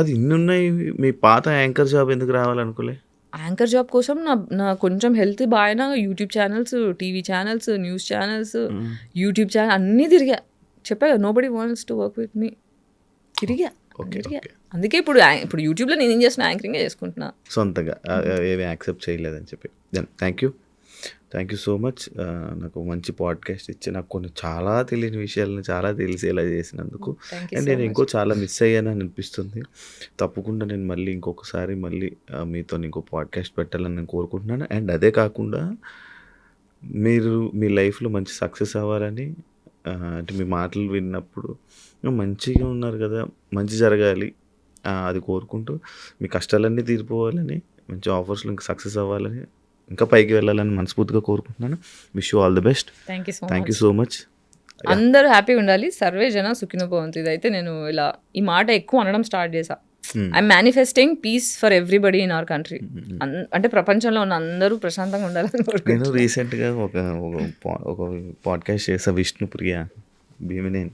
అది ఇన్ని ఉన్నాయి. మీ పాత యాంకర్ జాబ్ ఎందుకు రావాలనుకోలే? యాంకర్ జాబ్ కోసం నా కొంచెం హెల్త్ బాగా YouTube channels, TV channels, news channels, YouTube channel అన్నీ తిరిగా. చెప్పా కదా, nobody wants to work with me. తిరిగా. అందుకే ఇప్పుడు యూట్యూబ్లో నేను ఏం చేస్తున్నా, యాంకరింగే చేసుకుంటున్నా సొంతగా. ఏమీ యాక్సెప్ట్ చేయలేదని చెప్పి. Thank you so much. నాకు మంచి పాడ్కాస్ట్ ఇచ్చి నాకు కొన్ని చాలా తెలియని విషయాలను చాలా తెలిసేలా చేసినందుకు. అండ్ నేను ఇంకో చాలా మిస్ అయ్యానని అనిపిస్తుంది. తప్పకుండా నేను మళ్ళీ ఇంకొకసారి మీతో ఇంకో పాడ్కాస్ట్ పెట్టాలని నేను కోరుకుంటున్నాను. అండ్ అదే కాకుండా మీరు మీ లైఫ్లో మంచి సక్సెస్ అవ్వాలని, అంటే మీ మాటలు విన్నప్పుడు మంచిగా ఉన్నారు కదా, మంచి జరగాలి అది కోరుకుంటూ, మీ కష్టాలన్నీ తీరిపోవాలని, మంచి ఆఫర్స్లో ఇంకా సక్సెస్ అవ్వాలని, ఇంకా పైకి వెళ్ళాలని మనస్ఫూర్తిగా కోరుకుంటున్నాను. Wish you all the best. Thank you so much. అందరూ హ్యాపీగా ఉండాలి. సర్వే జన సుఖినో భవంతు. ఇదైతే నేను ఇలా ఈ మాట ఎక్కువ అనడం స్టార్ట్ చేశా. I'm manifesting peace for everybody in our country. అంటే ప్రపంచంలో ఉన్న అందరూ ప్రశాంతంగా ఉండాలని. నేను రీసెంట్గా ఒక పాడ్కాస్ట్ చేసా, విష్ణుప్రియ భీమినేని.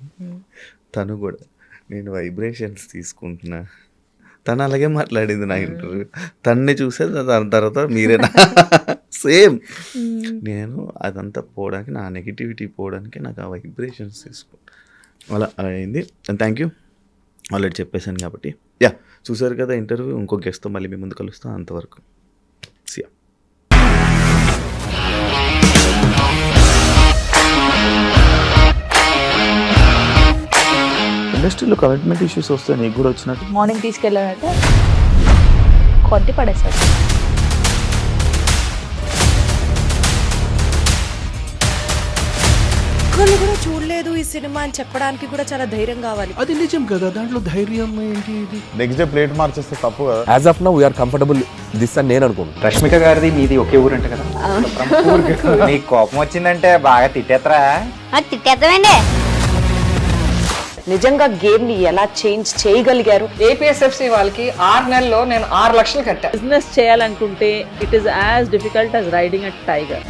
తను కూడా నేను వైబ్రేషన్స్ తీసుకుంటున్నా, తను అలాగే మాట్లాడింది నా ఇంటర్వ్యూ. తన్ని చూసే దాని తర్వాత మీరేనా సేమ్. నేను అదంతా పోవడానికి, నా నెగిటివిటీ పోవడానికి నాకు ఆ వైబ్రేషన్స్ తీసుకుంటా అలా అయింది. థ్యాంక్ యూ, ఆల్రెడీ చెప్పేశాను కాబట్టి. చూసారు కదా ఇంటర్వ్యూ. ఇంకో గెస్ట్తో మళ్ళీ మీ ముందు కలుస్తాను. అంతవరకు సియా. ఇండస్ట్రీలో కమిట్మెంట్ ఇష్యూస్ వస్తే నీకు కూడా వచ్చినట్టు? మార్నింగ్ తీసుకెళ్ళానంటే కొట్టి పడేస్తాడు. ఒక్కళ్ళు కూడా చూడలేదు ఈ సినిమా అని చెప్పడానికి కూడా చాలా ధైర్యం కావాలి. అది నిజం కదా, దాంట్లో ధైర్యం ఏంటి? ఇది నెక్స్ట్ డే ప్లేట్ మార్చేస్తే తప్పు కదా. As of now we're comfortable this అని నేను అనుకుంటున్నాను. రష్మిక గారిది మీది ఒకే ఊరంట కదా? నీకు కోపం వచ్చిందంటే బాగా తిట్టేత్తరా? తిట్టేద్దామండి. నిజంగా గేమ్ ని ఎలా చేంజ్ చేయగలిగారు? ఏపీఎస్ఎఫ్సి వాళ్ళకి 6 నెలల్లో నేను 6 లక్షలు కట్టా. బిజినెస్ చేయాలనుకుంటే it is as difficult as riding a tiger.